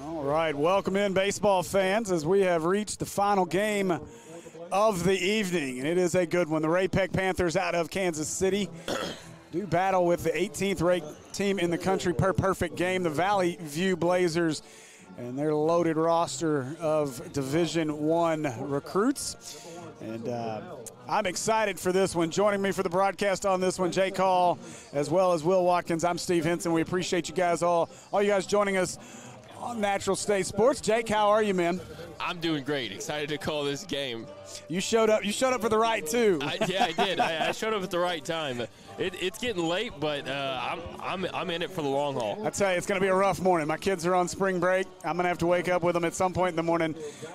All right, welcome in, baseball fans, as we have reached the final game of the evening, and it is a good one. The Ray-Peck Panthers out of Kansas City do battle with the 18th ranked team in the country per perfect game, the Valley View Blazers, and their loaded roster of Division I recruits. And I'm excited for this one. Joining me for the broadcast on this one, Jake Hall, as well as Will Watkins. I'm Steve Henson. We appreciate you guys all you guys joining us on Natural State Sports. Jake, how are you, man? I'm doing great. Excited to call this game. You showed up. You showed up for the right too. Yeah, I did. I showed up at the right time. It's getting late, but I'm in it for the long haul. I tell you, it's going to be a rough morning. My kids are on spring break. I'm going to have to wake up with them at some point in the morning.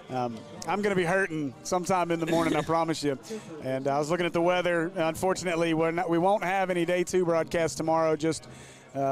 I'm going to be hurting sometime in the morning, I promise you. And I was looking at the weather. Unfortunately, we won't have any Day 2 broadcast tomorrow, just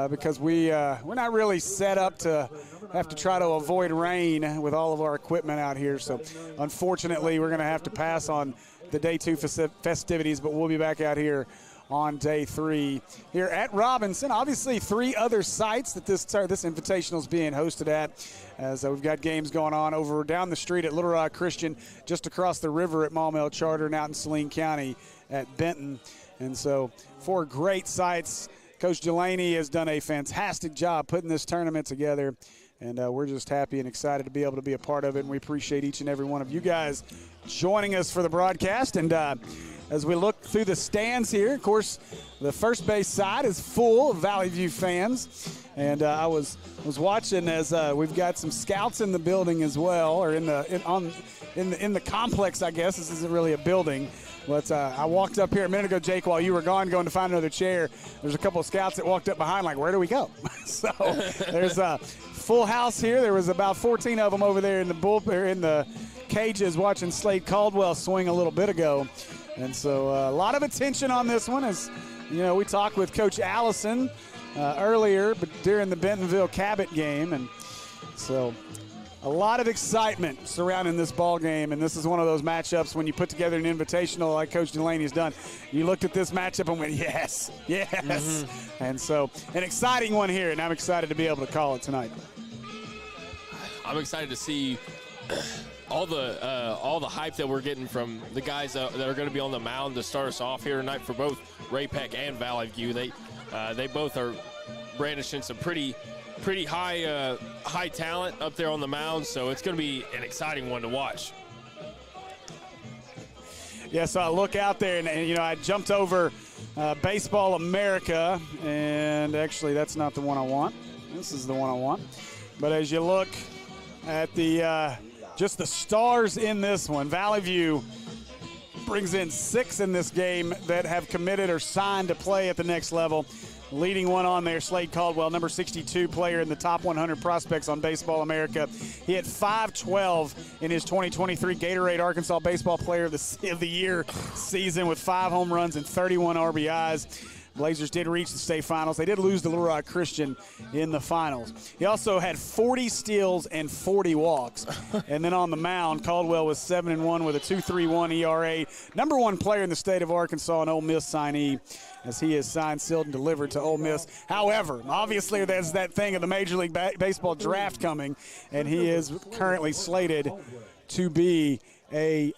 because we're not really set up to have to try to avoid rain with all of our equipment out here. So unfortunately, we're going to have to pass on the Day 2 festivities, but we'll be back out here on Day 3 here at Robinson. Obviously, 3 other sites that this Invitational is being hosted at, as we've got games going on over down the street at Little Rock Christian, just across the river at Maumelle Charter, and out in Saline County at Benton. And so 4 great sites. Coach Delaney has done a fantastic job putting this tournament together, and we're just happy and excited to be able to be a part of it, and we appreciate each and every one of you guys joining us for the broadcast. And as we look through the stands here, of course, the first base side is full of Valley View fans, and I was watching as we've got some scouts in the building as well, or in the complex, I guess. This isn't really a building. But I walked up here a minute ago, Jake, while you were gone, going to find another chair. There's a couple of scouts that walked up behind, like, where do we go? So there's a full house here. There was about 14 of them over there in the cages watching Slade Caldwell swing a little bit ago. And so a lot of attention on this one. As you know, we talked with Coach Allison earlier, but during the Bentonville Cabot game, and so a lot of excitement surrounding this ball game, and this is one of those matchups when you put together an invitational like Coach Delaney's done. You looked at this matchup and went, yes, yes. Mm-hmm. And so an exciting one here, and I'm excited to be able to call it tonight. I'm excited to see all the hype that we're getting from the guys that are going to be on the mound to start us off here tonight for both Ray-Peck and Valley View. They both are brandishing some pretty high talent up there on the mound, so it's going to be an exciting one to watch. Yeah, so I look out there, and you know, I jumped over Baseball America, and actually that's not the one I want. This is the one I want. But as you look at the just the stars in this one, Valley View brings in 6 in this game that have committed or signed to play at the next level. Leading one on there, Slade Caldwell, number 62 player in the top 100 prospects on Baseball America. He had .512 in his 2023 Gatorade Arkansas Baseball Player of the Year season with 5 home runs and 31 RBIs. Blazers did reach the state finals. They did lose to Little Rock Christian in the finals. He also had 40 steals and 40 walks. And then on the mound, Caldwell was 7-1 with a 2.31 ERA. Number 1 player in the state of Arkansas, an Ole Miss signee, as he is signed, sealed, and delivered to Ole Miss. However, obviously there's that thing of the Major League Baseball draft coming, and he is currently slated to be a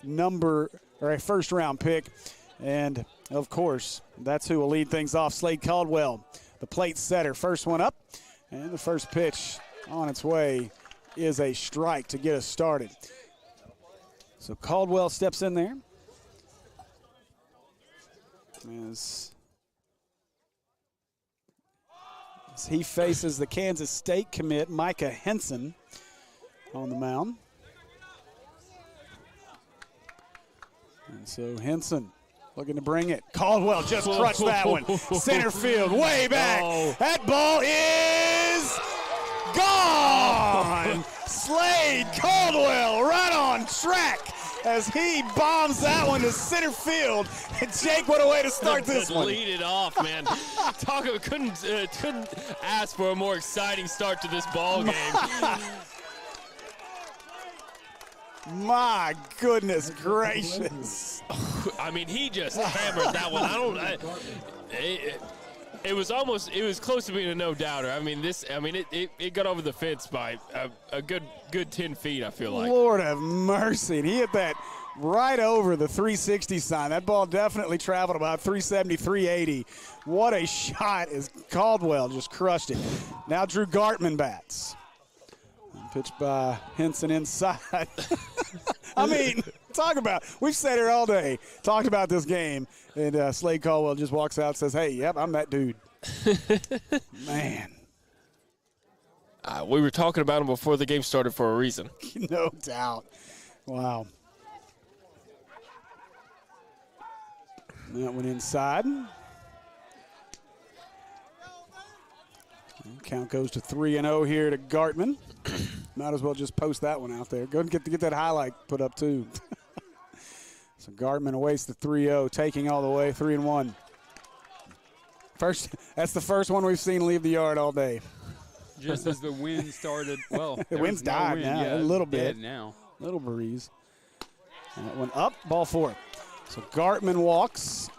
first-round pick. And, of course, that's who will lead things off. Slade Caldwell, the plate setter. First one up, and the first pitch on its way is a strike to get us started. So Caldwell steps in there. As he faces the Kansas State commit, Micah Henson, on the mound. And so Henson looking to bring it. Caldwell just crushed that one. Center field, way back. Oh. That ball is gone. Slade Caldwell right on track as he bombs that one to center field. And Jake, what a way to start this one. Lead it off, man. Couldn't ask for a more exciting start to this ball game. My goodness gracious. I mean, he just hammered that one. It was close to being a no-doubter. I mean, it got over the fence by a good 10 feet, I feel like. Lord have mercy. And he hit that right over the 360 sign. That ball definitely traveled about 370, 380. What a shot as Caldwell just crushed it. Now Drew Gartman bats. Pitched by Henson inside. I mean, we've sat here all day, talked about this game, and Slade Caldwell just walks out and says, hey, yep, I'm that dude. Man. We were talking about him before the game started for a reason. No doubt. Wow. That one inside. Count goes to 3-0 here to Gartman. Might as well just post that one out there. Go and get that highlight put up too. So Gartman awaits the 3-0, taking all the way 3-1. That's the first one we've seen leave the yard all day. Just as the wind started, well, the wind's died now, yeah, a little bit. Now. Little breeze. And that one up, ball 4. So Gartman walks.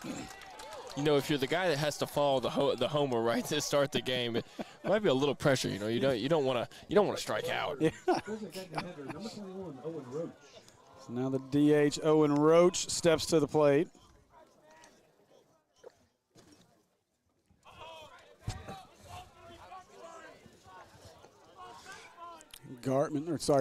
You know, if you're the guy that has to follow the homer right to start the game, it might be a little pressure. You know, you don't want to strike out. Yeah. So now the DH Owen Roach steps to the plate.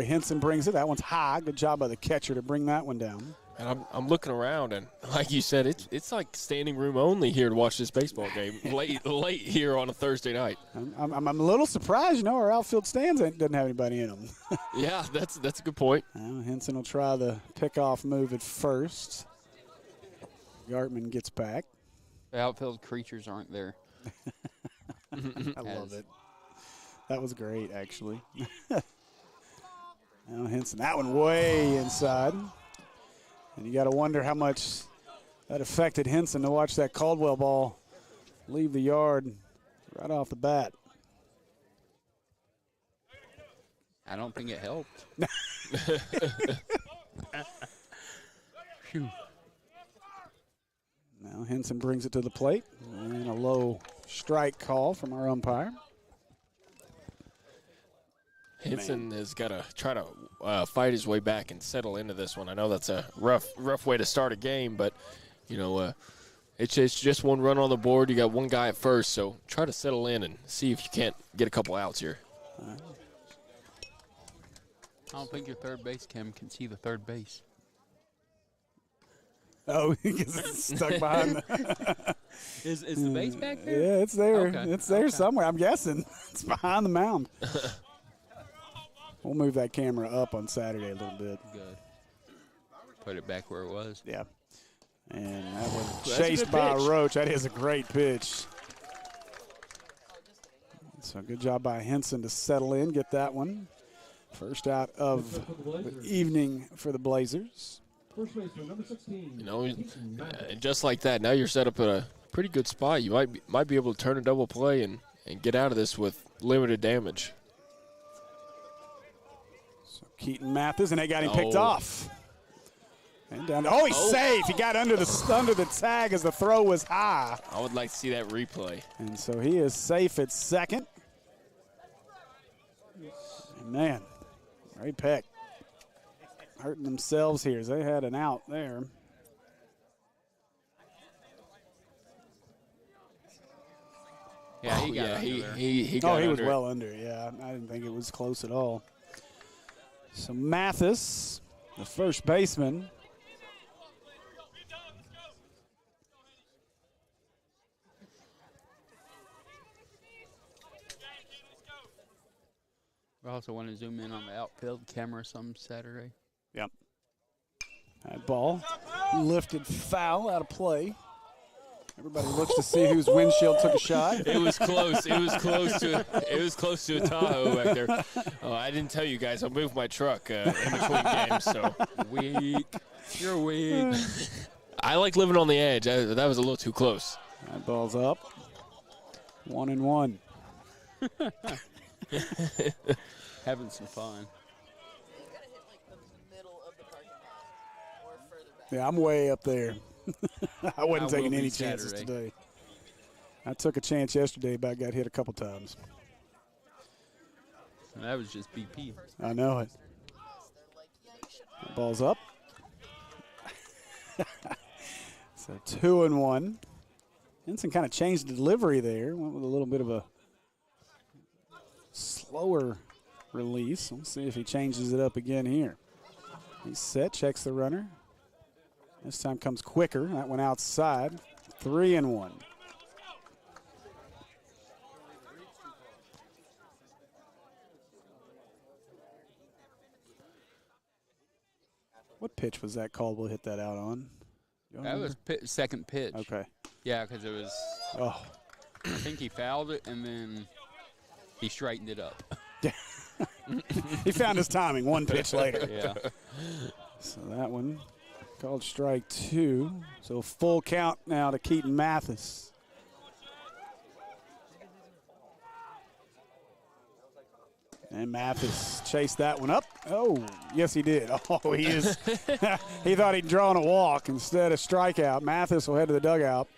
Henson brings it. That one's high. Good job by the catcher to bring that one down. And I'm looking around, and like you said, it's like standing room only here to watch this baseball game late here on a Thursday night. I'm a little surprised, our outfield stands doesn't have anybody in them. Yeah, that's a good point. Now Henson will try the pickoff move at first. Gartman gets back. The outfield creatures aren't there. I love it. That was great, actually. Now Henson, that one way inside. And you got to wonder how much that affected Henson to watch that Caldwell ball leave the yard right off the bat. I don't think it helped. Now Henson brings it to the plate. And a low strike call from our umpire. Henson has got to try to fight his way back and settle into this one. I know that's a rough way to start a game, but, it's just one run on the board. You got one guy at first, so try to settle in and see if you can't get a couple outs here. I don't think your third base cam can see the third base. Oh, he gets stuck behind the Is the base back there? Yeah, it's there. Okay. It's there somewhere. I'm guessing. It's behind the mound. We'll move that camera up on Saturday a little bit. Good. Put it back where it was. Yeah. And that was chased by Roach. That is a great pitch. So good job by Henson to settle in, get that one. First out of the evening for the Blazers. Just like that, now you're set up at a pretty good spot. You might be able to turn a double play and get out of this with limited damage. Keaton Mathis, and they got him picked off. And down. Oh, he's safe. He got under the tag as the throw was high. I would like to see that replay. And so he is safe at second. And man, Ray Peck hurting themselves here as they had an out there. Yeah, he got he got he was well under. Yeah, I didn't think it was close at all. So Mathis, the first baseman. We also want to zoom in on the outfield camera some Saturday. Yep. That ball lifted foul out of play. Everybody looks to see whose windshield took a shot. It was close. It was close to a Tahoe back there. Oh, I didn't tell you guys. I moved my truck in between games. So weak. You're weak. I like living on the edge. That was a little too close. That ball's up. 1-1. Having some fun. Yeah, I'm way up there. I wasn't taking any chances today. I took a chance yesterday, but I got hit a couple times. That was just BP. I know it. Ball's up. So 2-1. Henson kind of changed the delivery there. Went with a little bit of a slower release. Let's see if he changes it up again here. He's set, checks the runner. This time comes quicker. That went outside. 3-1. What pitch was that Caldwell hit that out on? That was second pitch. Okay. Yeah, because it was. Oh. I think he fouled it and then he straightened it up. He found his timing one pitch later. Yeah. So that one called strike 2. So full count now to Keaton Mathis. And Mathis chased that one up. Oh, yes, he did. Oh, he is. He thought he'd drawn a walk instead of strikeout. Mathis will head to the dugout.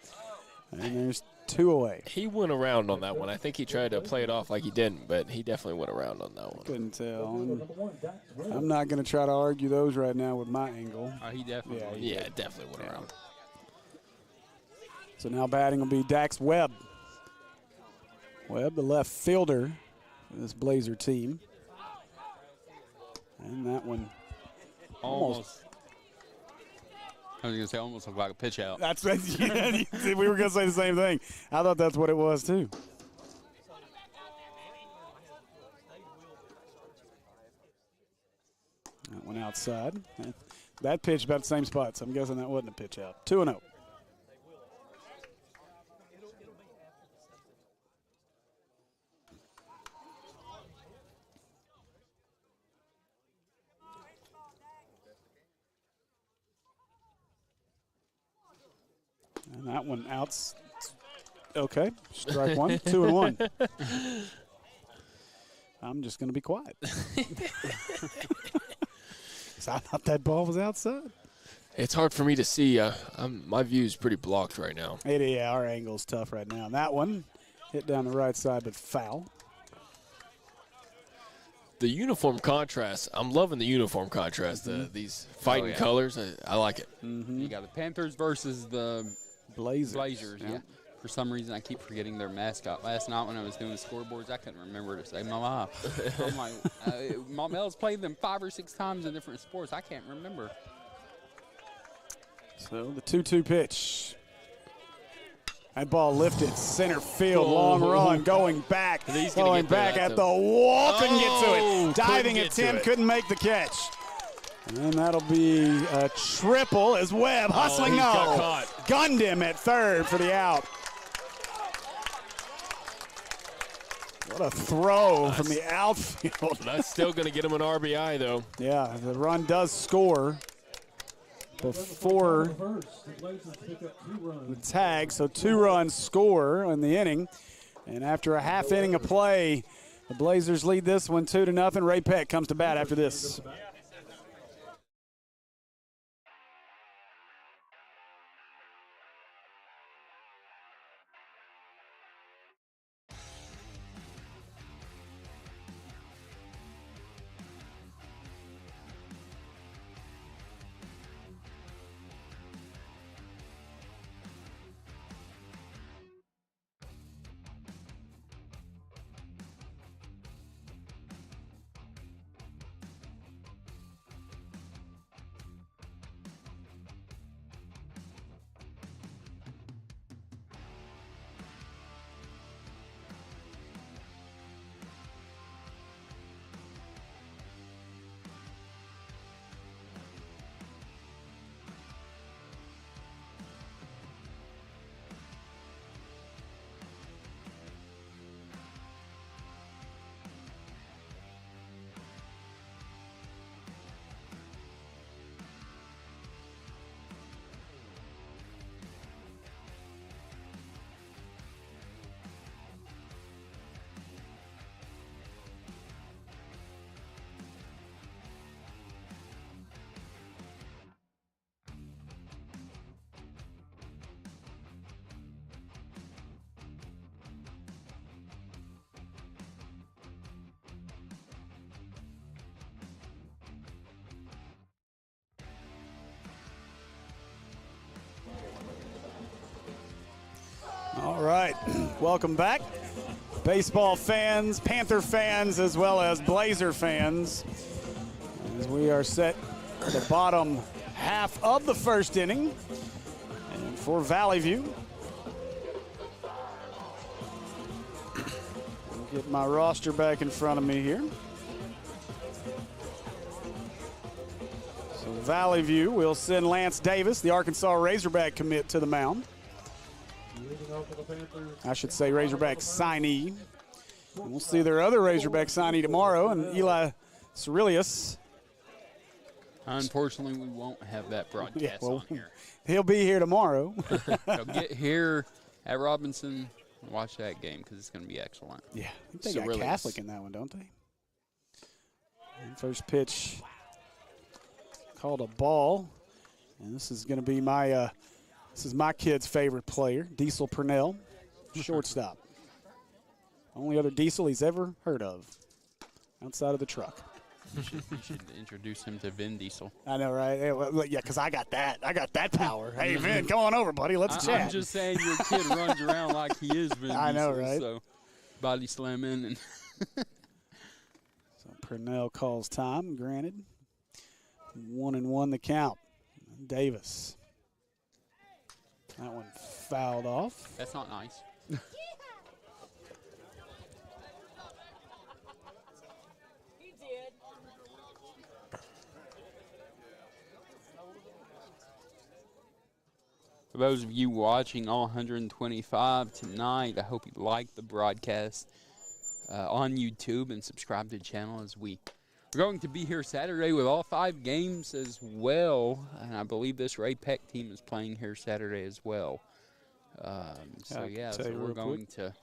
And there's 2 away. He went around on that one. I think he tried to play it off like he didn't, but he definitely went around on that one. Couldn't tell. I'm not going to try to argue those right now with my angle. He definitely. Yeah, definitely went around. So now batting will be Dax Webb. Webb, the left fielder for this Blazer team. And that one Almost. I was going to say almost looked like a pitch out. That's yeah, we were going to say the same thing. I thought that's what it was too. That one outside. That pitch about the same spot, so I'm guessing that wasn't a pitch out. 2-0. And that one out's okay. Strike 1, 2-1. I'm just going to be quiet. So I thought that ball was outside. It's hard for me to see. My view is pretty blocked right now. Yeah, our angle's tough right now. And that one hit down the right side, but foul. The uniform contrast, I'm loving the uniform contrast. These fighting colors, I like it. You got the Panthers versus the Blazers. Yeah. For some reason, I keep forgetting their mascot. Last night when I was doing the scoreboards, I couldn't remember to save my life. I'm like, Mom Mel's played them 5 or 6 times in different sports. I can't remember. So the 2-2 pitch. That ball lifted center field, long run, going back at the wall. Couldn't get to it. Diving attempt, couldn't make the catch. And that'll be a triple as Webb hustling. Got caught. Gunned him at third for the out. What a throw from the outfield. That's still going to get him an RBI, though. Yeah, the run does score before the tag, so 2 runs score in the inning. And after a half inning of play, the Blazers lead this one 2-0. Ray Peck comes to bat after this. welcome back. Baseball fans, Panther fans, as well as Blazer fans, as we are set at the bottom half of the first inning. And for Valley View, I'll get my roster back in front of me here. So Valley View will send Lance Davis, the Arkansas Razorback commit, to the mound. I should say Razorback signee. And we'll see their other Razorback signee tomorrow, and Eli Cerilius. Unfortunately, we won't have that broadcast on here. He'll be here tomorrow. So get here at Robinson and watch that game because it's going to be excellent. Yeah, I think they got Catholic in that one, don't they? And first pitch called a ball, and this is going to be my kid's favorite player, Diesel Purnell, shortstop. Only other Diesel he's ever heard of outside of the truck. You should introduce him to Vin Diesel. I know, right? Yeah, because I got that. I got that power. Hey, Vin, come on over, buddy. Let's chat. I'm just saying your kid runs around like he is Vin Diesel. I know, right? So body slamming. And so Purnell calls time, granted. 1-1 the count. Davis. That one fouled off. That's not nice. For those of you watching all 125 tonight, I hope you like the broadcast on YouTube and subscribe to the channel as we're going to be here Saturday with all 5 games as well. And I believe this Ray Peck team is playing here Saturday as well. So we're going to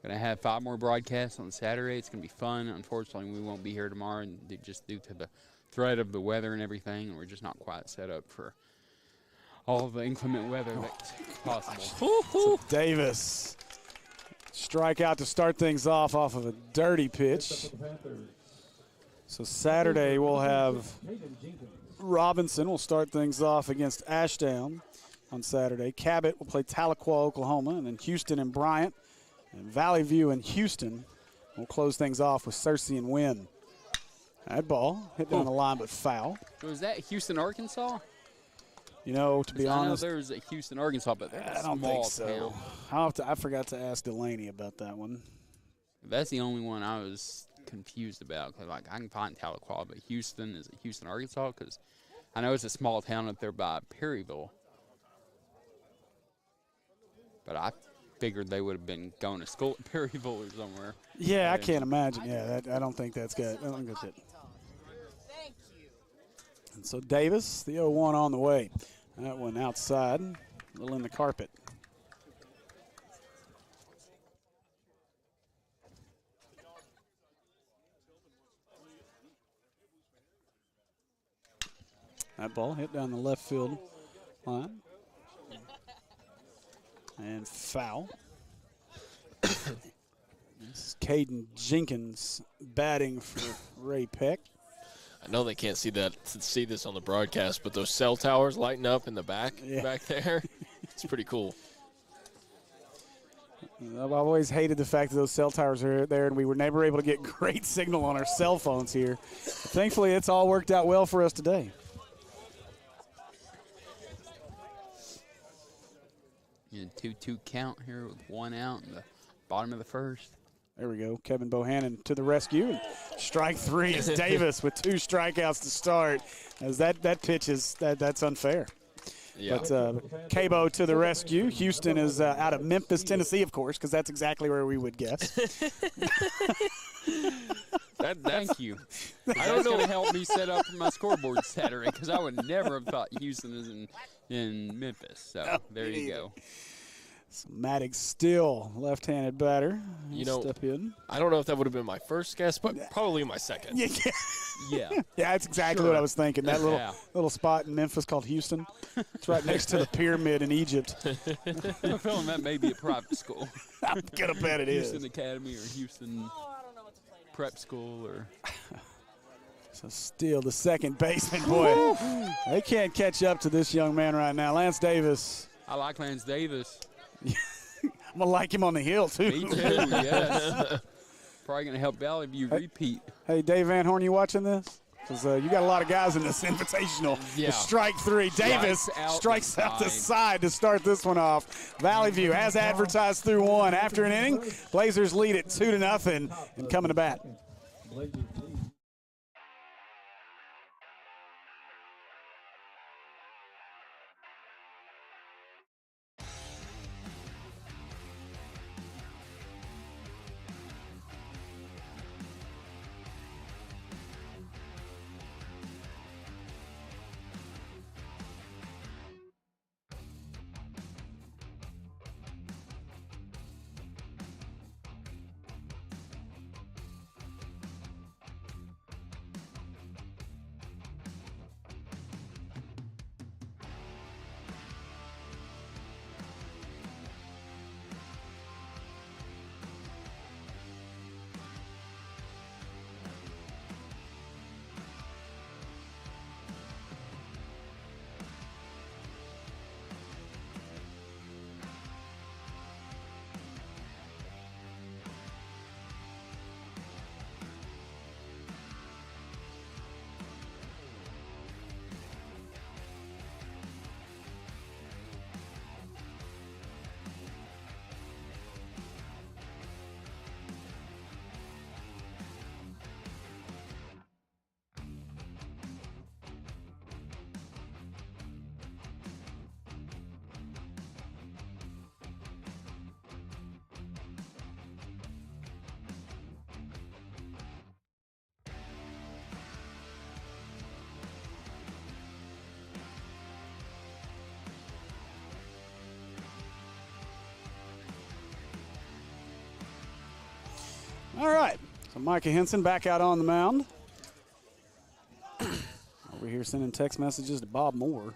have 5 more broadcasts on Saturday. It's going to be fun. Unfortunately, we won't be here tomorrow just due to the threat of the weather and everything. We're just not quite set up for all the inclement weather that's possible. So Davis, strikeout to start things off of a dirty pitch. So Saturday we'll have Robinson will start things off against Ashdown on Saturday. Cabot will play Tahlequah, Oklahoma, and then Houston and Bryant. And Valley View and Houston will close things off with Searcy and Wynn. That ball hit down the line but foul. So is that Houston, Arkansas? You know, to be honest, I know there's a Houston, Arkansas, but they're I don't think so. I forgot to ask Delaney about that one. That's the only one I was confused about. Cause I can find Tahlequah, but Houston, is it Houston, Arkansas? Because I know it's a small town up there by Perryville. But I figured they would have been going to school at Perryville or somewhere. Yeah, I can't imagine. Yeah, I don't think that's good. I don't think that's it. And so Davis, the 0-1 on the way. That one outside, a little in the carpet. That ball hit down the left field line. And foul. This is Caden Jenkins batting for Ray Peck. I know they can't see this on the broadcast, but those cell towers lighting up in the back there, it's pretty cool. I've always hated the fact that those cell towers are there, and we were never able to get great signal on our cell phones here. But thankfully, it's all worked out well for us today. You know, 2-2 count here with 1 out in the bottom of the first. There we go. Kevin Bohannon to the rescue. Strike 3 is Davis with 2 strikeouts to start. As that pitch is that's unfair. Yeah. But Cabo to the rescue. Houston is out of Memphis, Tennessee, of course, because that's exactly where we would guess. Thank you. That's going to help me set up my scoreboard Saturday because I would never have thought Houston is in Memphis. So there you go. So Maddox still left-handed batter. Step in. I don't know if that would have been my first guess, but probably my second. Yeah, that's exactly what I was thinking. That little spot in Memphis called Houston. It's right next to the pyramid in Egypt. I'm feeling that may be a private school. I'm gonna bet it is. Houston Academy or Houston Prep School or. So still the second baseman, boy. They can't catch up to this young man right now. Lance Davis. I like Lance Davis. I'm gonna like him on the hill too. Me too. Yes. Probably gonna help Valley View repeat. Hey, Dave Van Horn, you watching this? Because you got a lot of guys in this invitational. Yeah. Strike three. Davis strikes out the side to start this one off. Valley View, as advertised, through one. After an inning, Blazers lead it 2-0 and coming to bat. All right, so Micah Henson back out on the mound. Over here sending text messages to Bob Moore.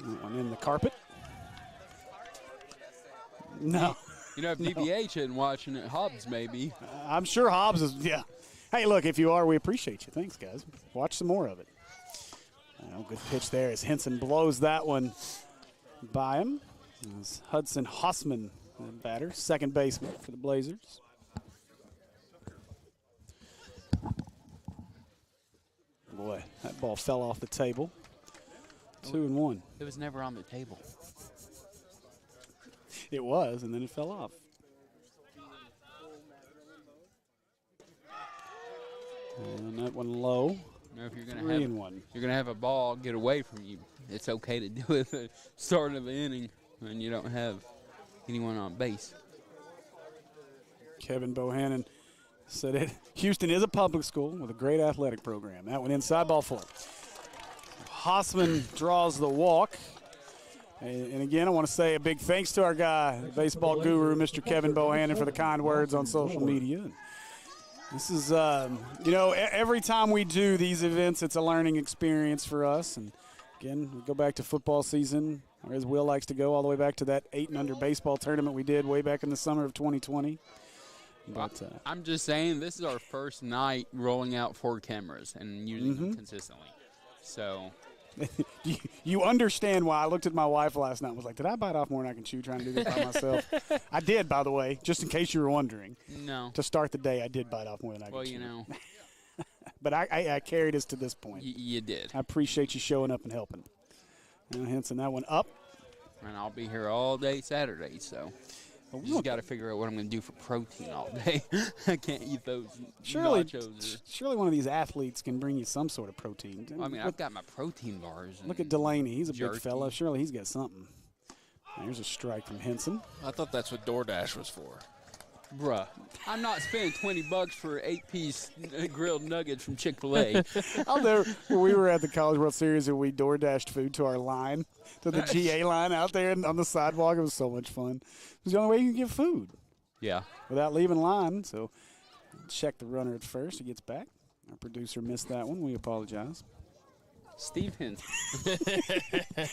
That one in the carpet. No. You know, if DBH isn't watching it, Hobbs maybe. I'm sure Hobbs is, yeah. Hey, look, if you are, we appreciate you. Thanks, guys. Watch some more of it. Good pitch there as Henson blows that one by him. It's Hudson Hossman, the batter, second baseman for the Blazers. Boy, that ball fell off the table. 2-1. It was never on the table. It was, and then it fell off. And that one low. You know, if you're 3-1. You're gonna have a ball get away from you. It's okay to do it at the start of the inning when you don't have anyone on base. Kevin Bohannon said it. Houston is a public school with a great athletic program. That one inside, ball 4. Hossman draws the walk. And again, I want to say a big thanks to our guy, baseball guru, Mr. Kevin Bohannon, for the kind words on social media. This is, you know, every time we do these events, it's a learning experience for us. And again, we go back to football season, or as Will likes to go, all the way back to that 8-and-under baseball tournament we did way back in the summer of 2020. But I'm just saying, this is our first night rolling out 4 cameras and using them consistently. So you understand why I looked at my wife last night and was like, did I bite off more than I can chew trying to do this by myself? I did, by the way, just in case you were wondering. No. To start the day, I did bite off more than I could chew. Well, you know. But I carried us to this point. You did. I appreciate you showing up and helping. Now Henson, that one up. And I'll be here all day Saturday, so I just got to figure out what I'm going to do for protein all day. I can't eat those nachos. Surely one of these athletes can bring you some sort of protein. I mean, I've got my protein bars. Look at Delaney. He's a jerky. big fella. Surely he's got something. There's a strike from Henson. I thought that's what DoorDash was for. Bruh, I'm not spending $20 for 8-piece grilled nuggets from Chick-fil-A. I'll never. When we were at the College World Series and we DoorDashed food to our line, to the GA line out there on the sidewalk, it was so much fun. It was the only way you can get food. Yeah. Without leaving line, so check the runner at first. He gets back. Our producer missed that one. We apologize. Steve Henson.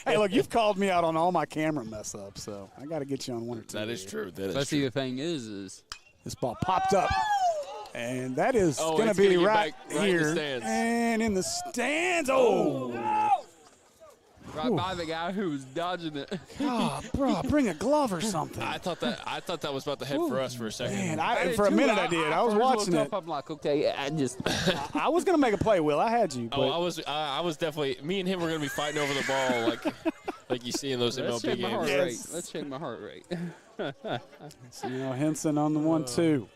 Hey, look, you've called me out on all my camera mess ups, so I got to get you on one or two. That is true. That is But see, true. the thing is this ball popped up, and that is Oh, going to it's be gonna get right back right in the here stands. and in the stands. Oh, right by the guy who was dodging it. Oh, bro, bring a glove or something. I thought that was about to head for us for a second. Man, for a minute I did. I was watching it. I'm like, okay, I was gonna make a play, Will. I had you. But I was definitely. Me and him were gonna be fighting over the ball like you see in those Let's check MLB my heart games. rate. Let's check my heart rate. So, Henson on the 1-2.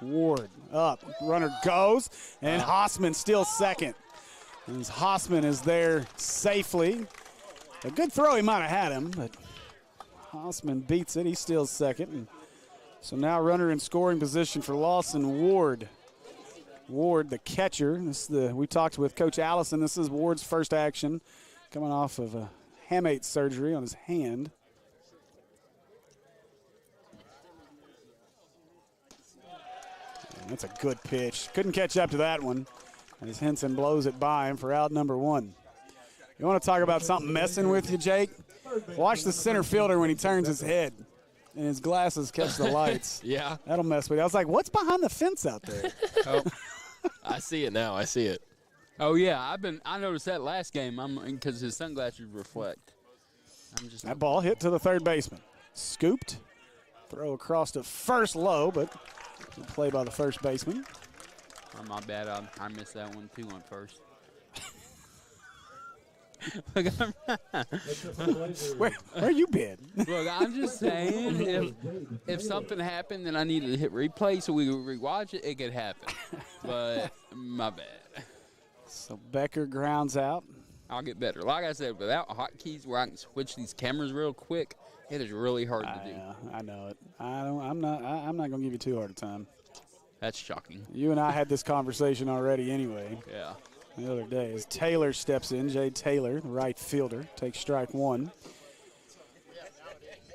Ward up. Runner goes, and Hossman still second. And Hossman is there safely. A good throw, he might have had him, but Hossman beats it. He's still second. And so now runner in scoring position for Lawson Ward. Ward, the catcher. We talked with Coach Allison. This is Ward's first action, coming off of a hamate surgery on his hand. And that's a good pitch. Couldn't catch up to that one as Henson blows it by him for out number 1. You want to talk about something messing with you, Jake? Watch the center fielder when he turns his head and his glasses catch the lights. Yeah. That'll mess with you. I was like, what's behind the fence out there? Oh. I see it now. I see it. Oh yeah, I noticed that last game. Because his sunglasses reflect. That ball hit to the third baseman. Scooped. Throw across to first low, but good play by the first baseman. Oh, my bad. I missed that one too on first. Where you been? Look, I'm just saying, if something happened and I needed to hit replay so we could rewatch it, it could happen. But my bad. So Becker grounds out. I'll get better. Like I said, without hotkeys where I can switch these cameras real quick, it is really hard to do. I know it. I'm not gonna give you too hard a time. That's shocking. You and I had this conversation already anyway. Yeah. The other day as Taylor steps in. Jay Taylor, the right fielder, takes strike 1.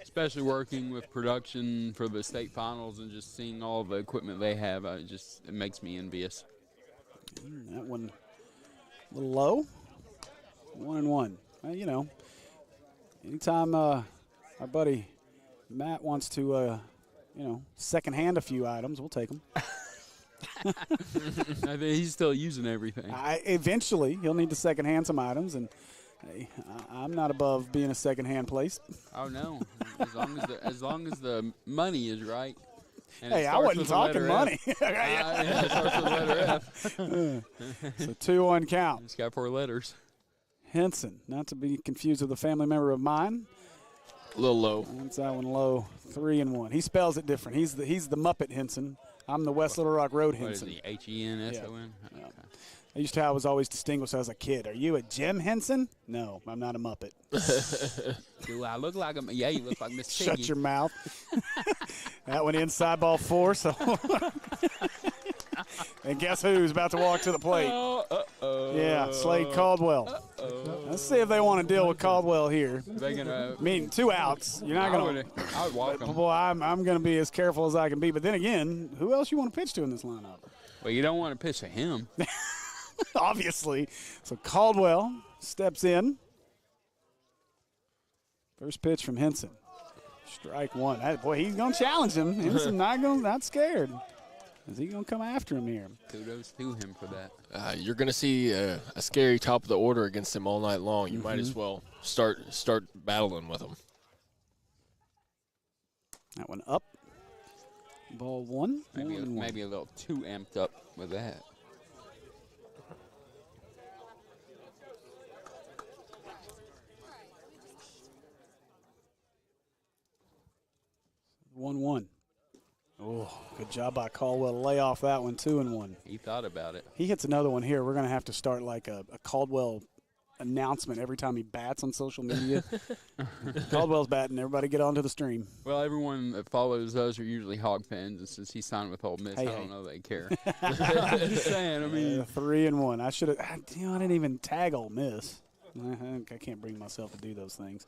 Especially working with production for the state finals and just seeing all the equipment they have, it makes me envious. That one a little low. 1-1. Well, anytime our buddy Matt wants to, secondhand a few items, we'll take them. I think he's still using everything. Eventually, he'll need to secondhand some items, and hey, I'm not above being a secondhand place. Oh no, as long as the money is right. And hey, I wasn't talking money. It starts with the letter F. So 2-1 count. It's got 4 letters. Henson, not to be confused with a family member of mine. A little low. That's that one low. 3-1. He spells it different. He's the Muppet Henson. I'm the West Little Rock Road Henson. What is he, Henson? Yeah. Okay. I used to I was always distinguished as a kid. Are you a Jim Henson? No, I'm not a Muppet. Do I look like him? Yeah, you look like Miss Shut Piggy. your mouth. That went inside ball 4. So, and guess who's about to walk to the plate? Yeah, Slade Caldwell. Let's see if they want to deal with Caldwell here. I mean, 2 outs. You're not going to. I would walk him. Boy, I'm going to be as careful as I can be. But then again, who else you want to pitch to in this lineup? Well, you don't want to pitch to him. Obviously. So Caldwell steps in. First pitch from Henson. Strike 1. Boy, he's going to challenge him. Henson not scared. Is he going to come after him here? Kudos to him for that. You're going to see a scary top of the order against him all night long. You might as well start battling with him. That one up. Ball 1. Maybe a little too amped up with that. One. Oh, good job by Caldwell to lay off that one. 2-1. He thought about it. He hits another one here. We're going to have to start like a Caldwell announcement every time he bats on social media. Caldwell's batting. Everybody get onto the stream. Well, everyone that follows us are usually Hog fans, and since he signed with Ole Miss, I don't know they care. I'm just saying. I mean, 3-1. I should have. I didn't even tag Ole Miss. I can't bring myself to do those things.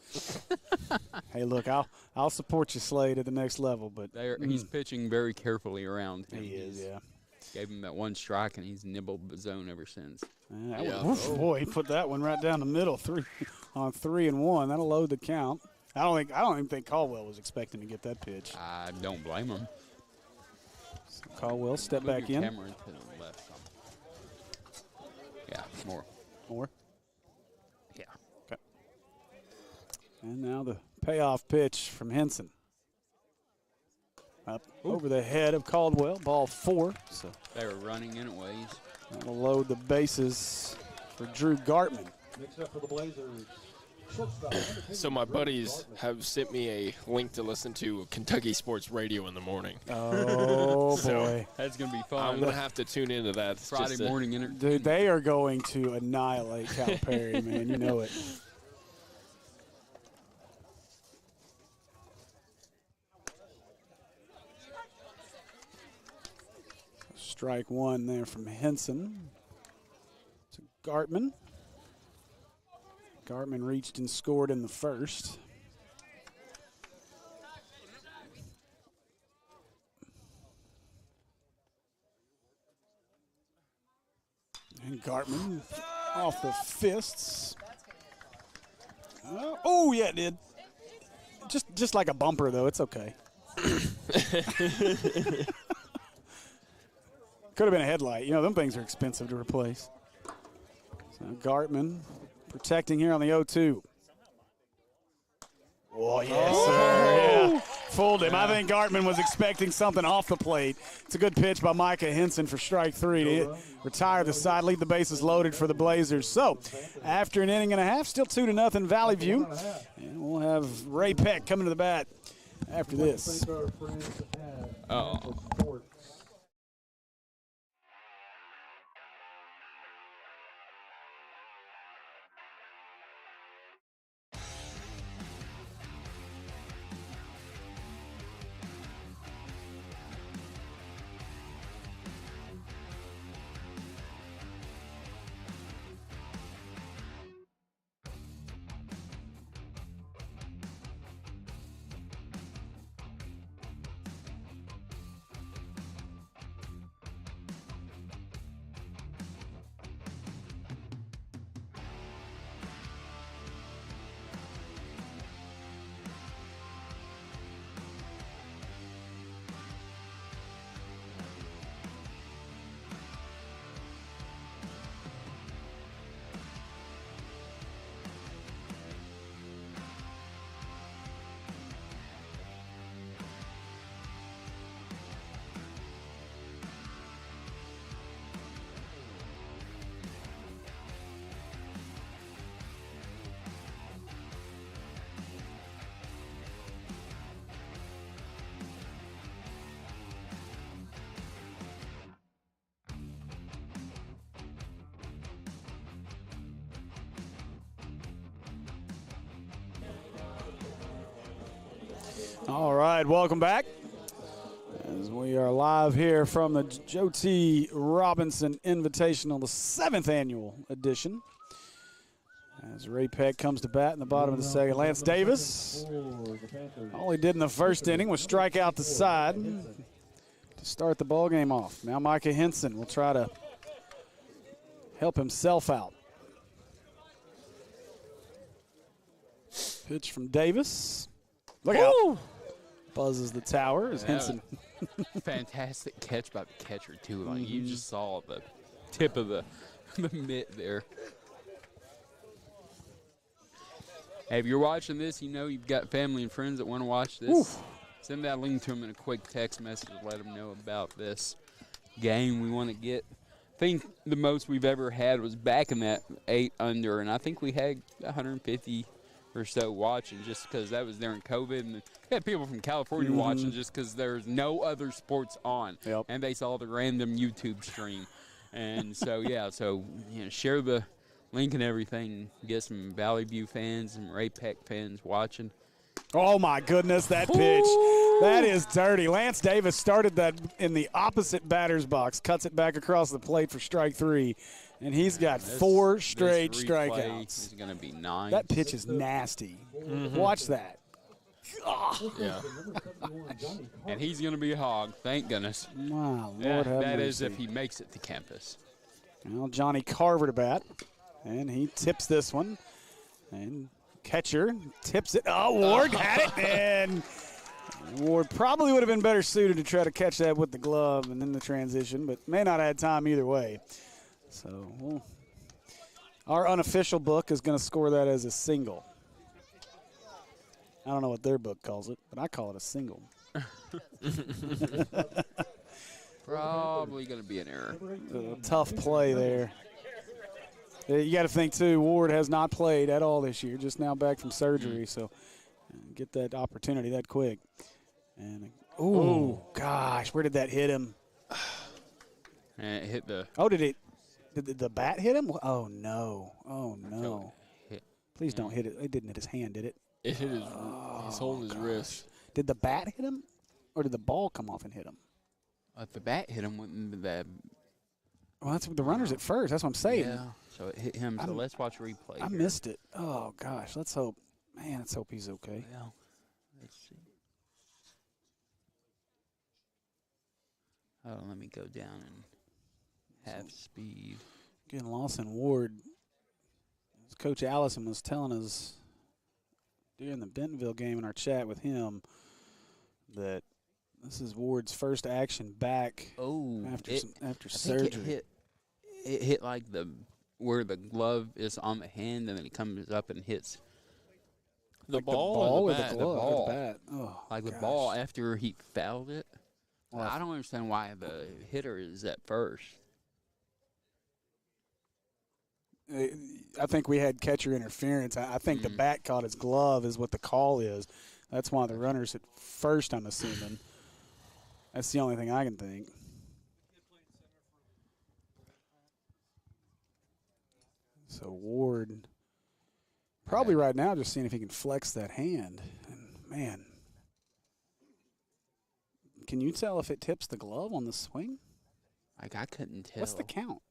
Hey, look, I'll support you, Slade, at the next level. But he's pitching very carefully around him. He is, yeah. Gave him that one strike, and he's nibbled the zone ever since. Boy, he put that one right down the middle. 3-1. That'll load the count. I don't even think Caldwell was expecting to get that pitch. I don't blame him. So Caldwell step Move back your in. camera to the left. Yeah, more. More. Yeah. And now the payoff pitch from Henson. Up over the head of Caldwell, ball 4. So They were running anyways. that'll load the bases for Drew Gartman. Next up for the Blazers. So my buddies have sent me a link to listen to Kentucky Sports Radio in the morning. Oh, So- boy. That's going to be I'm fun. going to have to tune into that. It's Friday just a- morning Dude, entertainment. they are going to annihilate Calipari, man. You know it. Strike 1 there from Henson to Gartman. Gartman reached and scored in the first. And Gartman off the fists. Oh, yeah, it did. Just like a bumper, though. It's okay. Could have been a headlight. You know, them things are expensive to replace. So Gartman protecting here on the 0-2. Oh, yes, sir. Yeah. Fooled him. I think Gartman was expecting something off the plate. It's a good pitch by Micah Henson for strike 3 to retire the side, leave the bases loaded for the Blazers. So, after an inning and a half, still 2-0 Valley View. And we'll have Ray Peck coming to the bat after this. Oh. All right, welcome back. As we are live here from the Joe T. Robinson Invitational, the 7th annual edition. As Ray Peck comes to bat in the bottom of the second. Lance Davis, all he did in the first inning was strike out the side to start the ball game off. Now Micah Henson will try to help himself out. Pitch from Davis. Look out. Buzzes the tower as Henson. Fantastic catch by the catcher, too. Like, you just saw the tip of the mitt there. Hey, if you're watching this, you know you've got family and friends that want to watch this. Oof. Send that link to them in a quick text message. Let them know about this game we want to get. I think the most we've ever had was back in that 8 under, and I think we had 150 or so watching just because that was during COVID. And we had people from California watching just because there's no other sports on. Yep. And they saw the random YouTube stream. And so, yeah, so share the link and everything. Get some Valley View fans and Ray Peck fans watching. Oh, my goodness, that pitch. That is dirty. Lance Davis started that in the opposite batter's box, cuts it back across the plate for strike 3, and he's got 4 straight this strikeouts. is going to be 9. That pitch is nasty. Watch that. Yeah. And he's going to be a hog, thank goodness. My Lord Yeah, have that mercy. is if he makes it to campus. Well, Johnny Carver to bat, and he tips this one. And catcher tips it. Oh, Ward had it, and Ward probably would have been better suited to try to catch that with the glove and then the transition, but may not have had time either way. So our unofficial book is going to score that as a single. I don't know what their book calls it, but I call it a single. Probably going to be an error. Tough play there. You got to think, too, Ward has not played at all this year, just now back from surgery, so get that opportunity that quick. And oh, gosh, where did that hit him? And it hit the. Oh, did the bat hit him? Oh, no. Oh, no. Please don't hit it. It didn't hit his hand, did it? It hit his holding his wrist. Did the bat hit him, or did the ball come off and hit him? If the bat hit him, wouldn't the. Well, that's the runner's at first. That's what I'm saying. Yeah, so it hit him. So let's watch replay. I missed it. Oh, gosh. Let's hope. Man, let's hope he's okay. Well, let's see. Oh, let me go down and half speed. Getting Lawson Ward. As Coach Allison was telling us during the Bentonville game in our chat with him that this is Ward's first action back after surgery. It hit like where the glove is on the hand, and then it comes up and hits the like ball or the bat? The glove, ball. or the bat. Oh, like the gosh. ball after he fouled it. Well, I don't understand why the hitter is at first. I think we had catcher interference. I think the bat caught his glove is what the call is. That's why the runner's at first, I'm assuming. That's the only thing I can think. So Ward probably right now just seeing if he can flex that hand. And, man, can you tell if it tips the glove on the swing? Like, I couldn't tell. What's the count?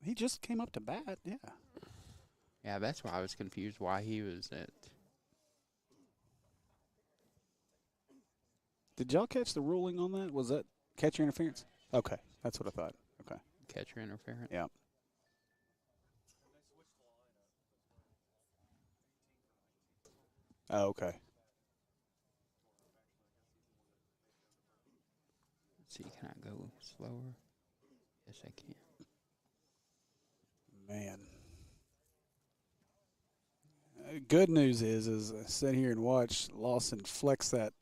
He just came up to bat, yeah. Yeah, that's why I was confused why he was at. Did y'all catch the ruling on that? Was that catcher interference? Okay, that's what I thought. Okay. Catcher interference? Yeah. Oh, okay. Let's see, can I go slower? Yes, I can. Man. Good news is I sit here and watch Lawson flex that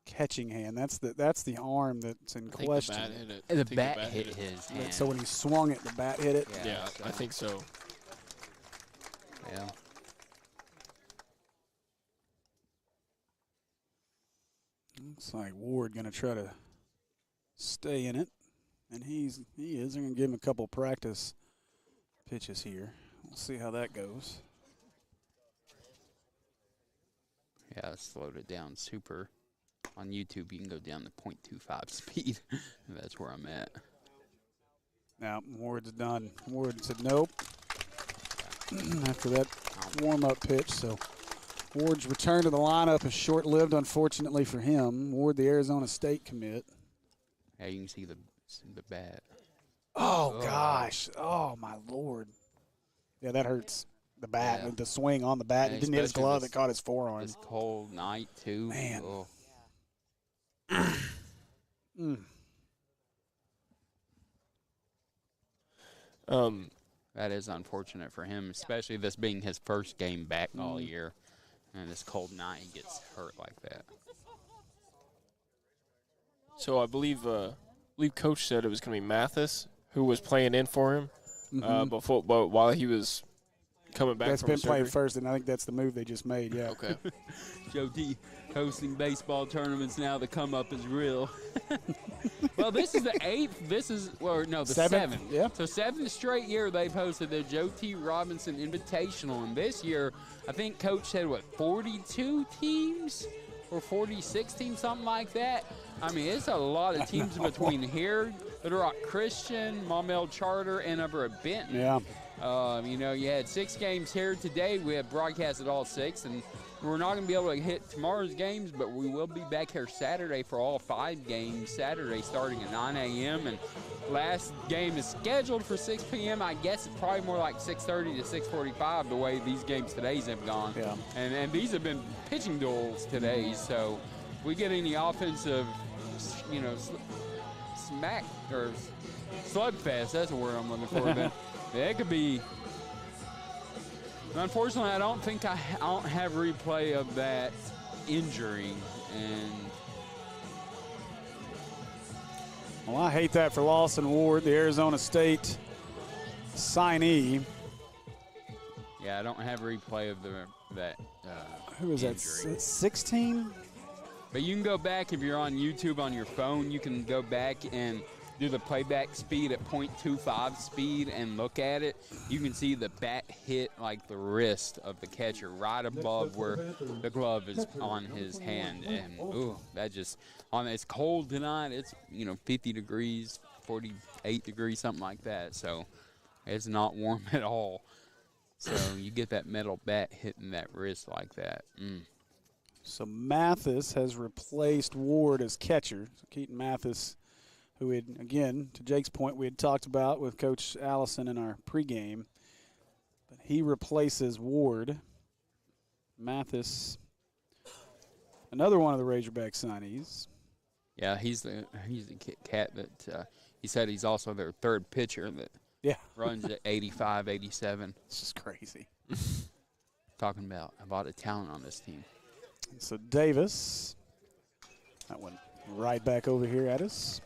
catching hand. That's the arm that's in question. The bat hit it. The bat hit his hand. So when he swung it, the bat hit it? Yeah, I think so. Yeah. Looks like Ward going to try to stay in it. And he is. They're going to give him a couple practice pitches here. We'll see how that goes. Yeah, I slowed it down super. On YouTube, you can go down to .25 speed. That's where I'm at. Now, Ward's done. Ward said nope after that warm-up pitch. So Ward's return to the lineup is short-lived, unfortunately for him. Ward, the Arizona State commit. Yeah, you can see the bat. Oh, gosh. Oh, my Lord. Yeah, that hurts. The bat, with the swing on the bat. It didn't hit his glove. It caught his forearm. This cold night, too. Man. Oh. That is unfortunate for him, especially this being his first game back all year. And this cold night, he gets hurt like that. So I believe Coach said it was going to be Mathis who was playing in for him but while he was coming back that's from been played surgery. first, and I think that's the move they just made, yeah. Okay. Joe T hosting baseball tournaments now. The come up is real. Well, this is the 8th. The seventh. Yeah. So 7th straight year they've hosted the Joe T. Robinson Invitational. And this year, I think Coach said, 42 teams or 46 teams, something like that. I mean, it's a lot of teams between here, Little Rock Christian, Maumelle Charter, and over at Benton. Yeah. You had 6 games here today. We have broadcasted all 6, and we're not going to be able to hit tomorrow's games, but we will be back here Saturday for all 5 games Saturday starting at 9 a.m. And last game is scheduled for 6 p.m. I guess it's probably more like 6:30 to 6:45 the way these games today's have gone. Yeah. And these have been pitching duels today, so if we get any offensive, smack or slugfest, that's the word I'm looking for. Then it could be Unfortunately, I don't think I don't have replay of that injury, and Well, I hate that for Lawson Ward, the Arizona State signee. yeah, I don't have replay of that. Who is that? injury. 16? But you can go back if you're on YouTube on your phone. You can go back and do the playback speed at .25 speed and look at it. You can see the bat hit like the wrist of the catcher right above where the glove is on his hand. And ooh, that just it's cold tonight. It's 50 degrees, 48 degrees, something like that. So it's not warm at all. So you get that metal bat hitting that wrist like that. So Mathis has replaced Ward as catcher. So Keaton Mathis, who had, again, to Jake's point, we had talked about with Coach Allison in our pregame. But he replaces Ward. Mathis, another one of the Razorback signees. Yeah, he's the cat that he said he's also their third pitcher that runs at 85, 87. This is crazy. Talking about a lot of talent on this team. So Davis, that one right back over here at us.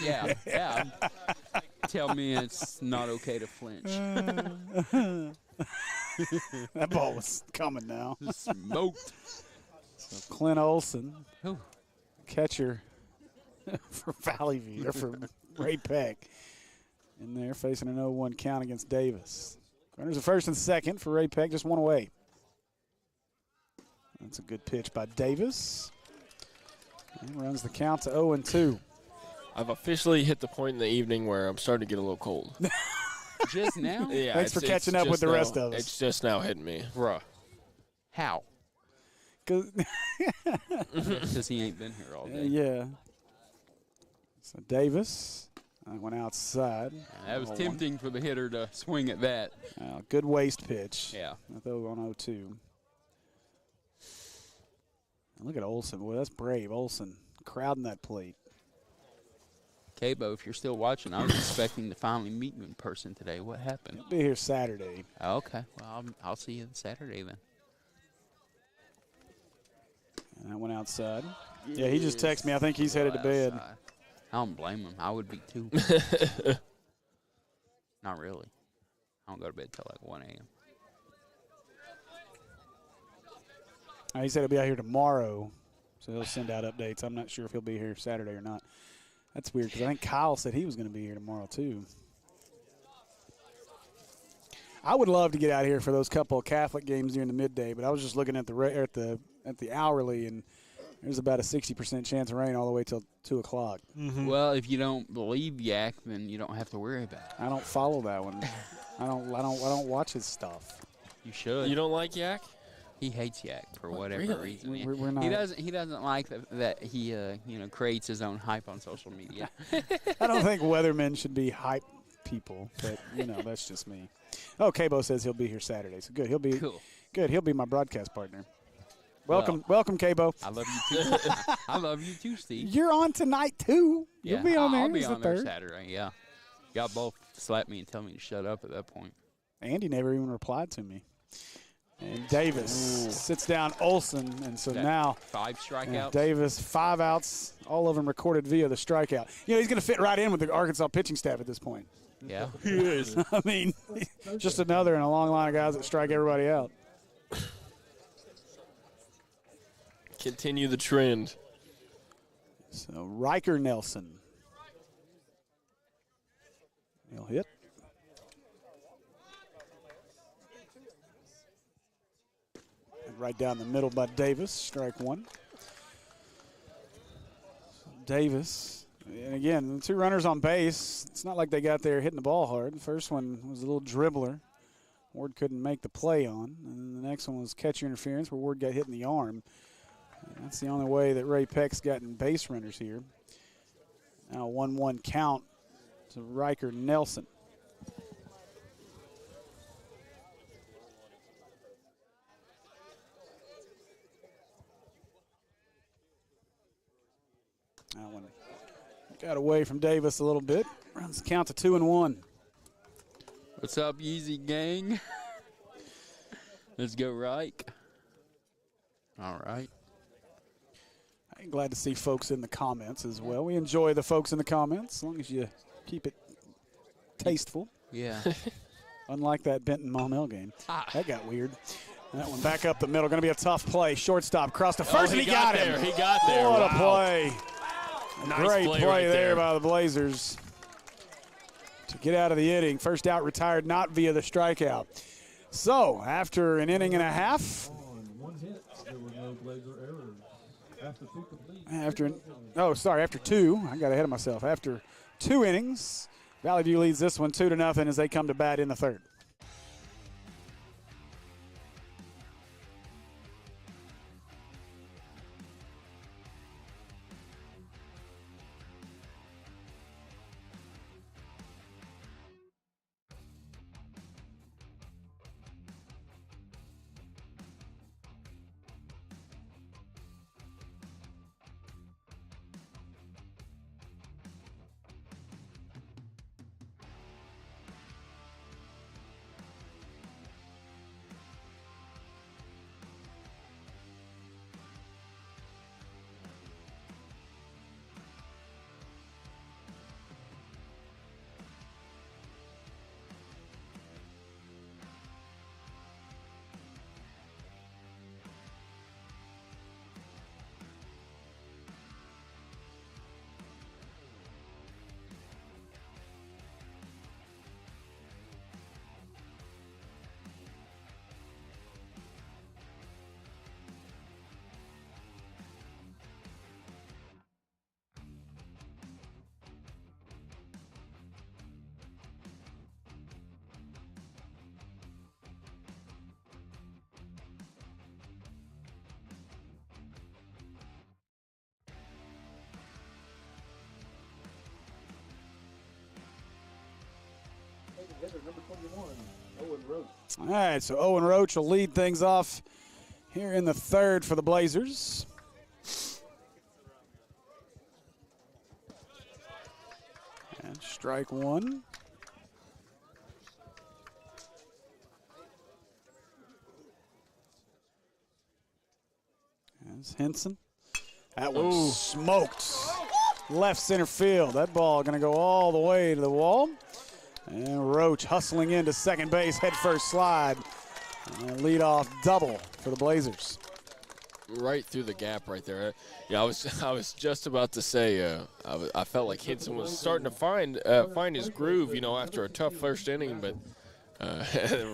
Yeah. Tell me it's not okay to flinch. That ball was coming now. Smoked. So Clint Olson, Ooh. catcher for Valley View, or for Ray Peck. In there facing an 0-1 count against Davis. Runners at first and second for Ray Peck, just one away. That's a good pitch by Davis. And runs the count to 0-2. I've officially hit the point in the evening where I'm starting to get a little cold. Just now? Yeah. Thanks for catching up with the rest of us. It's just now hitting me. Bruh. How? Because he ain't been here all day. yeah. So Davis, that went outside. That was tempting for the hitter to swing at that. Good waist pitch. Yeah. Though on 0-2. Look at Olson. Boy, that's brave. Olson crowding that plate. Cabo, if you're still watching, I was expecting to finally meet you in person today. What happened? He'll be here Saturday. Okay. Well, I'll see you Saturday then. And that went outside. Yeah, he just texted me. I think he's headed to bed. I don't blame him. I would be too. Not really. I don't go to bed till like 1 a.m. He said he'll be out here tomorrow, so he'll send out updates. I'm not sure if he'll be here Saturday or not. That's weird because I think Kyle said he was going to be here tomorrow too. I would love to get out here for those couple of Catholic games during the midday, but I was just looking at the hourly, and there's about a 60% chance of rain all the way till 2 o'clock. Mm-hmm. Well, if you don't believe Yak, then you don't have to worry about it. I don't follow that one. I don't watch his stuff. You should. You don't like Yak? He hates Yak for whatever really? reason. We're not. He doesn't like that he creates his own hype on social media. I don't think weathermen should be hype people, but that's just me. Oh, Cabo says he'll be here Saturday, so good. He'll be cool. Good. He'll be my broadcast partner. Welcome, Cabo. I love you too. I love you too, Steve. You're on tonight too. You'll be on there. I'll be on there third. Saturday. Yeah, y'all both slap me and tell me to shut up at that point. Andy never even replied to me. And Davis sits down Olson, and so now 5 strikeouts. Davis 5 outs, all of them recorded via the strikeout. He's going to fit right in with the Arkansas pitching staff at this point. Yeah, he is. I mean, just another in a long line of guys that strike everybody out. Continue the trend. So Riker Nelson. He'll hit. Right down the middle by Davis, strike one. Davis, and again, the 2 runners on base. It's not like they got there hitting the ball hard. The first one was a little dribbler. Ward couldn't make the play on. And the next one was catcher interference where Ward got hit in the arm. And that's the only way that Ray Peck's gotten base runners here. Now 1-1 count to Riker Nelson. That one got away from Davis a little bit. Runs the count to 2-1. What's up, Yeezy gang? Let's go, Reich. All right. I'm glad to see folks in the comments as well. We enjoy the folks in the comments as long as you keep it tasteful. Yeah. Unlike that Benton Maumelle game. Ah. That got weird. That one back up the middle. Going to be a tough play. Shortstop cross to first, and he got him. He got there. What wow. a play. Nice Great play right there by the Blazers to get out of the inning. First out retired, not via the strikeout. So after an inning and a half, after two, I got ahead of myself. After 2 innings, Valley View leads this one 2-0 as they come to bat in the third. All right, so Owen Roach will lead things off here in the third for the Blazers. And strike one. That's Henson. That one smoked. Left center field. That ball going to go all the way to the wall. And Roach hustling into second base, head first slide. And lead off double for the Blazers. Right through the gap right there. Yeah, I was just about to say I felt like Henson was starting to find his groove, after a tough first inning, but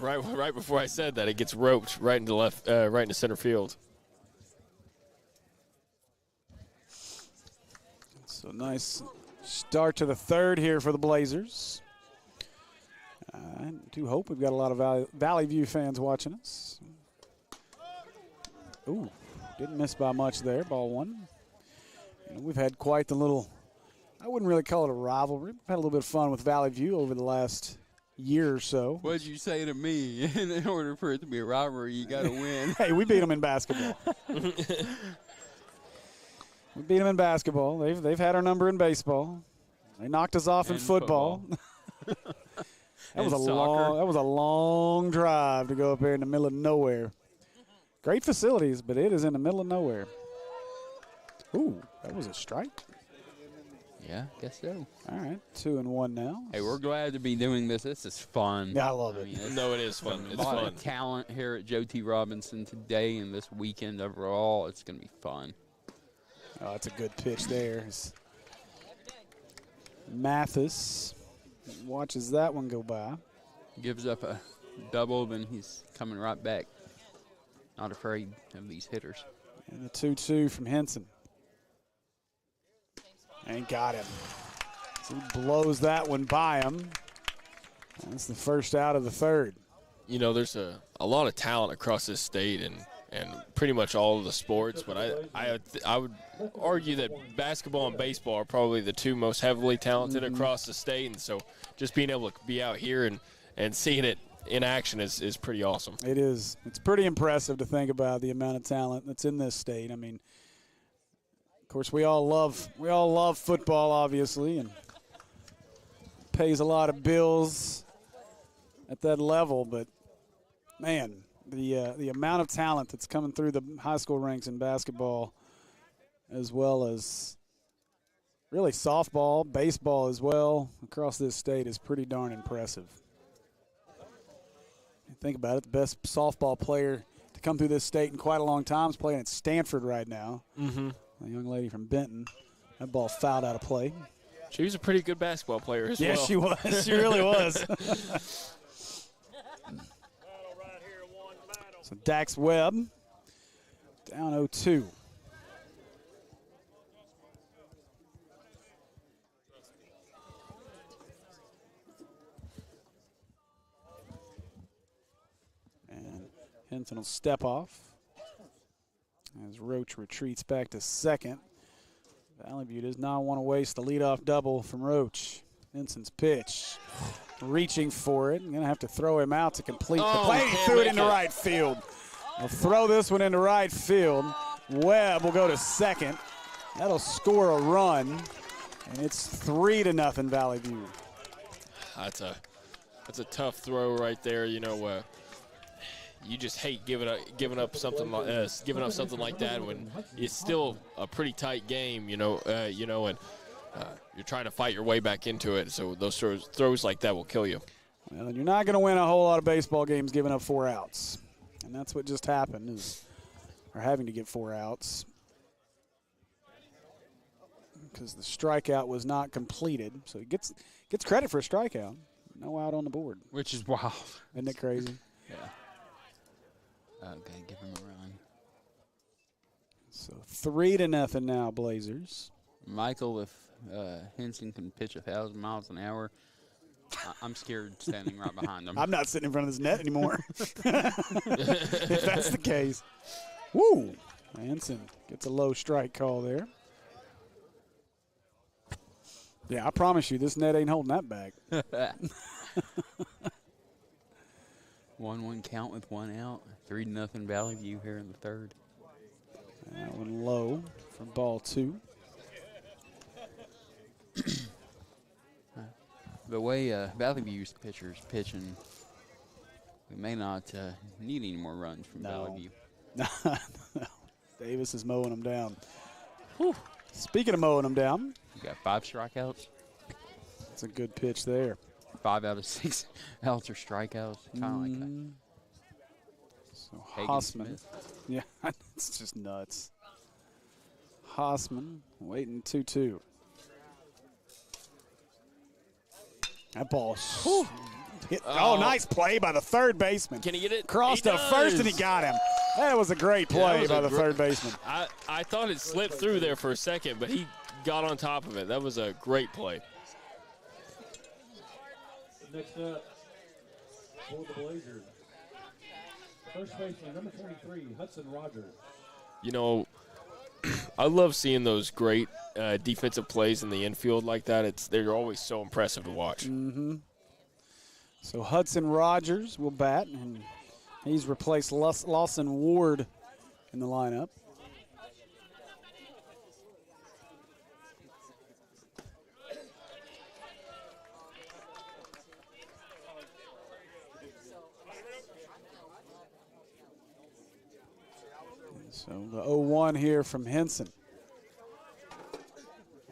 right before I said that, it gets roped right into right into center field. So nice start to the third here for the Blazers. I do hope we've got a lot of Valley View fans watching us. Ooh, didn't miss by much there, ball one. We've had quite the little, I wouldn't really call it a rivalry. We've had a little bit of fun with Valley View over the last year or so. What'd you say to me? In order for it to be a rivalry, you got to win. Hey, we beat them in basketball. We beat them in basketball. They've had our number in baseball. They knocked us off in football. That was a long drive to go up here in the middle of nowhere. Great facilities, but it is in the middle of nowhere. Ooh, that was a strike. Yeah, guess so. All right, 2-1 now. Hey, we're glad to be doing this. This is fun. Yeah, I love it. No, it is fun. It's a lot fun. of talent here at Joe T. Robinson today and this weekend overall. It's going to be fun. Oh, that's a good pitch there. Mathis watches that one go by. Gives up a double, then he's coming right back. Not afraid of these hitters. And the 2-2 from Henson. And got him. So he blows that one by him. That's the first out of the third. There's a lot of talent across this state and pretty much all of the sports, but I would argue that basketball and baseball are probably the two most heavily talented across the state, and so just being able to be out here and seeing it in action is pretty awesome. It is. It's pretty impressive to think about the amount of talent that's in this state. I mean, of course, we all love football, obviously, and pays a lot of bills at that level, but man, the amount of talent that's coming through the high school ranks in basketball, as well as really softball, baseball as well, across this state is pretty darn impressive. Think about it, the best softball player to come through this state in quite a long time is playing at Stanford right now. Mm-hmm. A young lady from Benton. That ball fouled out of play. She was a pretty good basketball player as well. Yeah, she was. She really was. So Dax Webb down 0-2. And Henson will step off as Roach retreats back to second. Valley View does not want to waste the leadoff double from Roach. Henson's pitch. Reaching for it. Going to have to throw him out to complete the play. He threw it into right field. We'll throw this one into right field. Webb will go to second. That'll score a run. And it's 3-0 Valley View. That's a tough throw right there. You know, you just hate giving up something like that when it's still a pretty tight game. And you're trying to fight your way back into it. So those throws like that will kill you. Well, and you're not going to win a whole lot of baseball games giving up 4 outs. And that's what just happened, or having to get 4 outs. Because the strikeout was not completed. So he gets credit for a strikeout. No out on the board. Which is wild. Isn't it crazy? Yeah. Okay, give him a run. So 3-0 now, Blazers. Michael, if Henson can pitch 1,000 miles an hour, I'm scared standing right behind him. I'm not sitting in front of this net anymore. If that's the case. Woo! Henson gets a low strike call there. Yeah, I promise you, this net ain't holding that back. 1-1 count with 1 out. 3-0 Valley View here in the third. That one low for ball 2. The way Valley View's pitchers pitching, we may not need any more runs from Valley View. No. Davis is mowing them down. Whew. Speaking of mowing them down. You got 5 strikeouts. That's a good pitch there. 5 out of 6 outs are strikeouts. Kind of like that. So Hagen Hossman. Smith. Yeah, it's just nuts. Hossman waiting 2-2. That ball hit. Oh, nice play by the third baseman. Can he get it? Crossed to first and he got him. That was a great play by the third baseman. I thought it slipped through there for a second, but he got on top of it. That was a great play. Next up, for the Blazers, first baseman, number 23, Hudson Rogers. You know, I love seeing those great defensive plays in the infield like that. They're always so impressive to watch. Mm-hmm. So Hudson Rogers will bat, and he's replaced Lawson Ward in the lineup. So the 0-1 here from Henson.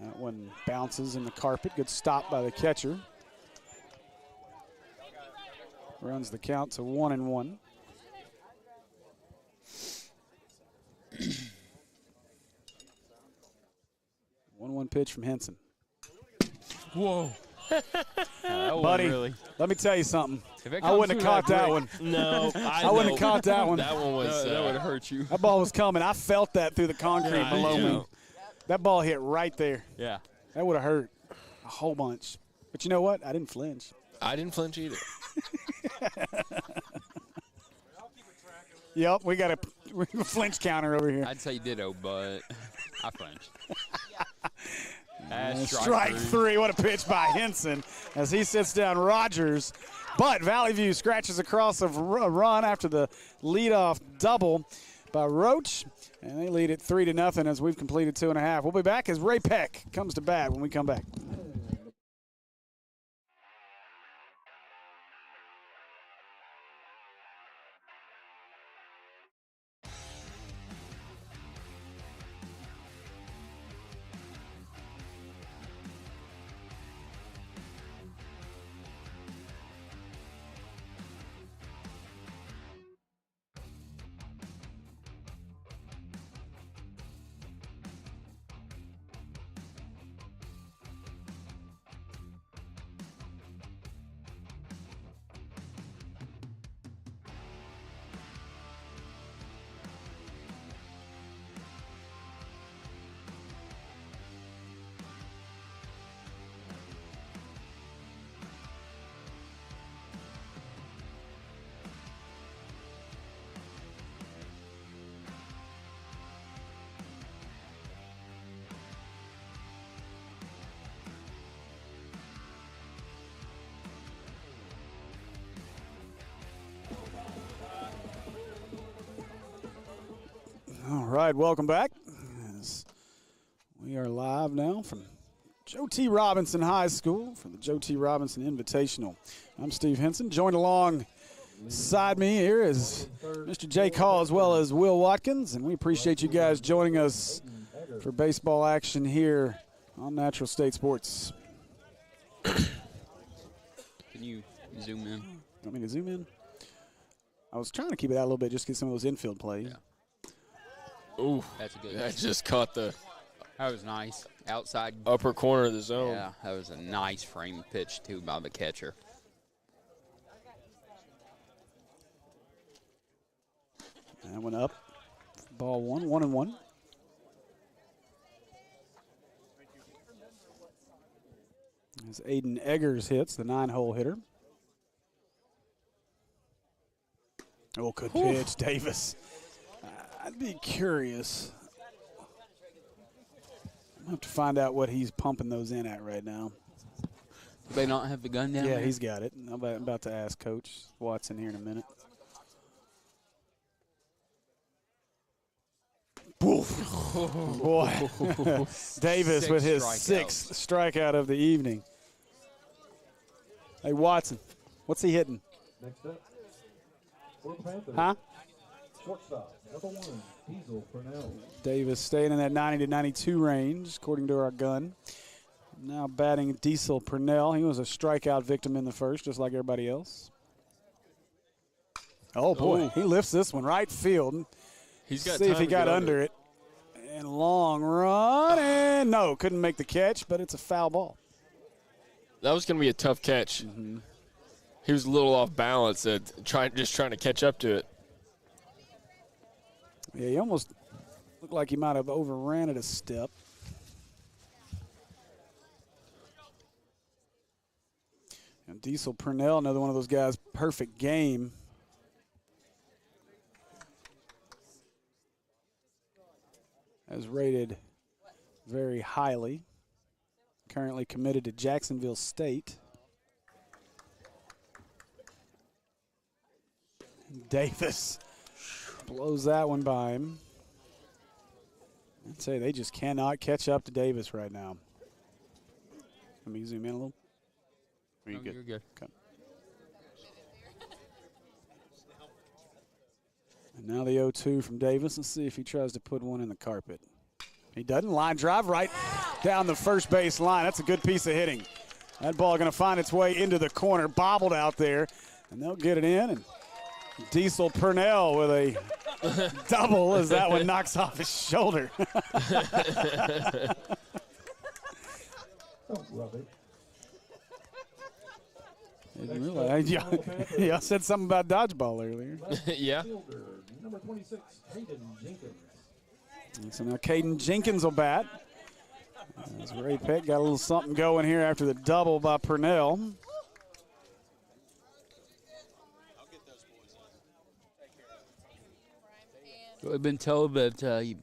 That one bounces in the carpet. Good stop by the catcher. Runs the count to 1-1. 1-1 pitch from Henson. Whoa. Buddy, really. let me tell you something. If it I comes wouldn't have through caught that quick, one. No, I wouldn't have caught that one. That one was that would hurt you. That ball was coming. I felt that through the concrete Yeah, below yeah. me. That ball hit right there. Yeah. That would have hurt a whole bunch. But you know what? I didn't flinch. I didn't flinch either. Yep, we got a flinch counter over here. I'd say ditto, but I flinched. Strike three. What a pitch by Henson as he sits down Rogers. But Valley View scratches across a run after the leadoff double by Roach. And they lead it 3-0 as we've completed 2.5. We'll be back as Ray Peck comes to bat when we come back. right, welcome back. As we are live now from Joe T. Robinson High School for the Joe T. Robinson Invitational. I'm Steve Henson. Joined alongside me here is Mr. Jake Hall as well as Will Watkins, and we appreciate you guys joining us for baseball action here on Natural State Sports. Can you zoom in? Want me to zoom in? I was trying to keep it out a little bit just to get some of those infield plays. Yeah. Ooh, That's a good. that just caught the That was nice. Outside. upper corner of the zone. Yeah, that was a nice frame pitch, too, by the catcher. That went up. Ball 1-1-1. As Aiden Eggers hits, the 9-hole hitter. Oh, good pitch, Davis. I'd be curious. I'm going to have to find out what he's pumping those in at right now. Do they not have the gun down Yeah, there? he's got it. I'm about to ask Coach Watson here in a minute. Boy, Davis with his sixth strikeout of the evening. Hey, Watson, what's he hitting? Next up, for the Panthers, Huh? shortstop, number 1, Diesel Purnell. Davis staying in that 90 to 92 range, according to our gun. Now batting Diesel Purnell. He was a strikeout victim in the first, just like everybody else. Oh, boy. He lifts this one right field. He's got See if time he to got get under it. And long run. And no, couldn't make the catch, but it's a foul ball. That was going to be a tough catch. Mm-hmm. He was a little off balance, just trying to catch up to it. Yeah, he almost looked like he might have overran it a step. And Diesel Purnell, another one of those guys, perfect game. Has rated very highly. Currently committed to Jacksonville State. Davis blows that one by him. I'd say they just cannot catch up to Davis right now. Let me zoom in a little. Are you No, good? you're good. Okay. And now the 0-2 from Davis. Let's see if he tries to put one in the carpet. He doesn't. Line drive right down the first base line. That's a good piece of hitting. That ball going to find its way into the corner, bobbled out there, and they'll get it in. And Diesel Purnell with a double as that one knocks off his shoulder. Don't rub it. Didn't realize. Y'all said something about dodgeball earlier. Yeah. Fielder, number 26, Hayden Jenkins. And so now Caden Jenkins will bat. As Ray Peck got a little something going here after the double by Purnell. I've been told that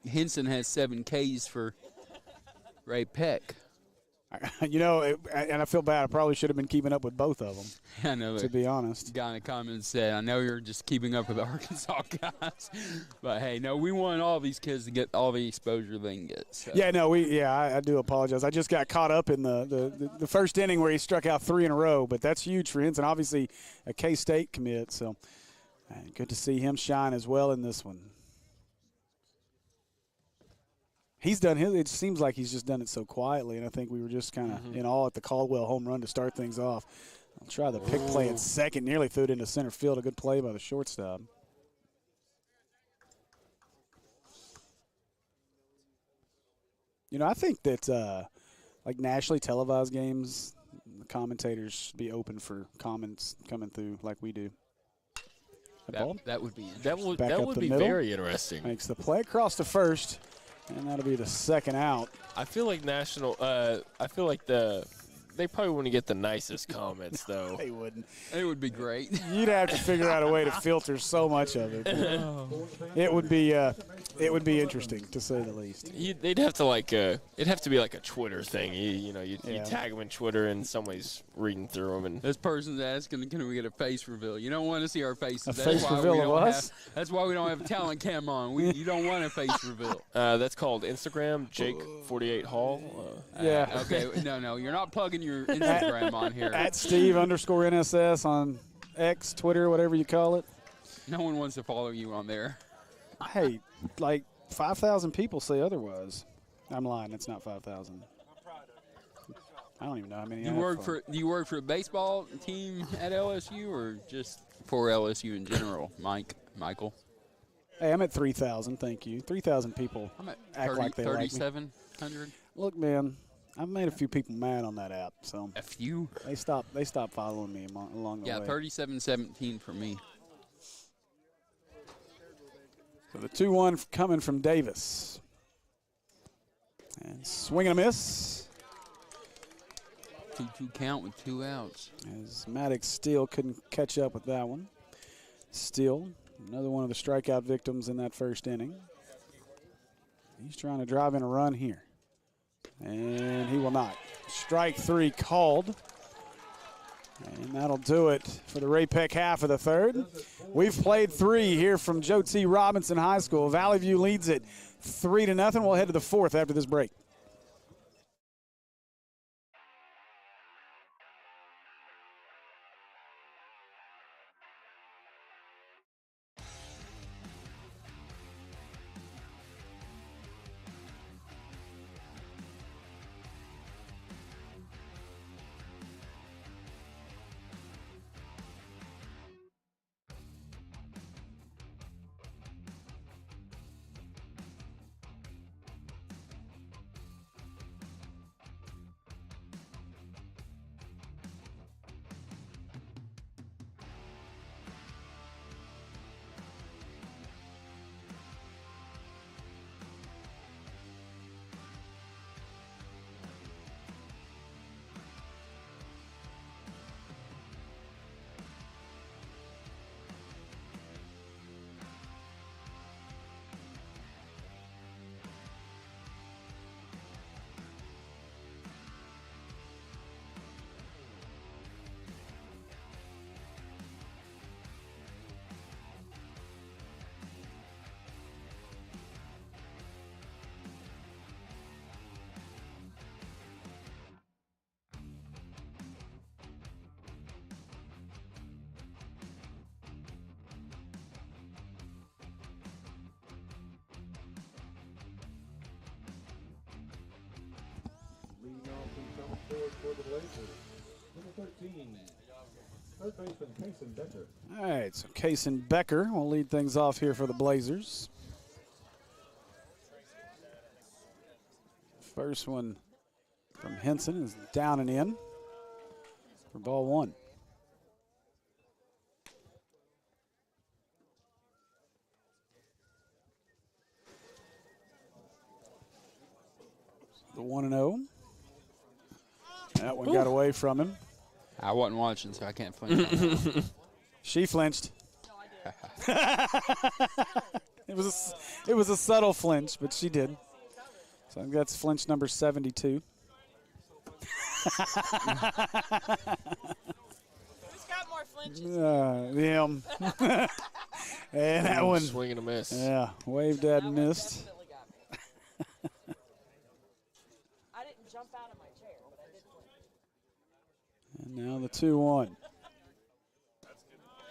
Henson has 7 Ks for Ray Peck. You know, and I feel bad. I probably should have been keeping up with both of them, I know. to be honest. Guy in the comments said, I know you're just keeping up with the Arkansas guys. But, hey, no, we want all these kids to get all the exposure they can get. So. Yeah, no, I do apologize. I just got caught up in the first inning where he struck out 3 in a row, but that's huge for Henson. Obviously, a K-State commit, so good to see him shine as well in this one. He's done his. It seems like he's just done it so quietly, and I think we were just kind of in awe at the Caldwell home run to start things off. I'll try the pick play at second. Nearly threw it into center field. A good play by the shortstop. You know, I think that like nationally televised games, the commentators should be open for comments coming through like we do. That would be That would Back up the be middle. very interesting. Makes the play across to first, and that'll be the second out. I feel like I feel like the they probably wouldn't get the nicest comments though. They wouldn't. It would be great. You'd have to figure out a way to filter so much of it. It would be interesting to say the least. They'd have to it'd have to be like a Twitter thing. You tag them in Twitter and somebody's reading through them. And This person's asking, can we get a face reveal? You don't want to see our faces. A face reveal of us? That's why we don't have talent cam on. You don't want a face reveal. that's called Instagram, Jake48 Hall. Yeah. Okay, no, you're not plugging your Instagram on here. At Steve_NSS on X, Twitter, whatever you call it. No one wants to follow you on there. Hey, like 5,000 people say otherwise. I'm lying. It's not 5,000. I don't even know how many. Do you work for a baseball team at LSU or just for LSU in general, Michael? Hey, I'm at 3,000. Thank you. 3,000 people. I'm at act like they like me. 3,700. Look, man, I've made a few people mad on that app, so A few? they stopped following me along the Yeah, way. 37-17 for me. So the 2-1 coming from Davis. And swing and a miss. 2-2 count with 2 outs. As Maddox still couldn't catch up with that one. Still, another one of the strikeout victims in that first inning. He's trying to drive in a run here. And he will not. Strike 3 called. And that'll do it for the Ray Peck half of the third. We've played 3 here from Joe T. Robinson High School. Valley View leads it 3-0. We'll head to the 4th after this break. Leading off and coming forward for the Blazers. Number 13, third baseman Kason Becker. All right, so Kason Becker will lead things off here for the Blazers. First one from Henson is down and in for ball 1. The 1-0. That one got away from him. I wasn't watching, so I can't flinch on that one. She flinched. It was a subtle flinch, but she did. So that's flinch number 72. Who's got more flinches? Him. And that one, swing and a miss. yeah, waved at and missed. Definitely got me. I didn't jump out of my chair, but I did flinch. And now the 2-1.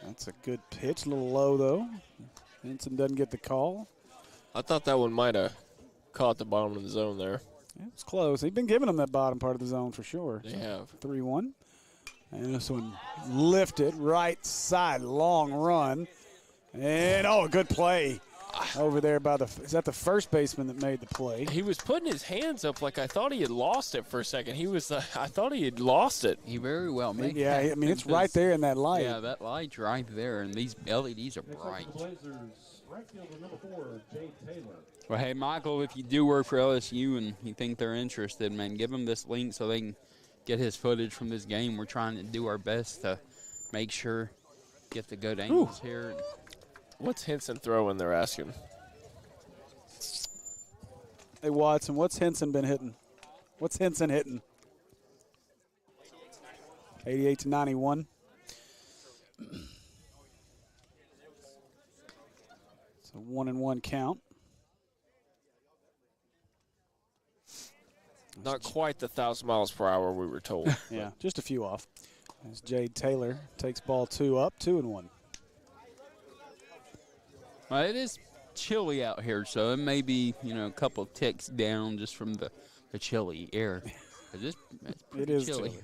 That's a good pitch, a little low though. Henson doesn't get the call. I thought that one might have caught the bottom of the zone there. It was close. He's been giving them that bottom part of the zone for sure. They have. 3-1. And this one lifted right side, long run. And, a good play over there by is that the first baseman that made the play? He was putting his hands up like I thought he had lost it for a second. I thought he had lost it. He very well may Yeah, have. I mean, it's right there in that light. Yeah, that light's right there, and these LEDs are bright. The Blazers, right fielder number 4, Jay Taylor. Well, hey, Michael, if you do work for LSU and you think they're interested, man, give them this link so they can get his footage from this game. We're trying to do our best to make sure get the good angles here. What's Henson throwing, they're asking? Hey, Watson, what's Henson been hitting? What's Henson hitting? 88 to 91. It's a 1-1 count. Not quite the 1,000 miles per hour we were told. Yeah, just a few off. As Jade Taylor takes ball 2 up, 2-1. Well, it is chilly out here, so it may be, a couple of ticks down just from the chilly air. It's pretty It is chilly. chilly.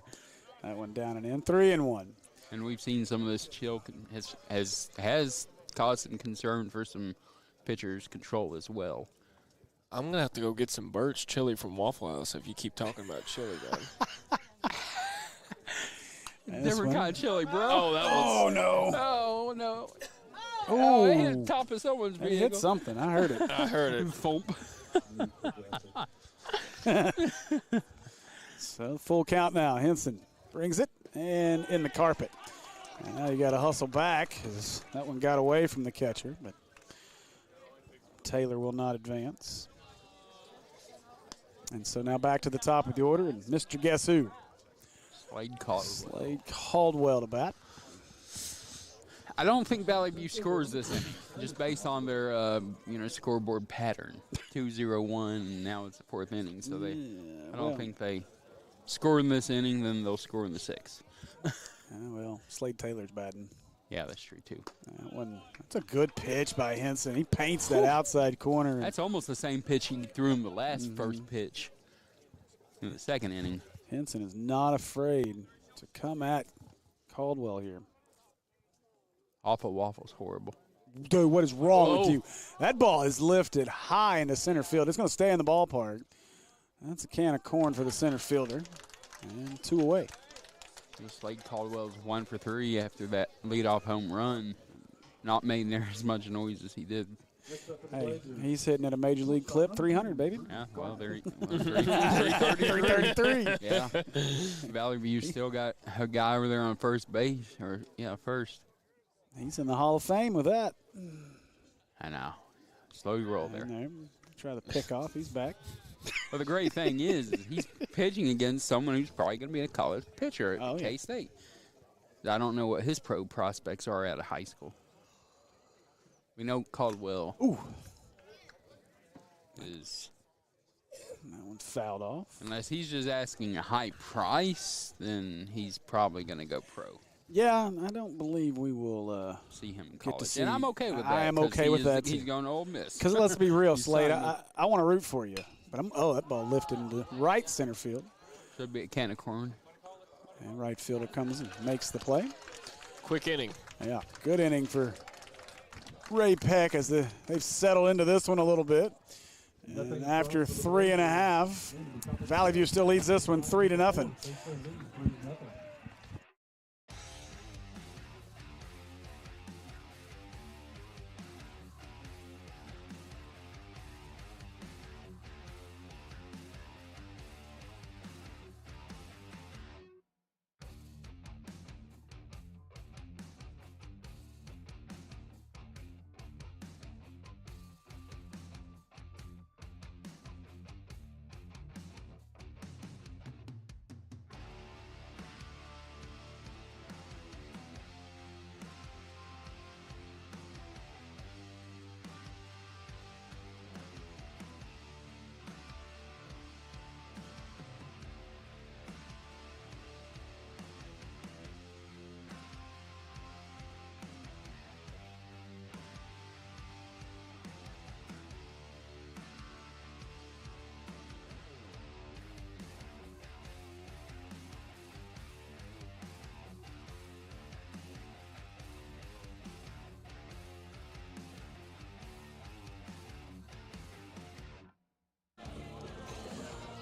That one down and in, 3-1. And we've seen some of this chill has caused some concern for some pitchers' control as well. I'm going to have to go get some Birch chili from Waffle House if you keep talking about chili, guy. Different kind of chili, bro. Oh, that was. Oh, no. Oh, no. Oh, it hit the top of someone's He vehicle. hit something. I heard it. I heard it. Thump. So full count now. Henson brings it and in the carpet. And now you got to hustle back as that one got away from the catcher, but Taylor will not advance. And so now back to the top of the order, and Mr. Guess Who? Slade Caldwell. Slade Caldwell to bat. I don't think Valley View scores this inning, just based on their scoreboard pattern. 2-0-1, and now it's the fourth inning, so I don't think they score in this inning, then they'll score in the sixth. Well, Slade Taylor's batting. Yeah, that's true too. That's a good pitch by Henson. He paints that outside corner. That's almost the same pitch he threw him the last first pitch in the second inning. Henson is not afraid to come at Caldwell here. Off of Waffle's horrible. Dude, what is wrong with you? That ball is lifted high into center field. It's going to stay in the ballpark. That's a can of corn for the center fielder. And 2 away. Slade Caldwell's 1 for 3 after that leadoff home run. Not made near as much noise as he did. Hey, he's hitting at a major league clip, 300, baby. Yeah, well, 333. 333. Yeah. Valley View still got a guy over there on first base, first. He's in the Hall of Fame with that. I know. Slow roll there. Try to pick off. He's back. Well, the great thing is he's pitching against someone who's probably going to be a college pitcher at K-State. I don't know what his pro prospects are out of high school. We know Caldwell is. That one's fouled off. Unless he's just asking a high price, then he's probably going to go pro. Yeah, I don't believe we will see him in get college. to see. And I'm okay with that. I am okay with that, He's too. going to Ole Miss. Because let's be real, Slade, I want to root for you. But that ball lifted into right center field. Should be a can of corn. And right fielder comes and makes the play. Quick inning. Yeah, good inning for Ray Peck as they've settled into this one a little bit. And after 3.5, Valley View still leads this one 3-0.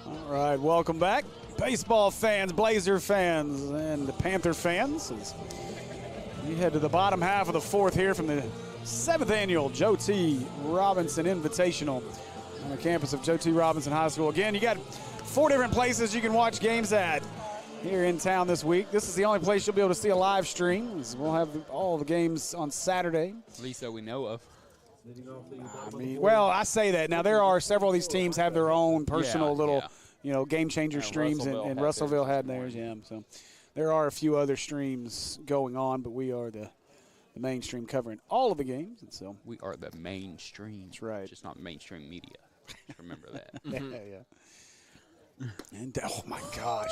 All right, welcome back. Baseball fans, Blazer fans, and Panther fans. As we head to the bottom half of the fourth here from the 7th annual Joe T. Robinson Invitational on the campus of Joe T. Robinson High School. Again, you got 4 different places you can watch games at. here in town this week. This is the only place you'll be able to see a live stream. We'll have all the games on Saturday. At least that we know of. I mean, well, I say that. Now, there are several of these teams have their own personal little, game changer streams, and Russellville had theirs, yeah. So there are a few other streams going on, but we are the mainstream covering all of the games. And so we are the mainstream. That's right. Just not mainstream media. Just remember that. Yeah. And, oh, my gosh.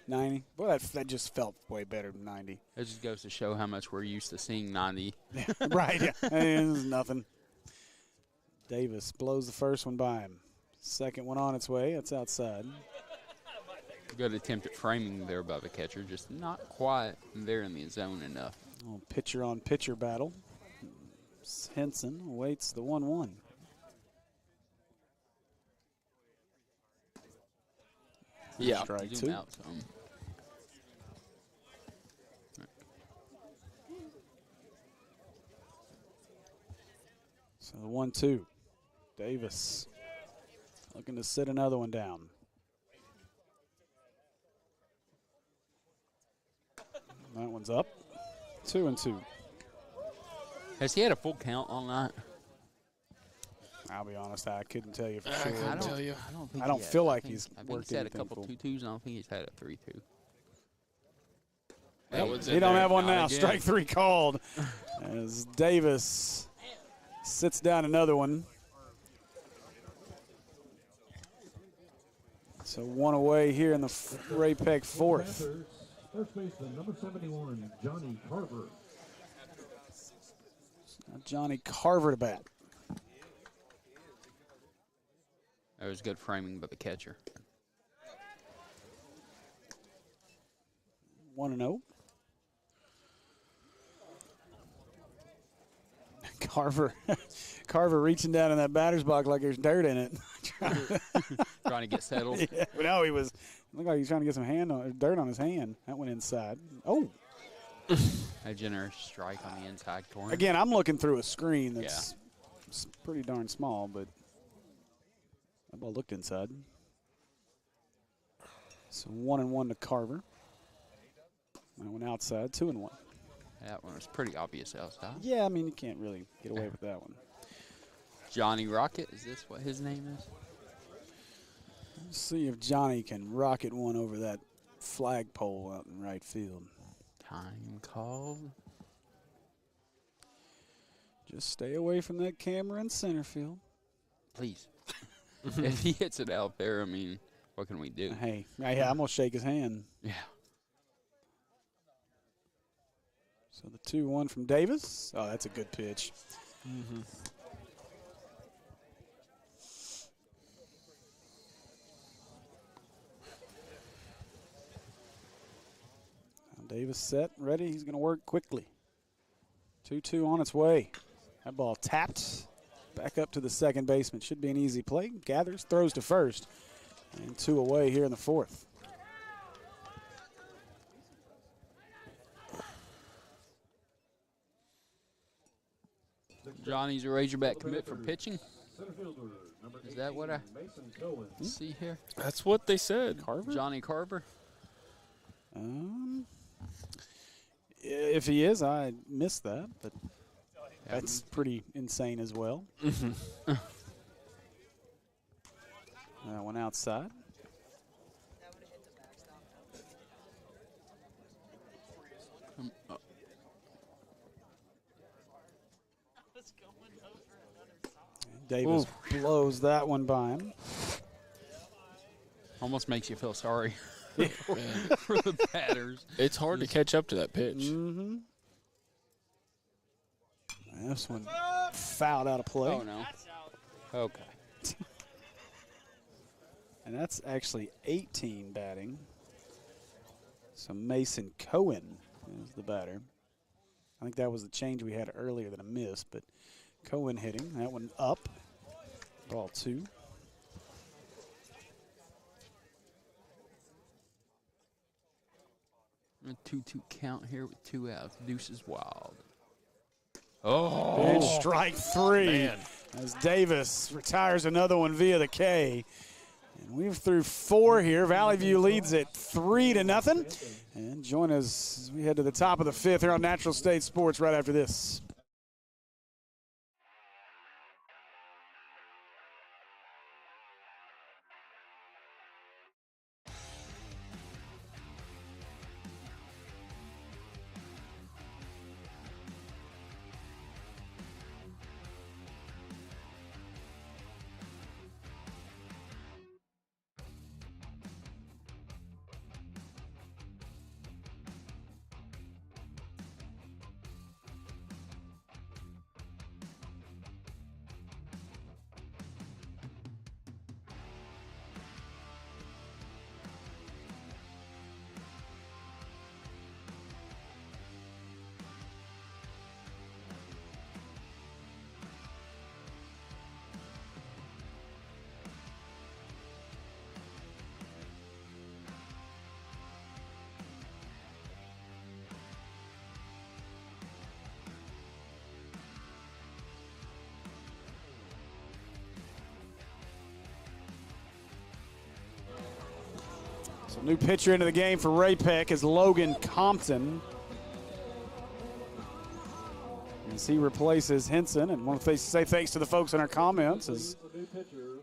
90. Boy, that just felt way better than 90. It just goes to show how much we're used to seeing 90. Yeah, right. Yeah. It's nothing. Davis blows the first one by him. Second one on its way. It's outside. Good attempt at framing there by the catcher. Just not quite there in the zone enough. Little pitcher-on-pitcher battle. Henson awaits the 1-1. Yeah. Strike Zoom two. out some. So the 1-2. Davis looking to sit another one down. That one's up. 2-2. Has he had a full count all night? I'll be honest, I couldn't tell you for sure. I can't tell you. I don't feel like he's worked he's had a anything couple full. 2-2s. I don't think he's had a 3-2. That one's He in don't there. have one Not now. again. Strike three called as Davis sits down another one. So one away here in the Ray Peck fourth. First baseman, number 71, Johnny Carver. Johnny Carver to bat. That was good framing by the catcher. 1-0. Carver reaching down in that batter's box like there's dirt in it. Trying to get settled. Yeah, but no, he was looked like he was trying to get some dirt on his hand. That went inside. Oh, A generous strike on the inside corner. again, I'm looking through a screen that's pretty darn small, but that ball looked inside. So 1-1 to Carver. That one outside, 2-1. That one was pretty obvious outside. Yeah, I mean, you can't really get away with that one. Johnny Rocket, is this what his name is? Let's see if Johnny can rocket one over that flagpole out in right field. Time called. Just stay away from that camera in center field. Please. If he hits it out there, I mean, what can we do? Hey, yeah, I'm going to shake his hand. Yeah. So the 2-1 from Davis. Oh, that's a good pitch. Now Davis set, ready. He's going to work quickly. 2-2 on its way. That ball tapped back up to the second baseman. Should be an easy play. Gathers, throws to first. And 2 away here in the fourth. Johnny's a Razorback commit for pitching. Center fielder, number Is that what I Mason Cohen. see here? That's what they said. Carver? Johnny Carver. If he is, I missed that, but that's pretty insane as well. That one outside. Davis blows that one by him. Almost makes you feel sorry for the batters. It's hard to catch up to that pitch. Mm-hmm. This one fouled out of play. Oh, no. Okay. And that's actually 18 batting. So Mason Cohen is the batter. I think that was the change we had earlier that I missed, but Cohen hitting. That one up. Ball 2. A 2-2 count here with 2 outs. Deuces wild. And strike 3 man. as Davis retires another one via the K. And We've through 4 here. Valley View leads it 3-0. And join us as we head to the top of the 5th here on Natural State Sports right after this. So new pitcher into the game for Ray Peck is Logan Compton. As he replaces Henson, and want to say thanks to the folks in our comments, is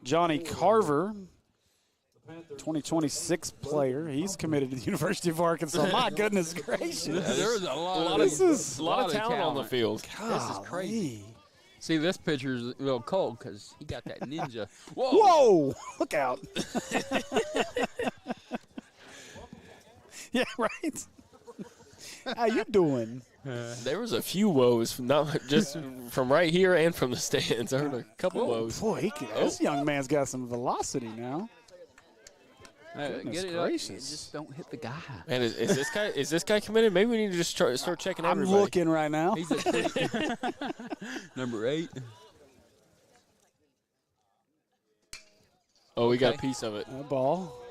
Johnny Carver, 2026 player. He's committed to the University of Arkansas. My goodness gracious. There's a lot of talent on the field. This is crazy. See, this pitcher's a little cold because he got that ninja. Whoa! Whoa! Look out. Yeah, right. How you doing? There was a few woes, not just from right here and from the stands. I heard a couple woes. Boy, this young man's got some velocity now. Get it gracious. up. Just don't hit the guy. Man, is this guy committed? Maybe we need to just start checking everybody. I'm looking right now. He's a number 8. Oh, we got a piece of it. That ball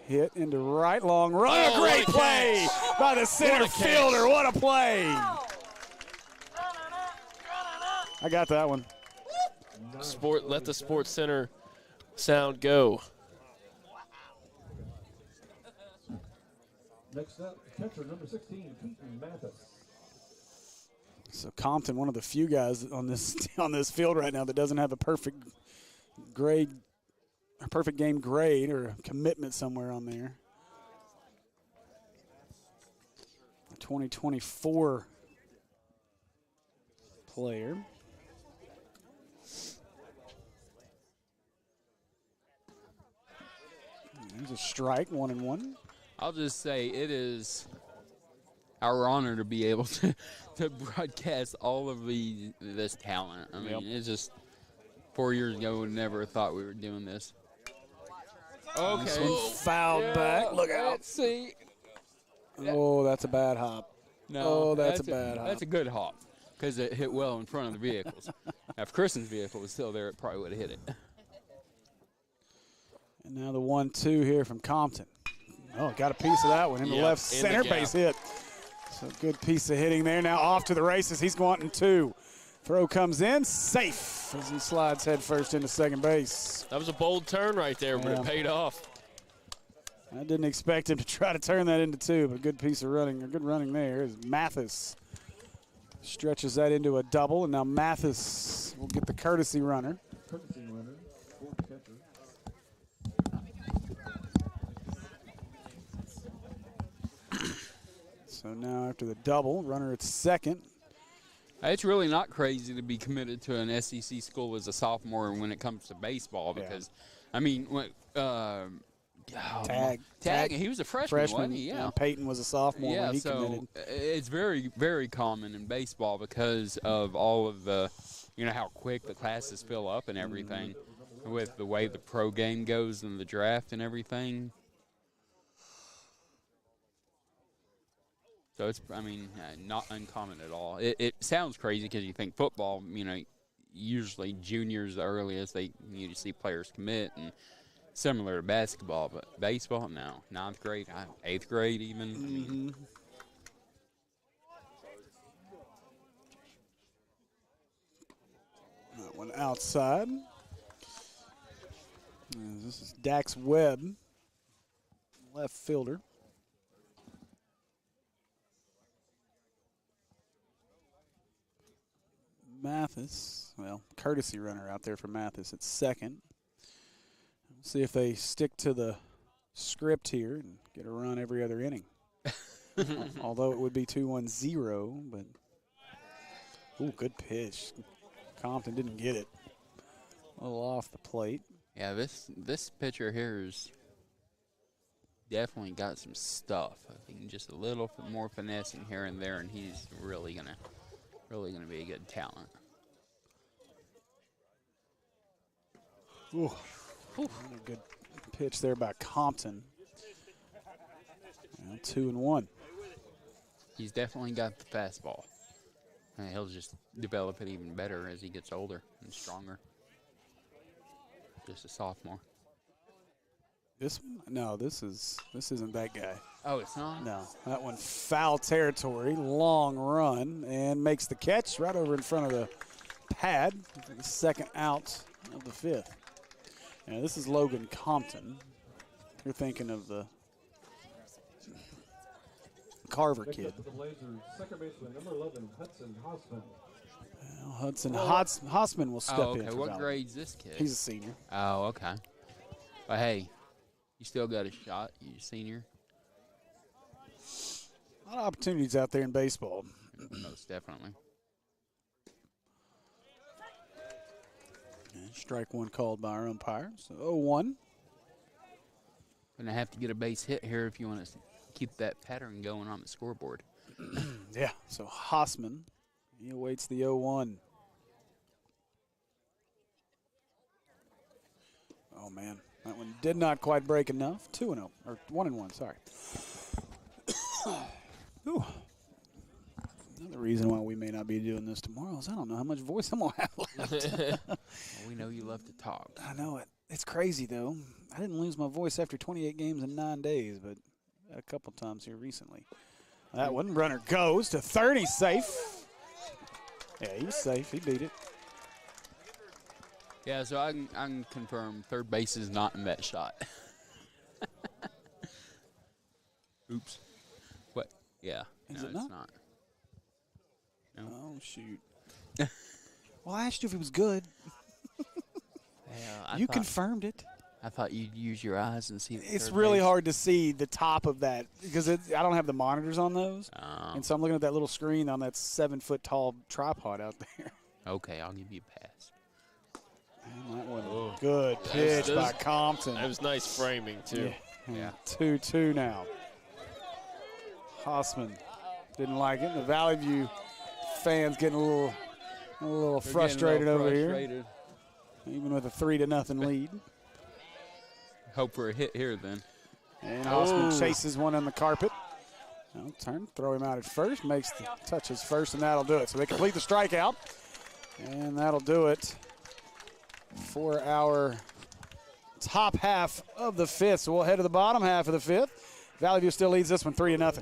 hit into right long run. A great play by the center fielder. What a play. I got that one. Let the Sports Center sound go. Next up, catcher number 16, Keaton Mathis. So Compton, one of the few guys on this field right now that doesn't have a perfect game grade or a commitment somewhere on there. A 2024 player. There's a strike, 1-1. I'll just say it is our honor to be able to broadcast all of this talent. I mean, it's just 4 years ago we never thought we were doing this. Okay. This one fouled back. Look out. Let's see. Oh, that's a bad hop. No, that's a bad hop. That's a good hop because it hit well in front of the vehicles. Now, if Kristen's vehicle was still there, it probably would have hit it. And now the 1-2 here from Compton. Oh, got a piece of that one in the left center base hit. So good piece of hitting there. Now off to the races. He's wanting 2. Throw comes in, safe as he slides head first into second base. That was a bold turn right there, but it paid off. I didn't expect him to try to turn that into 2, but a good piece of running, or good running there is Mathis. Stretches that into a double, and now Mathis will get the courtesy runner. Courtesy runner, fourth catcher. So now after the double, runner at second. It's really not crazy to be committed to an SEC school as a sophomore when it comes to baseball because, I mean, Tag, he was a freshman, wasn't he? Yeah. Peyton was a sophomore when he committed. It's very, very common in baseball because of all of the, how quick the classes fill up and everything with the way the pro game goes and the draft and everything. So it's, not uncommon at all. It sounds crazy because you think football, usually juniors the earliest you see players commit and similar to basketball, but baseball, no. 9th grade, 8th grade even. That one outside. This is Dax Webb, left fielder. Mathis, well, courtesy runner out there for Mathis at second. We'll see if they stick to the script here and get a run every other inning. Although it would be 2-1-0, but ooh, good pitch. Compton didn't get it. A little off the plate. Yeah, this pitcher here is definitely got some stuff. I think just a little more finessing here and there, and he's really gonna be a good talent. Ooh. What a good pitch there by Compton. 2-1. He's definitely got the fastball. And he'll just develop it even better as he gets older and stronger. Just a sophomore. This one? No, this isn't that guy. Oh, it's not? No, that one foul territory, long run, and makes the catch right over in front of the pad for the second out of the fifth. Now, this is Logan Compton. You're thinking of the Carver Next kid. up for the Blazers, second baseman, number 11, Hudson Hossman. Well, Hudson Hossman will step in. Okay. For What Valley. grade's this kid? He's a senior. Oh, okay. But hey, you still got a shot. You're a senior. A lot of opportunities out there in baseball. Most definitely. And strike one called by our umpire. So 0-1. Gonna have to get a base hit here if you want to keep that pattern going on the scoreboard. Yeah, so Hossman, he awaits the 0-1. Oh, man. That one did not quite break enough. 2-0, or 1-1, sorry. Ooh. Another reason why we may not be doing this tomorrow is I don't know how much voice I'm going to have left. Well, we know you love to talk. I know it. It's crazy, though. I didn't lose my voice after 28 games in 9 days, but a couple times here recently. That one, runner goes to third. He's safe. Yeah, he's safe. He beat it. Yeah, so I can confirm third base is not in that shot. Oops. What? Yeah. Is No, it it's not? not. No. Oh, shoot. Well, I asked you if it was good. Yeah, You confirmed it. I thought you'd use your eyes and see. It's really hard to see the top of that because I don't have the monitors on those. And so I'm looking at that little screen on that 7-foot-tall tripod out there. Okay, I'll give you a pass. And that one, good pitch by Compton. That was nice framing, too. Yeah. 2-2 now. Hossman didn't like it. The Valley View fans getting a little frustrated over here, even with a 3-0 lead. Hope for a hit here then. And Hossman chases one on the carpet. Now turn, throw him out at first, touches first, and that'll do it. So they complete the strikeout, and that'll do it for our top half of the fifth. So we'll head to the bottom half of the fifth. Valley View still leads this one 3-0.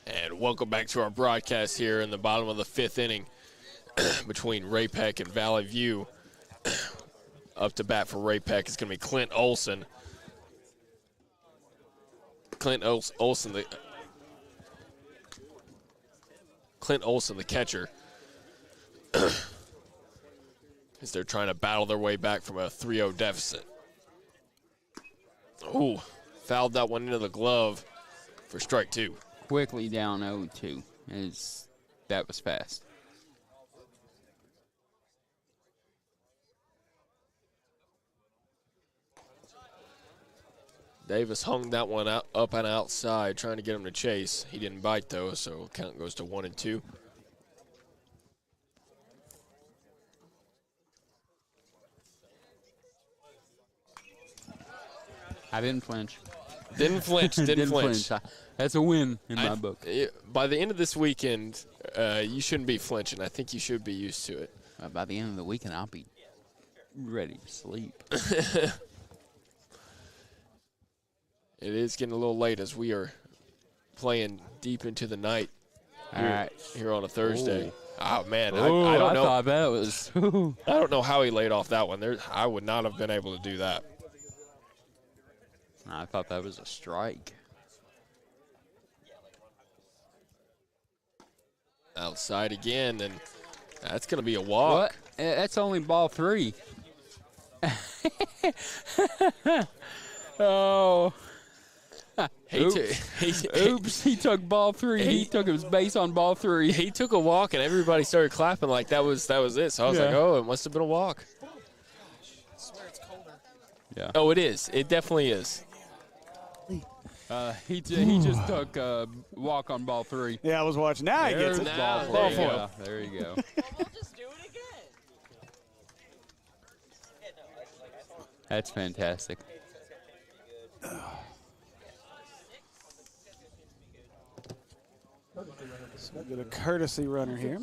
And welcome back to our broadcast here in the bottom of the 5th inning between Ray Peck and Valley View. Up to bat for Ray Peck is going to be Clint Olson. Clint Olson, the catcher, as they're trying to battle their way back from a 3-0 deficit. Ooh, fouled that one into the glove for strike 2. Quickly down 0-2. That was fast. Davis hung that one up and outside, trying to get him to chase. He didn't bite, though, so count goes to 1-2. I didn't flinch. Didn't flinch. That's a win in my book. By the end of this weekend, you shouldn't be flinching. I think you should be used to it. By the end of the weekend, I'll be ready to sleep. It is getting a little late as we are playing deep into the night here on a Thursday. Ooh. Oh, man. I don't know. thought that was. I don't know how he laid off that one. I would not have been able to do that. I thought that was a strike. Outside again, and that's going to be a walk. What? That's only ball 3. Oh. Oops, he took ball 3. He took his base on ball 3. He took a walk, and everybody started clapping like that was it. So I was like, oh, it must have been a walk. Yeah. Oh, it is. It definitely is. He just took a walk on ball 3. Yeah, I was watching. Now he gets it. Now, Ball 4. Yeah, there you go. We'll just do it again. That's fantastic. So we'll get a courtesy runner here.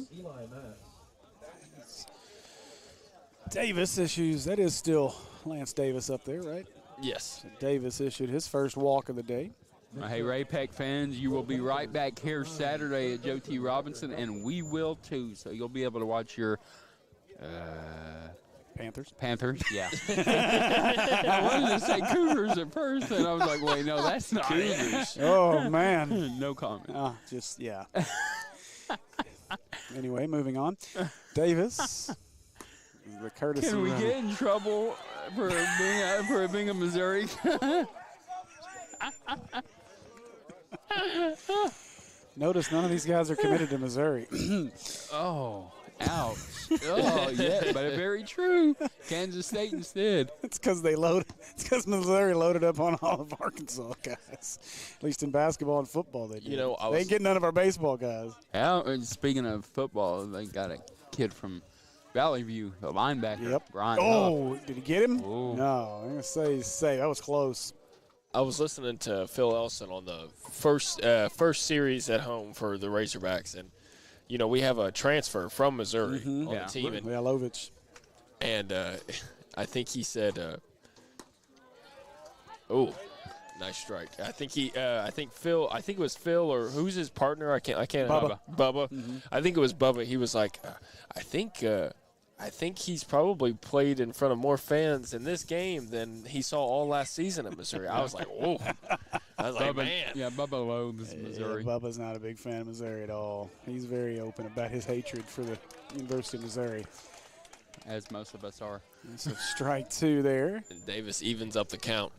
Davis issues. That is still Lance Davis up there, right? Yes. Davis issued his first walk of the day. Hey, Ray Peck fans, you will be right back here Saturday at Joe T. Robinson, and we will too. So you'll be able to watch your Panthers. Yeah. I wanted to say Cougars at first, and I was like, wait, no, that's not Cougars. Oh, man. No comment. Yeah. Anyway, moving on. Davis. The courtesy Can we runner. get in trouble for being a Missouri? Notice none of these guys are committed to Missouri. Oh, ouch. Oh, yeah, but very true. Kansas State instead. It's because Missouri loaded up on all of Arkansas guys. At least in basketball and football, they did. They ain't getting none of our baseball guys. Yeah, and speaking of football, they got a kid from Valley View, the linebacker. Yep. Brian Huff. Did he get him? Ooh. No, I'm going to say that was close. I was listening to Phil Elson on the first series at home for the Razorbacks, and we have a transfer from Missouri on the team, and Lovich. And I think he said, nice strike. I think it was Phil, or who's his partner? I can't. Bubba. Bubba. I think it was Bubba. He was like, I think he's probably played in front of more fans in this game than he saw all last season at Missouri. I was like, whoa. I was like, man. Yeah, Bubba loathes Missouri. Yeah, Bubba's not a big fan of Missouri at all. He's very open about his hatred for the University of Missouri. As most of us are. So strike 2 there. And Davis evens up the count.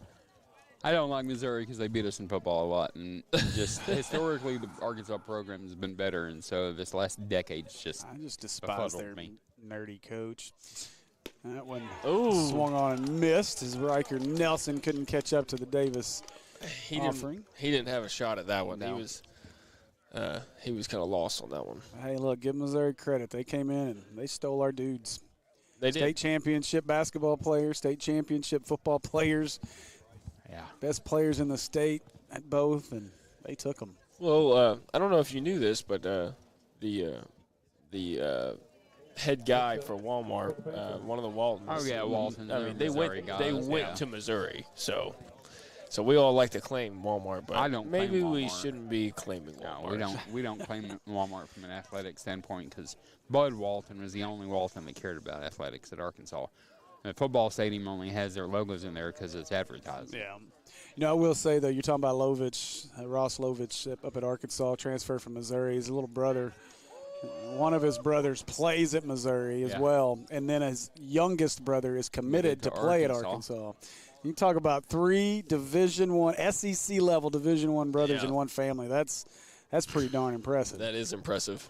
I don't like Missouri because they beat us in football a lot, and just historically the Arkansas program has been better, and so this last decade's just I just despise their nerdy coach. That one swung on and missed as Riker Nelson couldn't catch up to the Davis offering. He didn't have a shot at that one. No. He was kind of lost on that one. Hey, look, give Missouri credit. They came in and they stole our dudes. They did. State championship basketball players, state championship football players. Yeah. Best players in the state at both, and they took them. Well, I don't know if you knew this, but the head guy for Walmart, one of the Waltons. Oh yeah, Walton. I mean, they went to Missouri, so So we all like to claim Walmart, but I don't claim maybe we Walmart. shouldn't be claiming Walmart. No, we don't claim Walmart from an athletic standpoint because Bud Walton was the only Walton that cared about athletics at Arkansas. And the football stadium only has their logos in there because it's advertised. Yeah. You know, I will say, though, you're talking about Lovich, Ross Lovich up at Arkansas, transferred from Missouri. His little brother, one of his brothers plays at Missouri as well. And then his youngest brother is committed to play at Arkansas. You talk about 3 Division I, SEC level Division I brothers in one family. That's pretty darn impressive. That is impressive.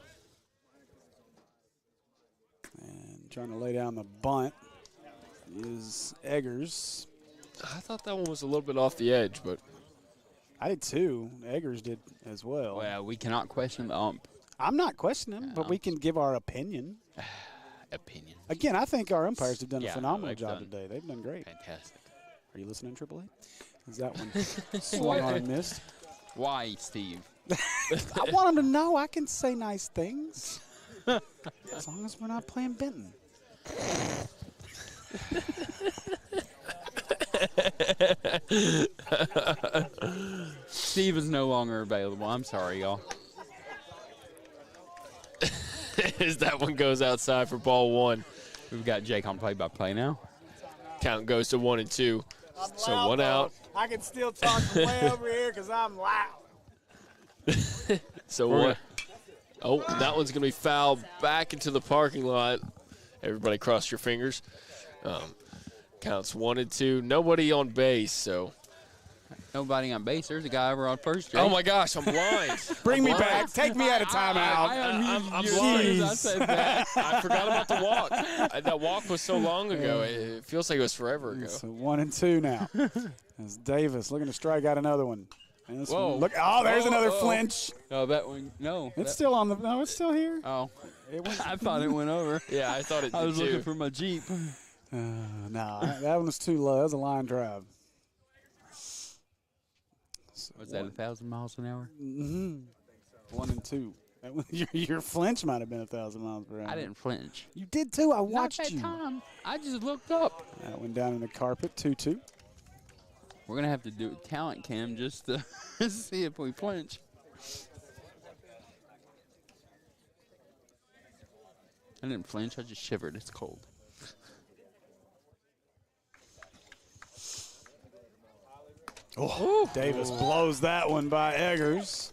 And trying to lay down the bunt is Eggers. I thought that one was a little bit off the edge, but I did too. Eggers did as well. Well, we cannot question the ump. I'm not questioning him, but we can give our opinion. Opinion. Again, I think our umpires have done a phenomenal they've job done today. They've done great. Fantastic. Are you listening, Triple A? Is that one swung on and missed? Why, Steve? I want them to know I can say nice things as long as we're not playing Benton. Steve is no longer available. I'm sorry, y'all. as that one goes outside for ball 1. We've got Jake on play-by-play now. Count goes to 1 and 2. So loud, 1 out. I can still talk from way over here because I'm loud. So what? Oh, that one's going to be fouled back into the parking lot. Everybody cross your fingers. Counts 1 and 2. Nobody on base, so. Nobody on base. There's a guy over on first, Jake. Oh, my gosh, I'm blind. Bring me back. Take me out of timeout. I'm blind. I forgot about the walk. That walk was so long ago. It feels like it was forever ago. So 1 and 2 now. As Davis looking to strike out another one. And this Whoa. one, look! Oh, there's another flinch. Oh, that one. No. It's still on the. No, it's still here. Oh. It went, I thought it went over. Yeah, I thought it did I was too. looking for my Jeep. no, that one was too low. That was a line drive. So Was that 1,000 miles an hour? 1 and 2. That one, your flinch might have been 1,000 miles per hour. I didn't flinch. You did too. I Not watched that you. time. I just looked up. That went down in the carpet. 2-2. We're going to have to do a talent cam just to see if we flinch. I didn't flinch. I just shivered. It's cold. Oh, Davis blows that one by Eggers.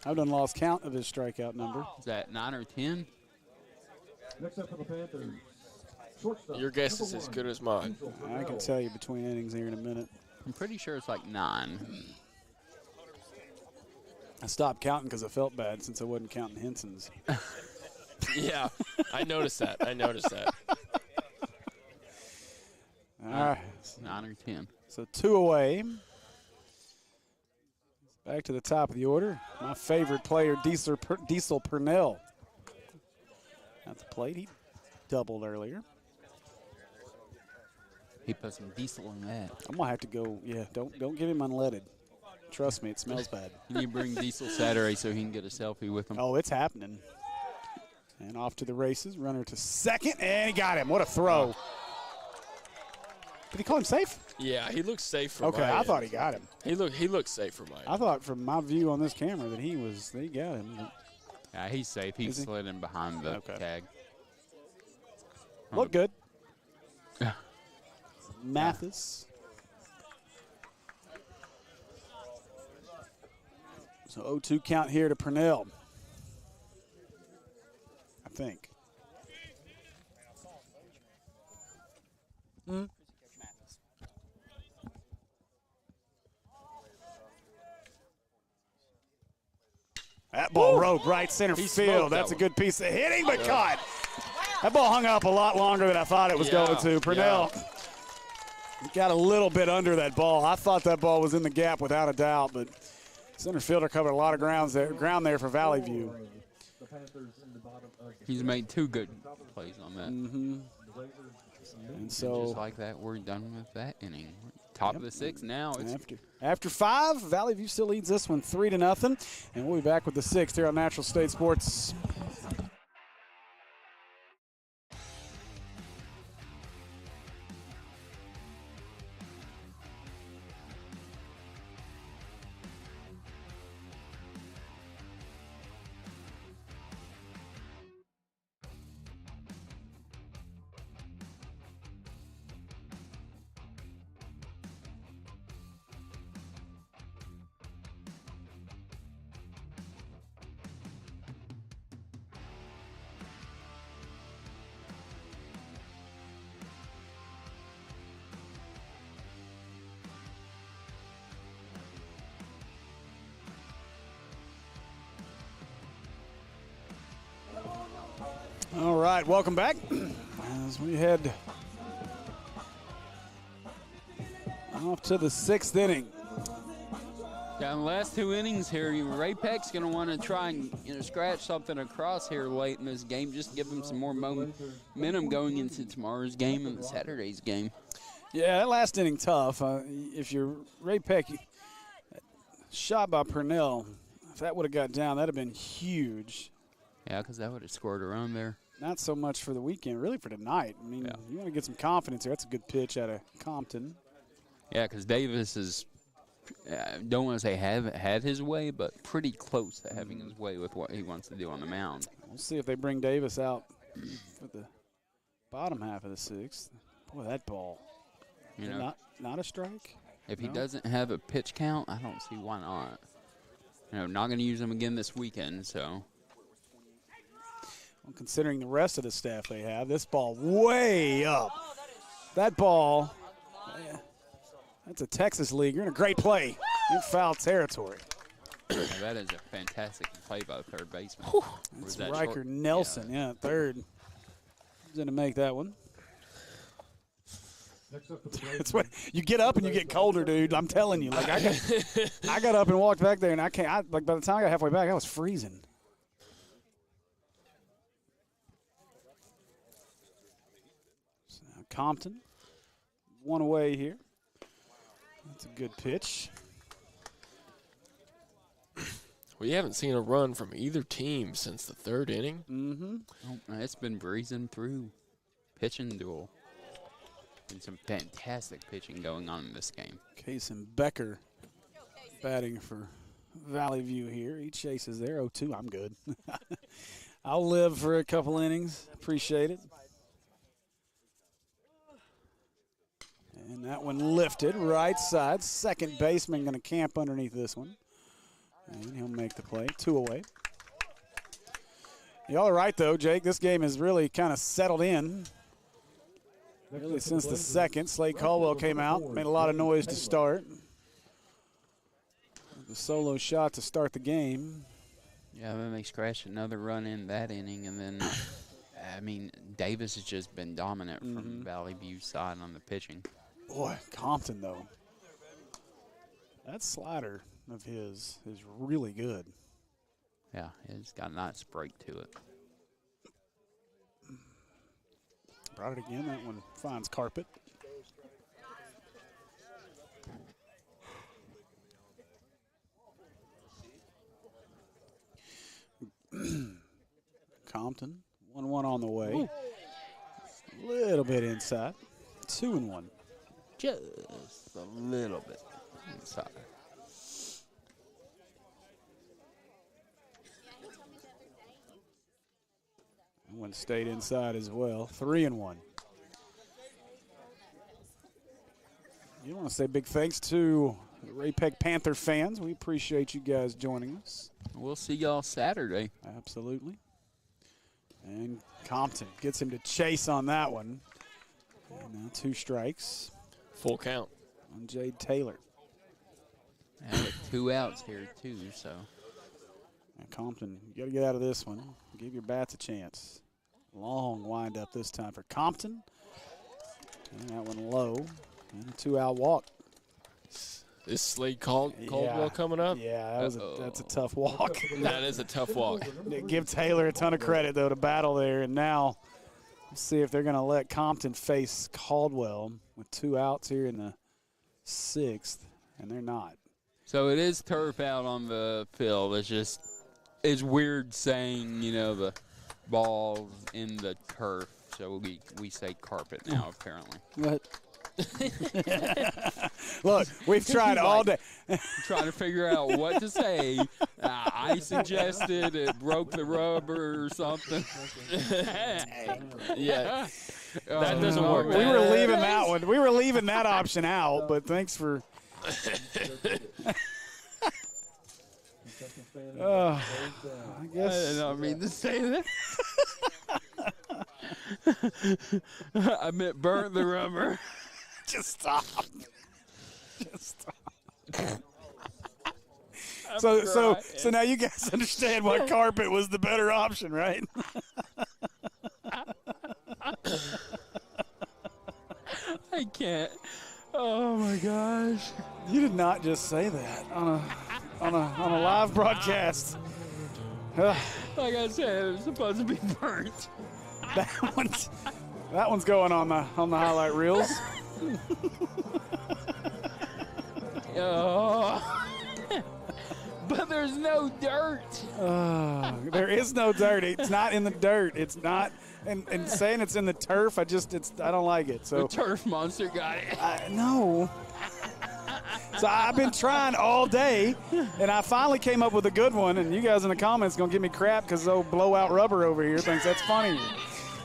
I've done lost count of his strikeout number. Is that 9 or 10? Next up for the Panthers, shortstop. Your guess is as good as mine. I can tell you between innings here in a minute. I'm pretty sure it's like 9. I stopped counting because I felt bad since I wasn't counting Henson's. Yeah, I noticed that. All right. 9 or 10. So 2 away. Back to the top of the order. My favorite player, Diesel Purnell. At the plate, he doubled earlier. He put some diesel in that. I'm gonna have to go. Yeah, don't give him unleaded. Trust me, it smells bad. You need to bring Diesel Saturday so he can get a selfie with him. Oh, it's happening. And off to the races. Runner to second, and he got him. What a throw! Did he call him safe? Yeah, he looks safe from Okay, my I end. thought he got him. He looked safe from my end. I thought from my view on this camera that he got him. But Yeah, he's safe. He Is he? slid in behind the Okay. tag. look good. Mathis. So 0-2 count here to Purnell. I think. That ball rode right center He field. smoked that That's a one. good piece of hitting, but caught. That ball hung up a lot longer than I thought it was going to. Purnell got a little bit under that ball. I thought that ball was in the gap without a doubt, but center fielder covered a lot of ground there for Valley View. The Panthers in the bottom of the He's made 2 good plays on that. And Just so like that, we're done with that inning. Top of the 6th now. It's after 5, Valley View still leads this one 3-0, and we'll be back with the 6th here on Natural State Sports. All right, welcome back as we head off to the 6th inning. Down the last 2 innings here, Ray Peck's going to want to try and scratch something across here late in this game, just to give them some more momentum going into tomorrow's game and Saturday's game. Yeah, that last inning tough. If you're Ray Peck, shot by Purnell, if that would have got down, that would have been huge. Yeah, because that would have scored a run there. Not so much for the weekend, really for tonight. I mean, you want to get some confidence here. That's a good pitch out of Compton. Yeah, because Davis is, don't want to say had his way, but pretty close to having his way with what he wants to do on the mound. We'll see if they bring Davis out for the bottom half of the 6th. Boy, that ball. Not a strike? If he doesn't have a pitch count, I don't see why not. Not going to use him again this weekend, so. Well, considering the rest of the staff they have, this ball way up. That ball, that's a Texas league. You're in a great play in foul territory. Yeah, that is a fantastic play by the third baseman. That's Riker Nelson, third. He's going to make that one. That's what you get up and you get colder, dude. I'm telling you. Like I got up and walked back there, and I can't. By the time I got halfway back, I was freezing. So Compton, one away here. That's a good pitch. We haven't seen a run from either team since the 3rd inning. Mm-hmm. Oh, it's been breezing through pitching duel. And some fantastic pitching going on in this game. Case and Becker batting for Valley View here. He chases there. 0-2. I'm good. I'll live for a couple innings. Appreciate it. And that one lifted right side. Second baseman going to camp underneath this one. And he'll make the play. 2 away. Y'all are right, though, Jake. This game has really kind of settled in. Really since the 2nd. Slade Caldwell came out, made a lot of noise to start. The solo shot to start the game. Yeah, then they scratched another run in that inning, and then, Davis has just been dominant from Valley View's side on the pitching. Boy, Compton, though. That slider of his is really good. Yeah, it's got a nice break to it. Brought it again. That one finds carpet. Compton, 1-1 on the way. A little bit inside. 2-1. Just a little bit inside. One stayed inside as well. 3-1. You want to say big thanks to the Ray Peck Panther fans. We appreciate you guys joining us. We'll see y'all Saturday. Absolutely. And Compton gets him to chase on that one. And now 2 strikes. Full count. On Jade Taylor. And with 2 outs here, too, so. And Compton, you got to get out of this one. Give your bats a chance. Long wind up this time for Compton. And that one low. And a 2-out walk. Is Slade Caldwell coming up? Yeah, that's a tough walk. That is a tough walk. Give Taylor a ton of credit, though, to battle there. And now let's see if they're going to let Compton face Caldwell with 2 outs here in the 6th. And they're not. So it is turf out on the field. It's weird saying, the ball's in the turf. So we say carpet now, apparently. What? Look, we've tried all day. Trying to figure out what to say. I suggested it broke the rubber or something. Yeah, that doesn't work. We were leaving that one. We were leaving that option out, but thanks for. I guess. I did not mean to say that. I meant burnt the rubber. Just stop. Just stop. So now you guys understand why carpet was the better option, right? I can't. Oh my gosh. You did not just say that on a live broadcast. Like I said, it was supposed to be burnt. That one's going on the highlight reels. Oh. But there's no dirt. There is no dirt. It's not in the dirt. It's not. And saying it's in the turf, I don't like it. So The turf monster got it. no. So I've been trying all day, and I finally came up with a good one. And you guys in the comments gonna give me crap because old blowout rubber over here thinks that's funny.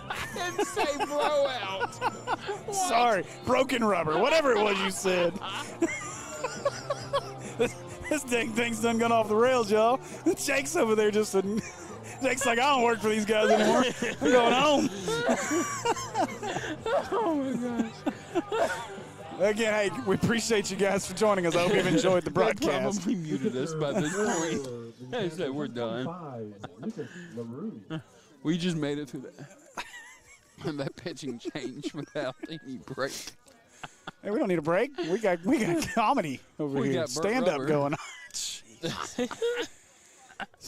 I didn't say blowout. Sorry, broken rubber, whatever it was you said. This dang thing's done gone off the rails, y'all. Jake's over there Jake's like, I don't work for these guys anymore. I'm going home. Oh my gosh. Again, hey, we appreciate you guys for joining us. I hope you've enjoyed the They broadcast. probably muted us by this point. They said we're done. 5, Lucas LaRue. We just made it through that pitching change without any break. Hey, we don't need a break. We got comedy over We here. got burnt Stand up rubber. going on.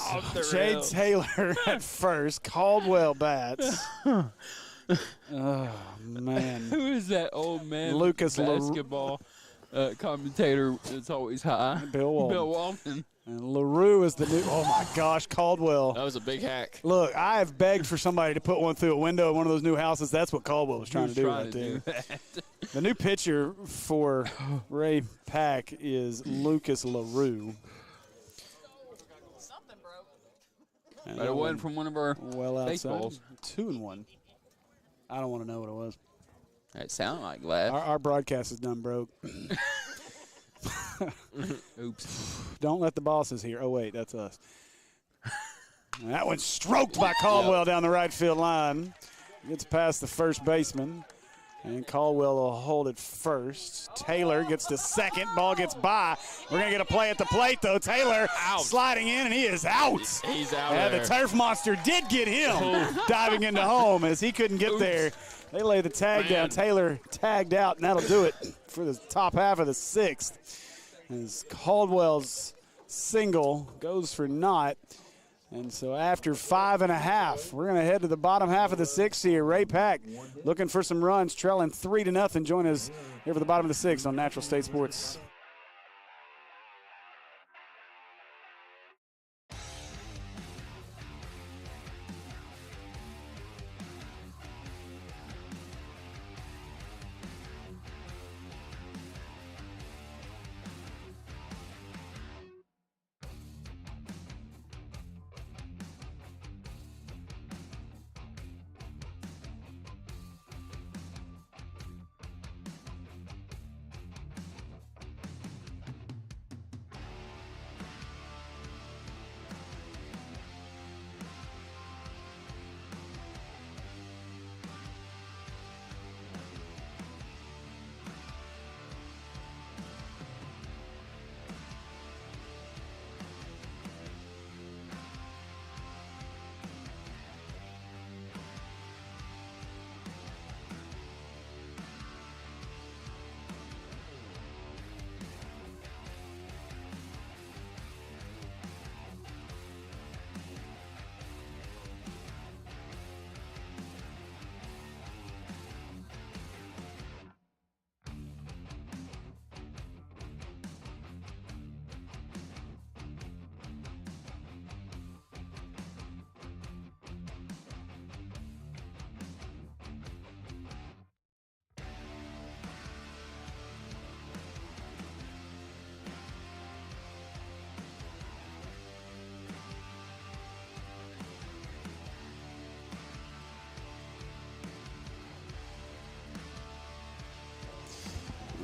Off the Jay rails. Taylor at first. Caldwell bats. Oh, man. Who is that old man? Lucas LaRue. basketball commentator that's always high. Bill Walton. Bill Walton. And LaRue is the new. Oh, my gosh. Caldwell. That was a big hack. Look, I have begged for somebody to put one through a window in one of those new houses. That's what Caldwell was trying to do right there. that. The new pitcher for Ray Pack is Lucas LaRue. Something broke. And But that it one wasn't from one of our well outside. baseballs. 2-1. I don't want to know what it was. That sounded like glass. Our broadcast is done broke. Oops. Don't let the bosses hear. Oh, wait, that's us. That one's stroked by Caldwell down the right field line. Gets past the first baseman. And Caldwell will hold it first. Taylor gets to second. Ball gets by. We're going to get a play at the plate, though. Taylor sliding in, and he is out. He's out Yeah, there. the turf monster did get him diving into home as he couldn't get there. They lay the tag down. Taylor tagged out, and that'll do it for the top half of the sixth. As Caldwell's single goes for naught. And so after 5.5, we're going to head to the bottom half of the sixth here. Ray Pack looking for some runs, trailing 3-0. Join us here for the bottom of the sixth on Natural State Sports.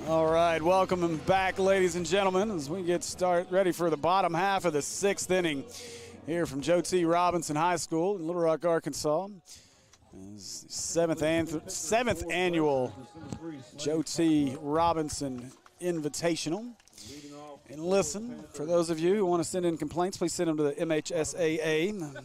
All right, welcome back, ladies and gentlemen, as we get ready for the bottom half of the sixth inning here from Joe T. Robinson High School in Little Rock, Arkansas. Seventh annual Joe T. Robinson Invitational. And listen, for those of you who want to send in complaints, please send them to the MHSAA.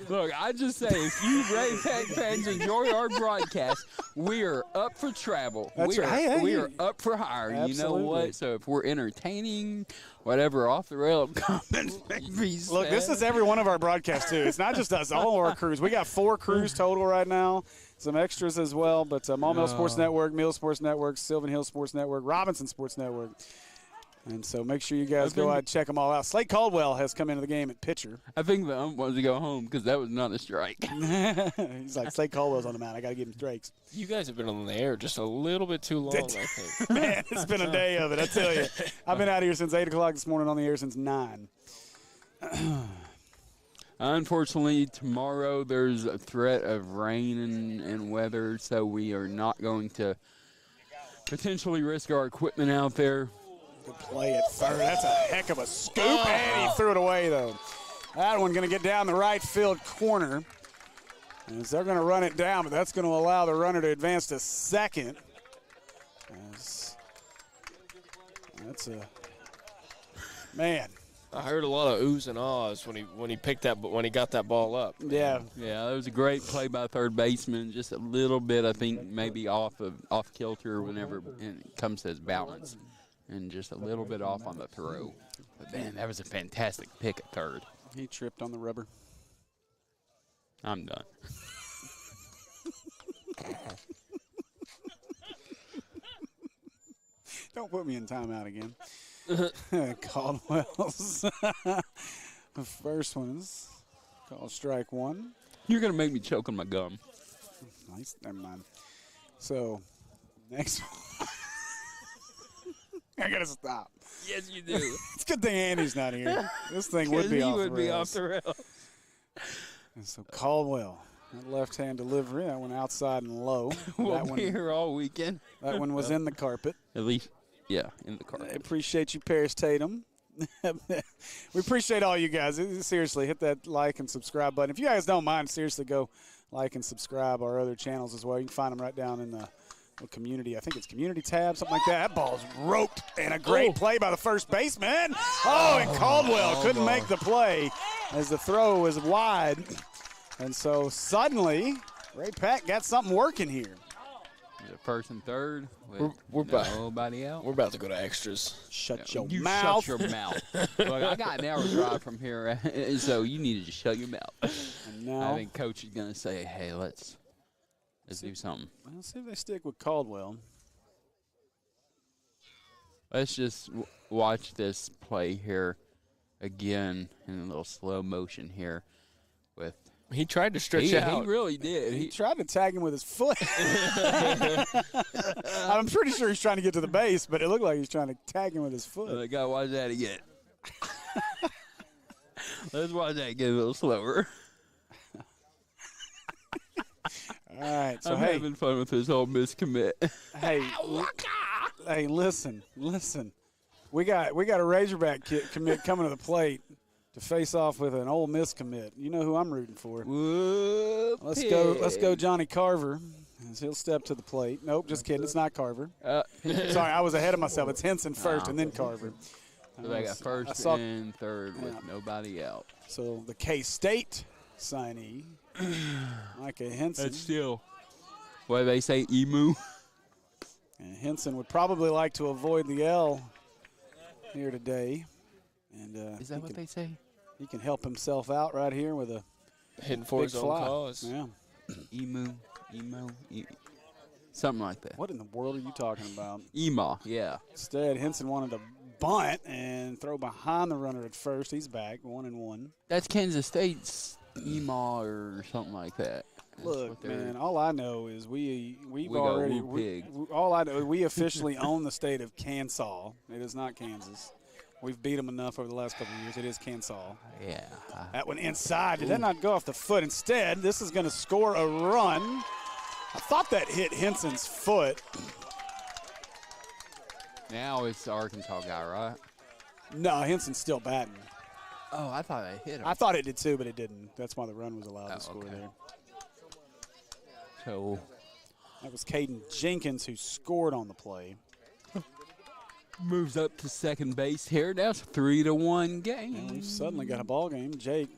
Look, I just say, if you Ray Peck fans enjoy our broadcast, we are up for travel. That's we are, right. Hey, we are up for hire. Absolutely. You know what? So if we're entertaining, whatever off the rail comments may be said. Look, this is every one of our broadcasts, too. It's not just us, all of our crews. We got 4 crews total right now, some extras as well. But Maumelle Sports Network, Mill Sports Network, Sylvan Hill Sports Network, Robinson Sports Network. And so make sure you guys go out and check them all out. Slade Caldwell has come into the game at pitcher. I think the ump wants to go home because that was not a strike. He's like, Slade Caldwell's on the mound. I got to give him strikes. You guys have been on the air just a little bit too long, I think. Man, it's been a day of it, I tell you. I've been out here since 8 o'clock this morning, on the air since 9. Unfortunately, tomorrow there's a threat of rain and weather, so we are not going to potentially risk our equipment out there. Good play at third. That's a heck of a scoop, and he threw it away, though. That one going to get down the right field corner. As they're going to run it down, but that's going to allow the runner to advance to second. That's a man. I heard a lot of oohs and ahs when he got that ball up. Yeah. Yeah, that was a great play by third baseman. Just a little bit, I think, maybe off kilter whenever it comes to his balance, and just a little bit off on the throw. But man, that was a fantastic pick at third. He tripped on the rubber. I'm done. Don't put me in timeout again. Caldwell's the first one is called strike 1. You're going to make me choke on my gum. Nice. Never mind. So, next one. I got to stop. Yes, you do. It's a good thing Andy's not here. This thing would be off the rails. And so Caldwell, that left-hand delivery, that one outside and low. We'll be here all weekend. That one was in the carpet. At least, yeah, in the carpet. I appreciate you, Paris Tatum. We appreciate all you guys. Seriously, hit that like and subscribe button. If you guys don't mind, seriously, go like and subscribe our other channels as well. You can find them right down in the community. I think it's community tab, something like that. That ball's roped, and a great play by the first baseman. Oh, and Caldwell couldn't make the play as the throw was wide. And so suddenly, Ray Peck got something working here. First and third. With We're nobody out. We're about to go to extras. Shut your You mouth. shut your mouth. Look, I got an hour drive from here, so you need to just shut your mouth. And now, I think Coach is going to say, hey, let's do something. let's see if they stick with Caldwell. Let's just watch this play here again in a little slow motion here with He tried to stretch out. He really did. He tried to tag him with his foot. I'm pretty sure he's trying to get to the base, but it looked like he's trying to tag him with his foot. They got to watch that again. Let's watch that get a little slower. All right, so I'm having fun with this whole miscommit. Hey, listen. We got a Razorback commit coming to the plate to face off with an Ole Miss commit. You know who I'm rooting for. Let's go Johnny Carver, as he'll step to the plate. Nope, just kidding. It's not Carver. Sorry, I was ahead of myself. It's Henson first and then Carver. So they got first and third with nobody out. So the K-State signee, Micah Henson. That's still what they say, emu. And Henson would probably like to avoid the L here today. And Is that what they say? He can help himself out right here with a Hitting for big his own fly. cause. Yeah. Emu. Something like that. What in the world are you talking about? Ema, yeah. Instead, Henson wanted to bunt and throw behind the runner at first. He's back, 1-1. That's Kansas State's Ema or something like that. That's Look, man, all I know is we've go already Woo Pig. all I know we officially own the state of Kansas. It is not Kansas. We've beat them enough over the last couple of years. It is Kansas. Yeah. That one inside. Did that not go off the foot? Instead, this is going to score a run. I thought that hit Henson's foot. Now it's the Arkansas guy, right? No, Henson's still batting. Oh, I thought I hit him. I thought it did too, but it didn't. That's why the run was allowed to score okay. there. So That was Caden Jenkins who scored on the play. moves up to second base here. Now it's a 3-1 game. And we've suddenly got a ball game. Jake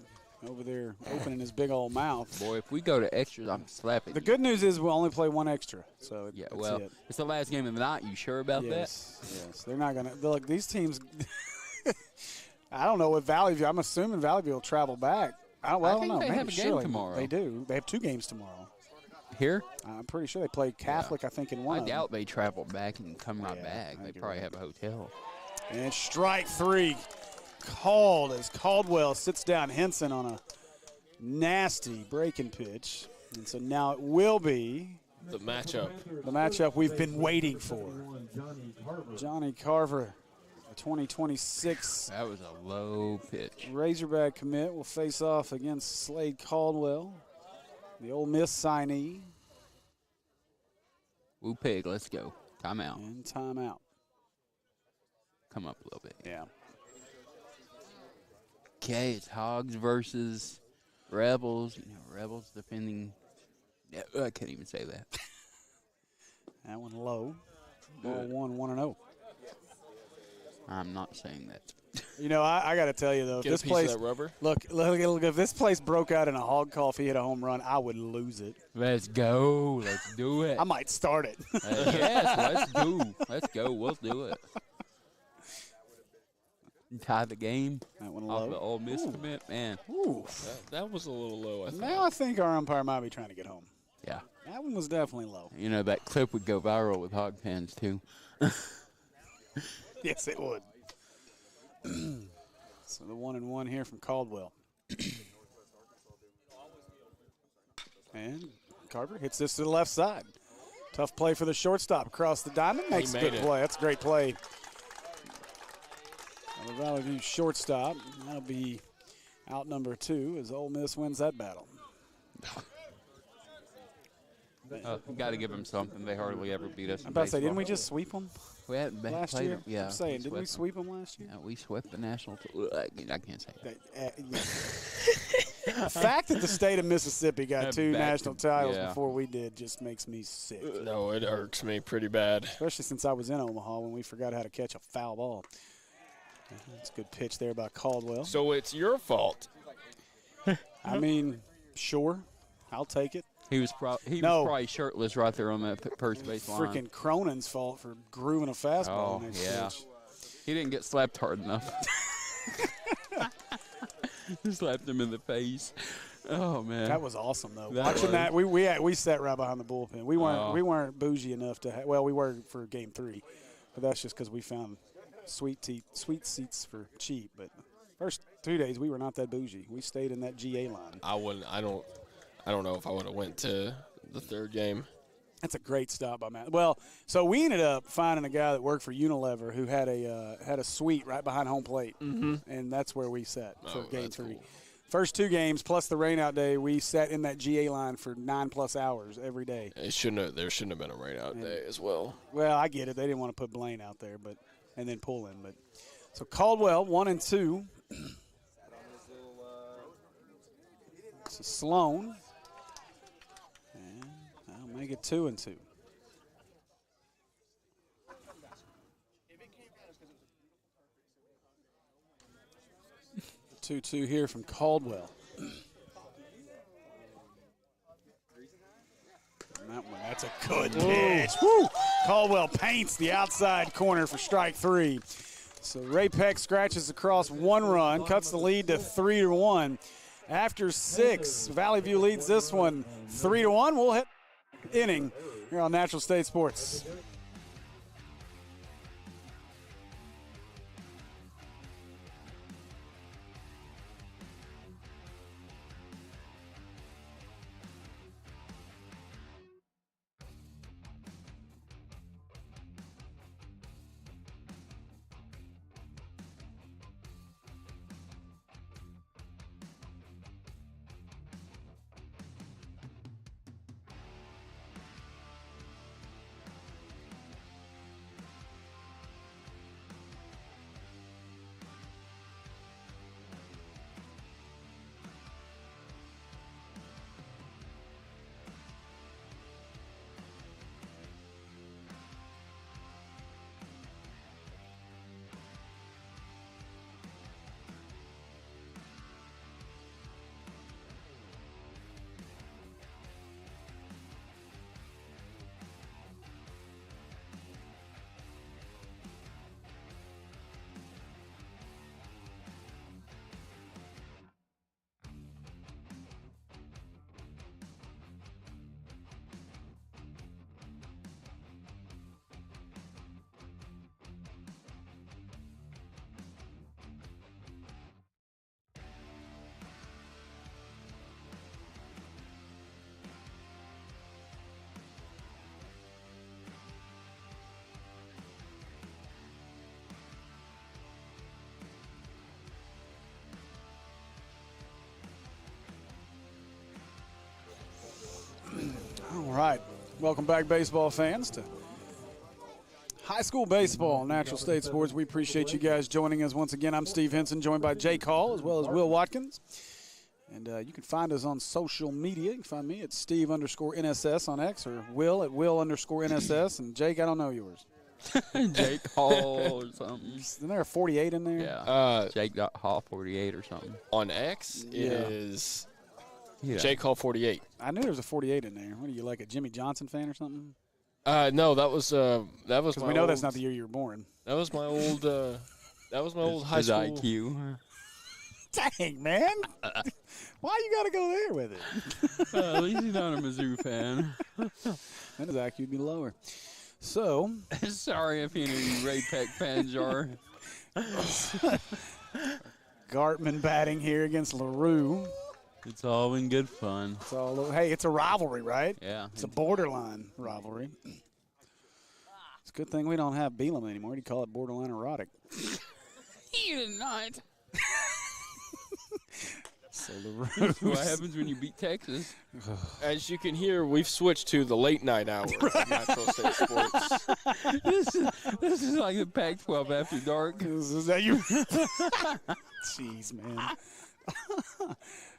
over there opening his big old mouth. Boy, if we go to extras, I'm slapping The you. good news is we'll only play one extra. So Yeah, that's well, it. it's the last game of the night. You sure about Yes. They're not going to – look, these teams – I don't know what Valley View – I'm assuming Valley View will travel back. I don't think know. they Maybe have a game surely tomorrow. They do. They have 2 games tomorrow. that? Here? I'm pretty sure they play Catholic, I think, in one I of them. doubt they travel back and come right Yeah, back. I They think you're probably right. have a hotel. And strike 3 called as Caldwell sits down Henson on a nasty breaking pitch. And so now it will be The matchup. the matchup we've been waiting for. Johnny Carver. Johnny Carver, the 2026 That was a low pitch. Razorback commit, will face off against Slade Caldwell, the Ole Miss signee, Woo pig, let's go. Timeout. and timeout. Come up a little bit. Yeah. Okay, it's Hogs versus Rebels. You know, Rebels defending. Yeah, I can't even say that. That one low. Ball 1-0. I'm not saying that. You know, I got to tell you, though, if Get this a piece place of that rubber. look, if this place broke out in a hog call if he hit a home run, I would lose it. Let's go. Let's do it. I might start it. Yes, let's do. Let's go. We'll do it. Tie the game That one off the low. Ole Miss commit, man. Ooh. That was a little low, I think. Now I think our umpire might be trying to get home. Yeah. That one was definitely low. You know, that clip would go viral with Hog fans, too. Yes, it would. So the 1-1 here from Caldwell. And Carver hits this to the left side. Tough play for the shortstop across the diamond. Makes a made good it. play. That's a great play. The Valley View shortstop. That'll be out number 2 as Ole Miss wins that battle. Got to give them something. They hardly ever beat us. I'm about to say, didn't we just sweep them We hadn't last played year? them. Yeah. I'm saying, didn't we them. sweep them last year? Yeah, we swept the national. I can't say that. The fact that the state of Mississippi got 2 Back to- national titles yeah. before we did just makes me sick. No, it irks me pretty bad. Especially since I was in Omaha when we forgot how to catch a foul ball. That's a good pitch there by Caldwell. So it's your fault. I mean, sure, I'll take it. He was probably shirtless right there on that first base line. Freaking Cronin's fault for grooving a fastball. Oh, on that yeah. pitch. He didn't get slapped hard enough. He slapped him in the face. Oh man, That was awesome though. That Watching was. that, we sat right behind the bullpen. We weren't bougie enough to. Well, we were for Game 3, but that's just because we found sweet seats for cheap. But first 2 days we were not that bougie. We stayed in that GA line. I don't know if I would have went to the third game. That's a great stop by Matt. Well, so we ended up finding a guy that worked for Unilever who had a suite right behind home plate, and that's where we sat for Game that's 3. cool. First 2 games plus the rainout day, we sat in that GA line for 9+ hours every day. There shouldn't have been a rainout day as well. Well, I get it. They didn't want to put Blaine out there, and then pull in. But so Caldwell 1-2. So Sloan, and I'll make it 2-2. 2-2 here from Caldwell. That's a good pitch. Woo! Caldwell paints the outside corner for strike 3. So Ray Peck scratches across 1 run, cuts the lead to 3-1. After 6, Valley View leads this one 3-1. We'll hit inning here on Natural State Sports. Welcome back, baseball fans, to high school baseball, Natural State Sports. We appreciate you guys joining us once again. I'm Steve Henson, joined by Jake Hall as well as Will Watkins. And you can find us on social media. You can find me at Steve_NSS on X or Will at Will_NSS. And Jake, I don't know yours. Jake Hall or something. Isn't there a 48 in there? Yeah. Jake Hall 48 or something. On X is Yeah. Jake Hall 48. I knew there was a 48 in there. What are you, like a Jimmy Johnson fan or something? No, that was my We know that's not the year you were born. That was my old high school IQ. Dang, man. Why you got to go there with it? At least he's not a Mizzou fan. Then his IQ would be lower. So, Sorry if any of you Ray Peck fans are. Gartman batting here against LaRue. It's all in good fun. Hey, it's a rivalry, right? Yeah. It's a borderline rivalry. It's a good thing we don't have Beelum anymore. You call it borderline erotic. You did not. So LaRue. What happens when you beat Texas? As you can hear, we've switched to the late night hour of Natural State Sports. This is like the Pac-12 after dark. Is that you? Jeez, man.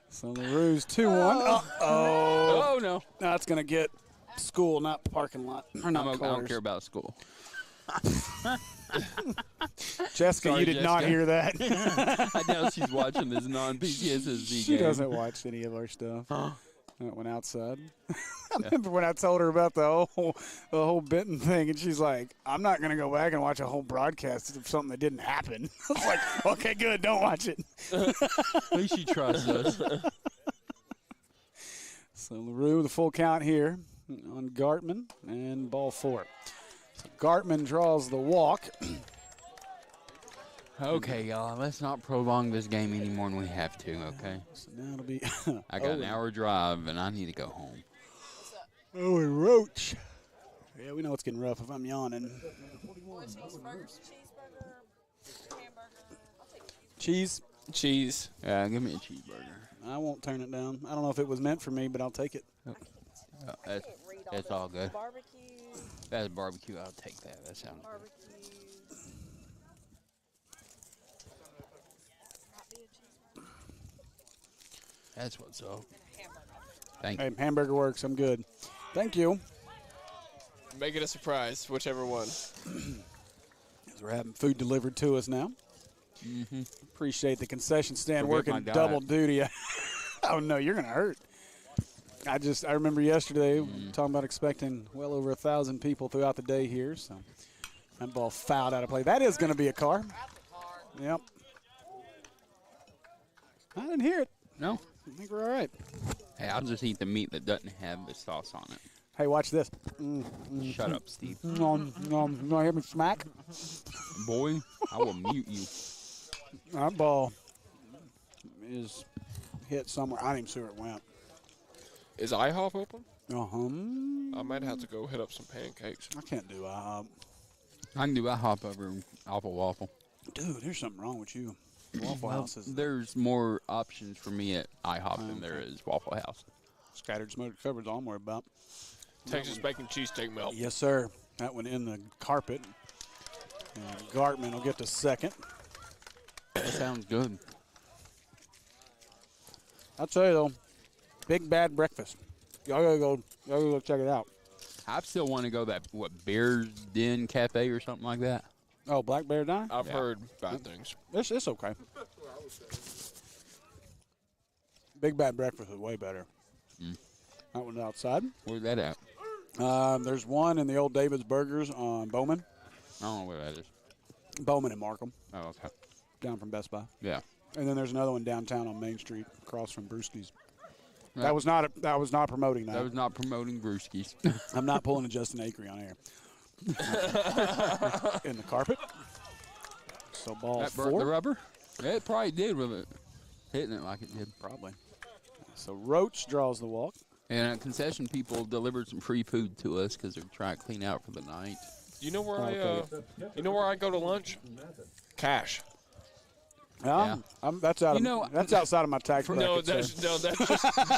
So LaRue's 2-1. Uh-oh. Oh, no. That's going to get school, not parking lot. Or not I cars. don't care about school. Jessica, Sorry, you did not Jessica. hear that. I know she's watching this non-PTSD She game. doesn't watch any of our stuff. I went outside. I remember when I told her about the whole Benton thing, and she's like, I'm not going to go back and watch a whole broadcast of something that didn't happen. I was like, okay, good, don't watch it. At least she trusts us. So LaRue, the full count here on Gartman, and ball 4. So Gartman draws the walk. Okay, y'all, let's not prolong this game any more than we have to, okay? So now it'll be I got an hour drive, and I need to go home. Owen Roach. Yeah, we know it's getting rough if I'm yawning. Cheeseburger, hamburger. I'll take Cheese. Cheese. Yeah, give me a cheeseburger. I won't turn it down. I don't know if it was meant for me, but I'll take it. That's all good. barbecue, That's barbecue. I'll take that. That sounds good. barbecue. Not be a cheeseburger. That's what's up. Hamburger. Thank you. Hey, hamburger works. I'm good. Thank you. Make it a surprise, whichever one. As we're having food delivered to us now. Mm-hmm. Appreciate the concession stand Forget my working diet. double duty. Oh, no, you're going to hurt. I remember yesterday talking about expecting well over 1,000 people throughout the day here. So that ball fouled out of play. That is going to be a car. Yep. I didn't hear it. No? I think we're all right. Hey, I'll just eat the meat that doesn't have the sauce on it. Hey, watch this. Shut up, Steve. You want to hear me smack? Boy, I will mute you. That ball is hit somewhere. I didn't even see where it went. Is IHOP open? Uh-huh. I might have to go hit up some pancakes. I can't do IHOP. I can do a hop over Awful Waffle. Dude, there's something wrong with you. Waffle House is There's more options for me at IHOP than there is Waffle House. scattered smoked coverage. All I'm worried about. Texas bacon cheesesteak melt. Yes, sir. That one in the carpet. And Gartman will get to second. That sounds good. I'll tell you, though, big bad breakfast. Y'all gotta go check it out. I still want to go that, Bear's Den Cafe or something like that. Oh, Black Bear Dine? I've heard bad things. It's okay. Big bad breakfast is way better. That one's outside. Where's that at? There's one in the old David's Burgers on Bowman. I don't know where that is. Bowman and Markham, Oh, okay. down from Best Buy. Yeah. And then there's another one downtown on Main Street, across from Brewski's. Right. That was not promoting that. That was not promoting Brewskis. I'm not pulling a Justin Acree on air. In the carpet. So ball That burnt 4. the rubber? Yeah, it probably did with it. Hitting it like it did. Probably. So Roach draws the walk. And concession people delivered some free food to us because they're trying to clean out for the night. You know where Okay. you know where I go to lunch? Cash. That's out of that's outside of my tax bracket. No, that's just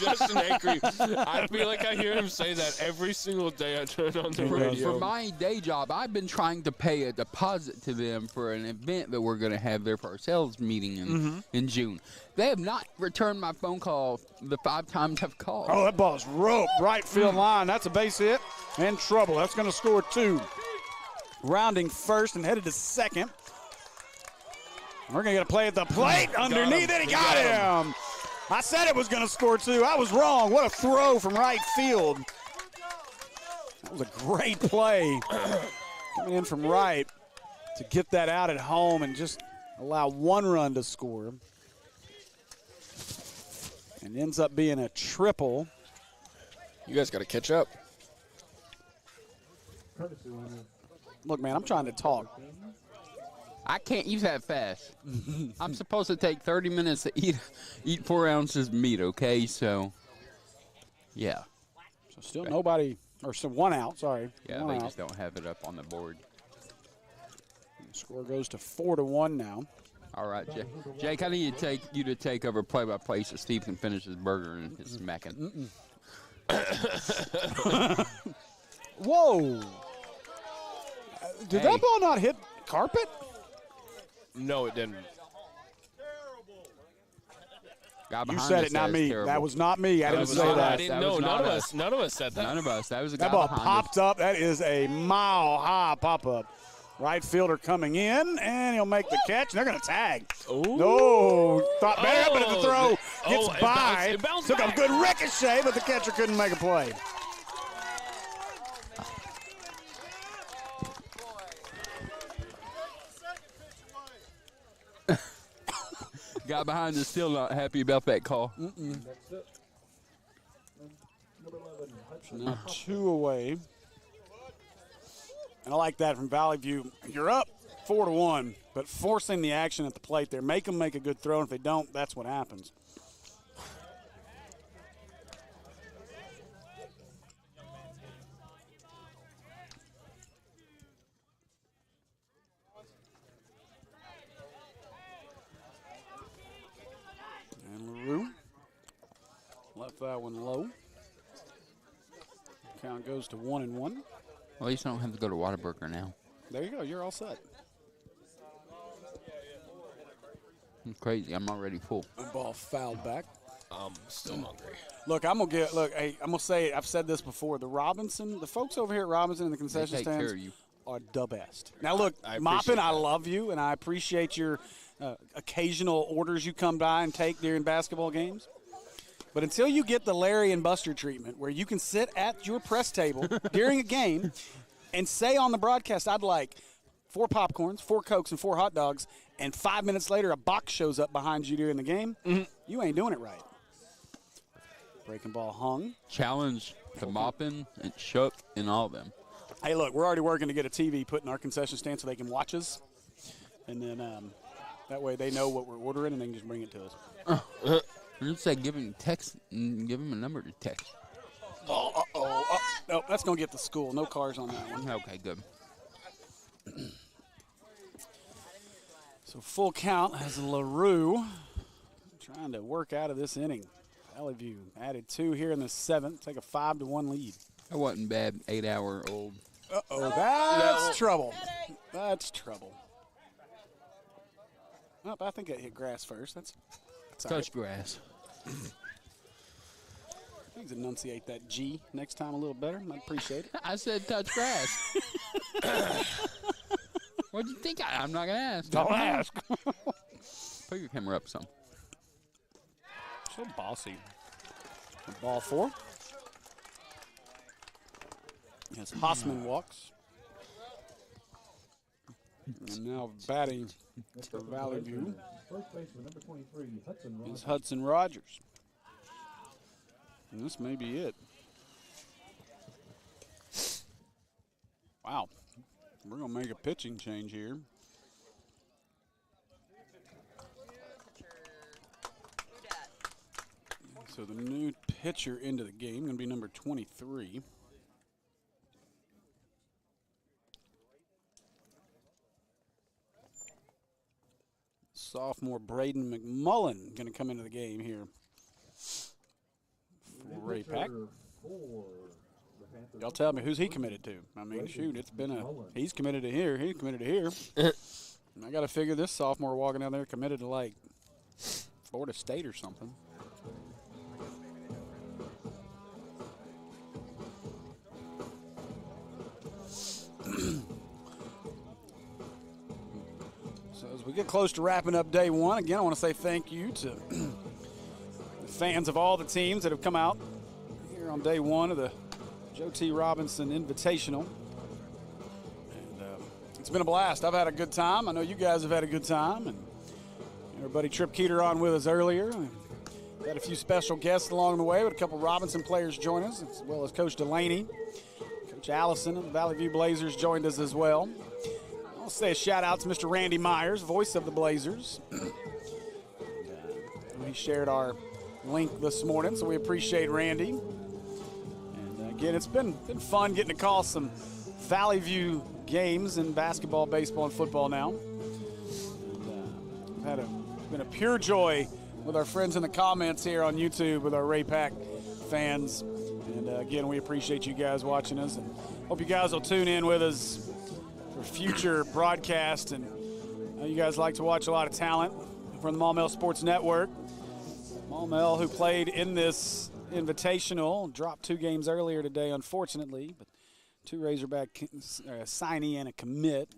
Justin Acre. I feel like I hear him say that every single day I turn on the radio. For my day job, I've been trying to pay a deposit to them for an event that we're going to have there for our sales meeting in June. They have not returned my phone call the 5 times I've called. Oh, that ball's roped right field line. That's a base hit and trouble. That's going to score 2. Rounding first and headed to second. We're going to get a play at the plate underneath it. He got him. I said it was going to score 2. I was wrong. What a throw from right field. That was a great play. Coming in from right to get that out at home and just allow 1 run to score. And ends up being a triple. You guys got to catch up. Look, man, I'm trying to talk. I can't use that fast. I'm supposed to take 30 minutes to eat 4 ounces of meat, okay? So, yeah. So still nobody, or so 1 out, sorry. Yeah, 1 they out. just don't have it up on the board. The score goes to 4-1 now. All right, Jake, I need you to take over play-by-play so Steve can finish his burger and his smacking. Whoa. Did that ball not hit carpet? No, it didn't. You said it, not me. Terrible. That was not me. I didn't say that. I didn't know. None of us said that. None of us. That was a guy That ball behind popped us. up. That is a mile-high pop-up. Right fielder coming in, and he'll make the catch. And they're going to tag. Ooh. No, thought better, but the throw gets it by. bounced Took back. a good ricochet, but the catcher couldn't make a play. Guy behind us still not happy about that call. Now 2 away. And I like that from Valley View. You're up 4-1, but forcing the action at the plate there. Make them make a good throw, and if they don't, that's what happens. And LaRue left that one low. Count goes to 1-1. At least I don't have to go to Whataburger now. There you go. You're all set. It's crazy. I'm already full. The ball fouled back. I'm still hungry. Look, I'm gonna say it. I've said this before. The folks over here at Robinson in the concession take care stands of you. are the best. Now look, I Moppin, appreciate I that. love you, and I appreciate your occasional orders you come by and take during basketball games. But until you get the Larry and Buster treatment, where you can sit at your press table during a game and say on the broadcast, "I'd like 4 popcorns, 4 Cokes, and 4 hot dogs," and 5 minutes later a box shows up behind you during the game, you ain't doing it right. Breaking ball hung. Challenge to Moppin and Shook and all of them. Hey, look, we're already working to get a TV put in our concession stand so they can watch us. And then that way they know what we're ordering and they can just bring it to us. I just say give him text and give him a number to text. No, that's going to get to school. No cars on that one. Okay, good. So full count has LaRue trying to work out of this inning. Valley View added 2 here in the 7th. Take a 5-1 lead. That wasn't bad. 8-hour-old. That's trouble. That's trouble. Oh, I think it hit grass first. That's all right. Touch grass. Please enunciate that G next time a little better. I'd appreciate it. I said touch grass. What'd you think? I'm not going to ask. Don't ask. Put your camera up some. So bossy. Ball 4. As Hossman walks. And now batting for Valley View First baseman, number 23, Hudson Ross. is Hudson Rogers. And this may be it. Wow. We're going to make a pitching change here. So the new pitcher into the game going to be number 23. Sophomore Braden McMullen going to come into the game here for Ray Pack. Y'all tell me, who's he committed to? I mean, shoot, he's committed to here. He's committed to here. I got to figure this sophomore walking down there committed to, like, Florida State or something. So as we get close to wrapping up day one, again, I want to say thank you to the fans of all the teams that have come out here on day one of the Joe T. Robinson Invitational. And it's been a blast. I've had a good time. I know you guys have had a good time. And our buddy Trip Keeter on with us earlier. We had a few special guests along the way, with a couple Robinson players join us, as well as Coach Delaney. Coach Allison of the Valley View Blazers joined us as well. I'll say a shout out to Mr. Randy Myers, voice of the Blazers. He shared our link this morning, so we appreciate Randy. And again, it's been fun getting to call some Valley View games in basketball, baseball, and football now. And, it's been a pure joy with our friends in the comments here on YouTube with our Ray Pack fans. And again, we appreciate you guys watching us, and hope you guys will tune in with us for future broadcasts. And you guys like to watch a lot of talent from the Maumelle Sports Network. Maumelle, who played in this Invitational, dropped 2 games earlier today, unfortunately, but 2 Razorback signee and a commit.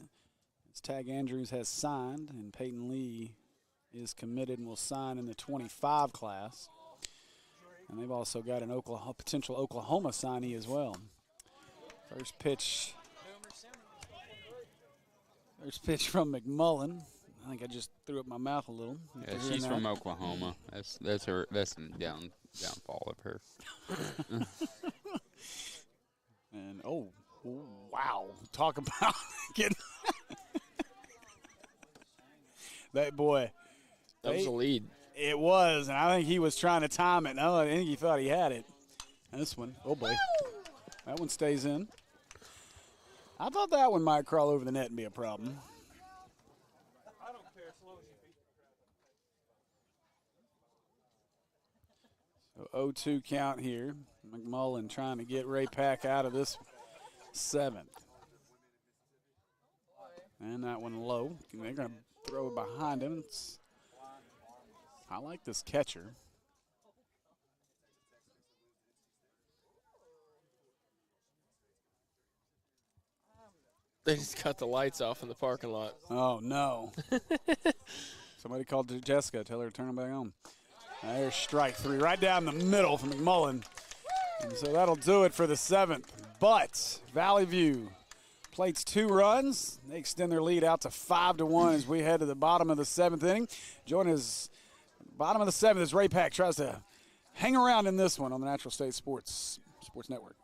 As Tag Andrews has signed, and Peyton Lee is committed and will sign in the 25 class. And they've also got a potential Oklahoma signee as well. First pitch from McMullen. I think I just threw up my mouth a little. Yeah, she's from Oklahoma. That's the downfall of her. And wow, talk about getting that boy. That was a lead. It was, and I think he was trying to time it. No, I think he thought he had it. And this one, oh boy, that one stays in. I thought that one might crawl over the net and be a problem. I don't care as long as you beat So 0-2 count here. McMullen trying to get Ray Pack out of this 7th. And that one low. They're going to throw it behind him. I like this catcher. They just cut the lights off in the parking lot. Oh, no. Somebody called Jessica. Tell her to turn them back on. There's strike 3 right down the middle from McMullen. And so that'll do it for the 7th. But Valley View plates 2 runs. They extend their lead out to 5-1 as we head to the bottom of the 7th inning. Join us bottom of the 7th as Ray Pack tries to hang around in this one on the Natural State Sports Network.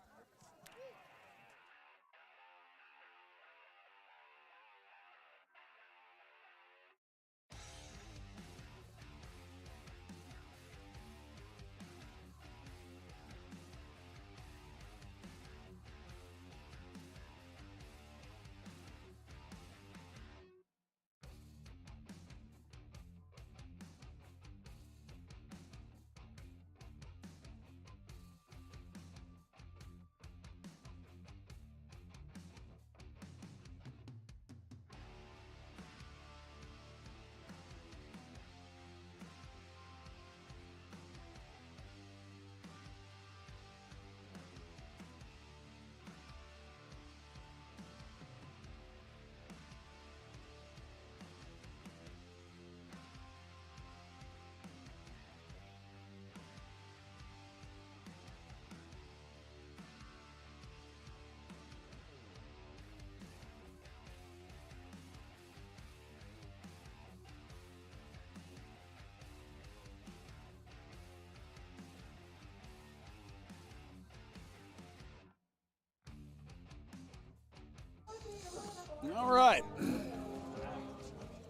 All right.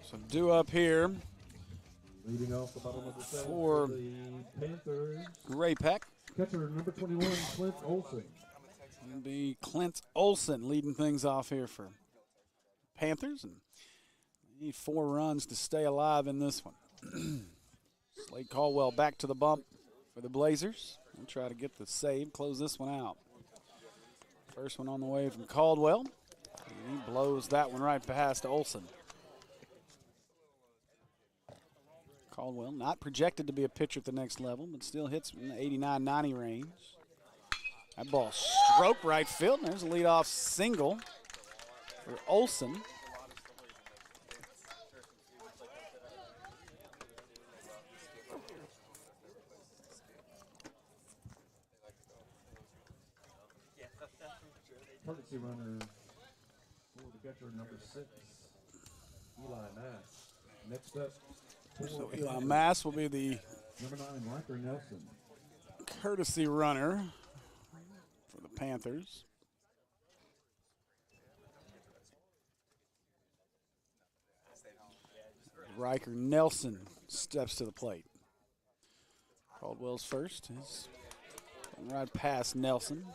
So due up here leading off the bottom of the 7th for the Panthers. Ray Peck. Catcher number 21, Clint Olson. It'll be Clint Olson leading things off here for Panthers. And Need 4 runs to stay alive in this one. Slade Caldwell back to the bump for the Blazers. We'll try to get the save, close this one out. First one on the way from Caldwell. And he blows that one right past Olson. Caldwell not projected to be a pitcher at the next level, but still hits in the 89-90 range. That ball stroked right field, and there's a leadoff single for Olson. Courtesy runner for the catcher, number 6, Eli Mass. Next up, So Eli Mass will be the number 9, Riker Nelson. courtesy runner for the Panthers. Riker Nelson steps to the plate. Caldwell's first is right past Nelson.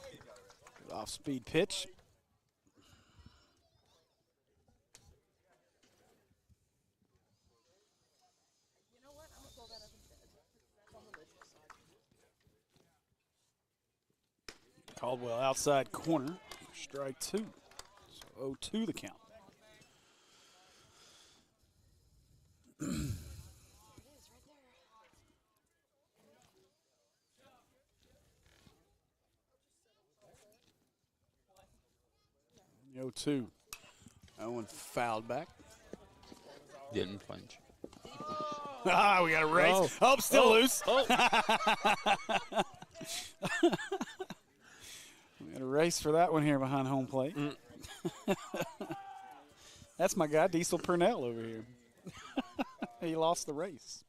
Off-speed pitch. You know what? I'm gonna pull that up instead. That's on the list. Caldwell outside corner. Strike 2. So 0-2 the count. It is right there. 0-2. Owen fouled back. Didn't flinch. Ah, we got a race. Oh, still loose. Oh. We got a race for that one here behind home plate. That's my guy, Diesel Purnell over here. He lost the race.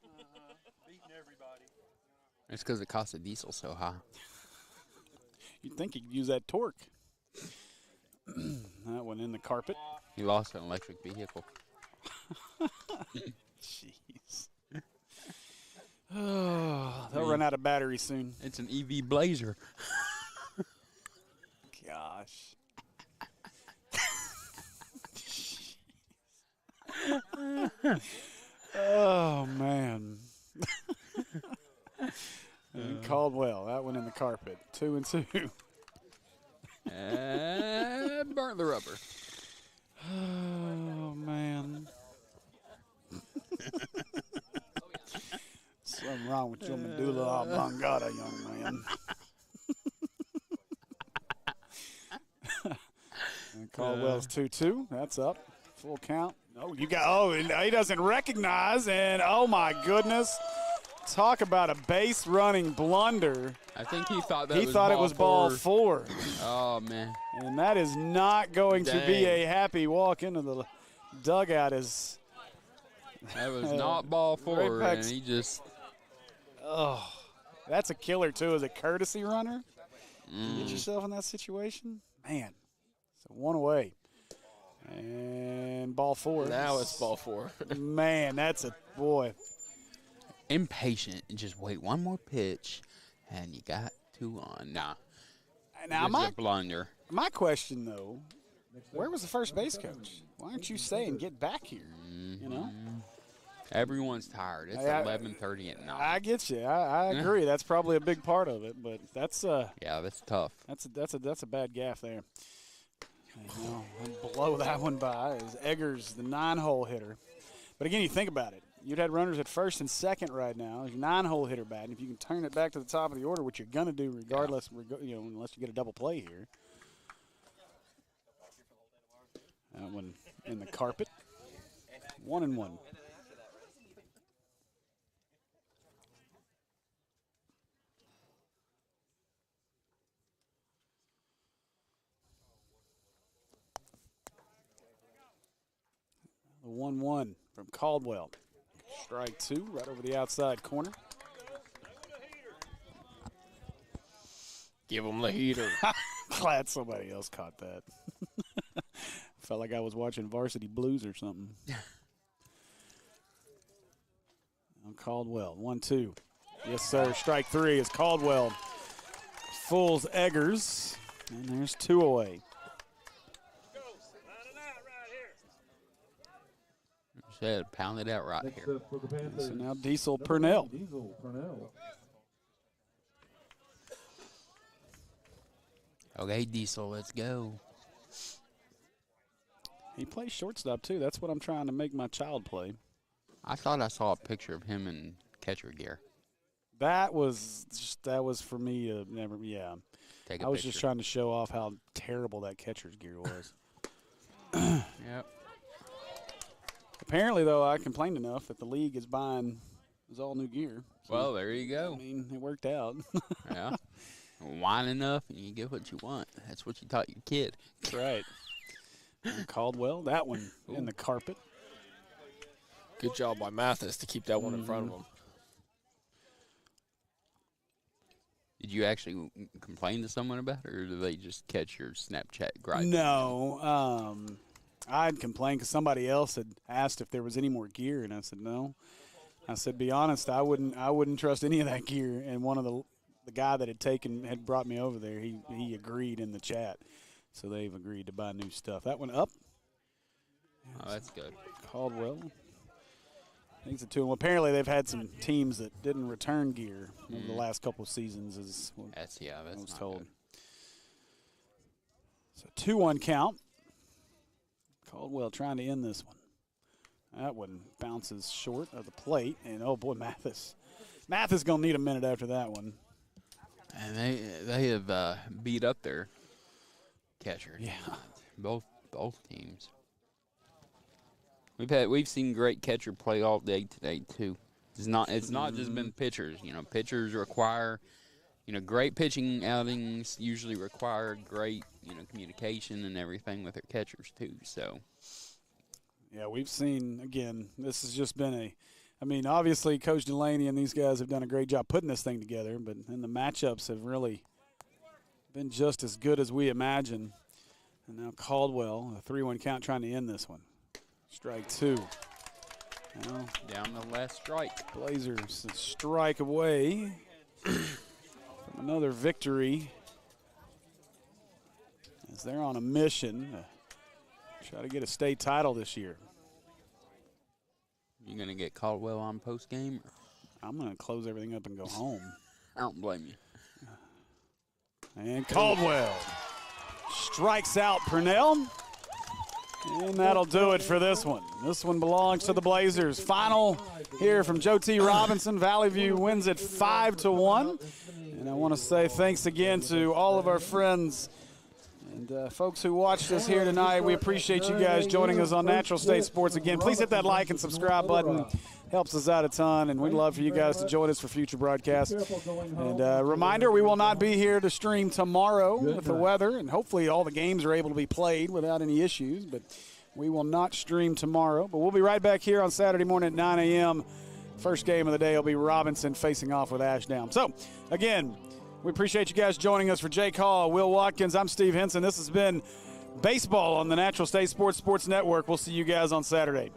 It's because it cost a diesel so high. You'd think he could use that torque. That one in the carpet. He lost an electric vehicle. Jeez. Oh, they'll run out of battery soon. It's an EV Blazer. Gosh. Oh, man. And Caldwell, that one in the carpet. 2-2. And burnt the rubber. Oh, man. Something wrong with your medulla oblongata, young man. And Caldwell's 2-2. That's up. Full count. Oh, you got. Oh, and he doesn't recognize. And oh my goodness, talk about a base running blunder. I think he thought that He was thought it ball was ball four. 4. Oh, man. And that is not going to be Dang. a happy walk into the dugout. As That was not ball 4, and Apex. he just... oh, that's a killer too. As a courtesy runner, get yourself in that situation, man. So 1 away, and ball 4. Now it's ball 4. Man, that's a boy. impatient and just wait one more pitch, and you got 2 on. Nah, Now it's a blunder. my question though, where was the first base coach? Why don't you stay and get back here? You know, Everyone's tired. It's I- 11:30 at night. I get you. I agree. That's probably a big part of it, but that's Yeah, that's tough. that's a bad gaff there. You know, I'll blow that one by. Is Eggers the 9-hole hitter? But again, you think about it. You'd had runners at first and second right now. Your 9-hole hitter batting. If you can turn it back to the top of the order, which you're gonna do regardless, unless you get a double play here. That one in the carpet. 1-1. The 1-1 from Caldwell. Strike 2 right over the outside corner. Give him the heater. Glad somebody else caught that. Felt like I was watching Varsity Blues or something. On Caldwell, 1-2. Yes, sir. Strike 3 is Caldwell. Fools Eggers. And there's 2 away. said, pound it out right Next here. up for the Panthers, So now Diesel number Purnell. 9, Diesel Purnell. Okay, Diesel, let's go. He plays shortstop, too. That's what I'm trying to make my child play. I thought I saw a picture of him in catcher gear. That was for me. Never, yeah. Take a I was picture. just trying to show off how terrible that catcher's gear was. Yep. Apparently, though, I complained enough that the league is buying his all new gear. So, Well, there you I go. mean, it worked out. Yeah. Whine enough and you get what you want. That's what you taught your kid. That's right. And Caldwell, that one in the carpet. Good job by Mathis to keep that one in front of him. Did you actually complain to someone about it, or did they just catch your Snapchat gripe? No, I'd complained because somebody else had asked if there was any more gear, and I said no. I said, be honest, I wouldn't trust any of that gear. And one of the guy that had brought me over there, he agreed in the chat, so they've agreed to buy new stuff. That one up. Oh, that's good. Caldwell. Thanks to him. Apparently, they've had some teams that didn't return gear over the last couple of seasons, as That's I was not told. good. So 2-1 count. Caldwell trying to end this one. That one bounces short of the plate, and oh boy, Mathis gonna need a minute after that one. And they have beat up their catcher. Yeah. Both teams. We've seen great catcher play all day today too. It's not just been pitchers. You know, pitchers require, great pitching outings usually require great, communication and everything with their catchers too. So Yeah, we've seen, again, this has just been obviously Coach Delaney and these guys have done a great job putting this thing together, but then the matchups have really been just as good as we imagined. And now Caldwell, a 3-1 count, trying to end this one. Strike two. Now down the last strike. Blazers a strike away from another victory as they're on a mission to try to get a state title this year. You gonna get Caldwell on post game? I'm going to close everything up and go home. I don't blame you. And Caldwell strikes out Purnell. And that'll do it for this one. This one belongs to the Blazers. Final here from Joe T. Robinson. Valley View wins it 5-1. And I want to say thanks again to all of our friends and folks who watched us here tonight. We appreciate you guys joining us on Natural State Sports again. Please hit that like and subscribe button. Helps us out a ton, and we'd love for you guys to join us for future broadcasts. And reminder, we will not be here to stream tomorrow with the weather, and hopefully all the games are able to be played without any issues, but we will not stream tomorrow. But we'll be right back here on Saturday morning at 9 a.m. First game of the day will be Robinson facing off with Ashdown. So, again, we appreciate you guys joining us. For Jake Hall, Will Watkins, I'm Steve Henson. This has been Baseball on the Natural State Sports Network. We'll see you guys on Saturday.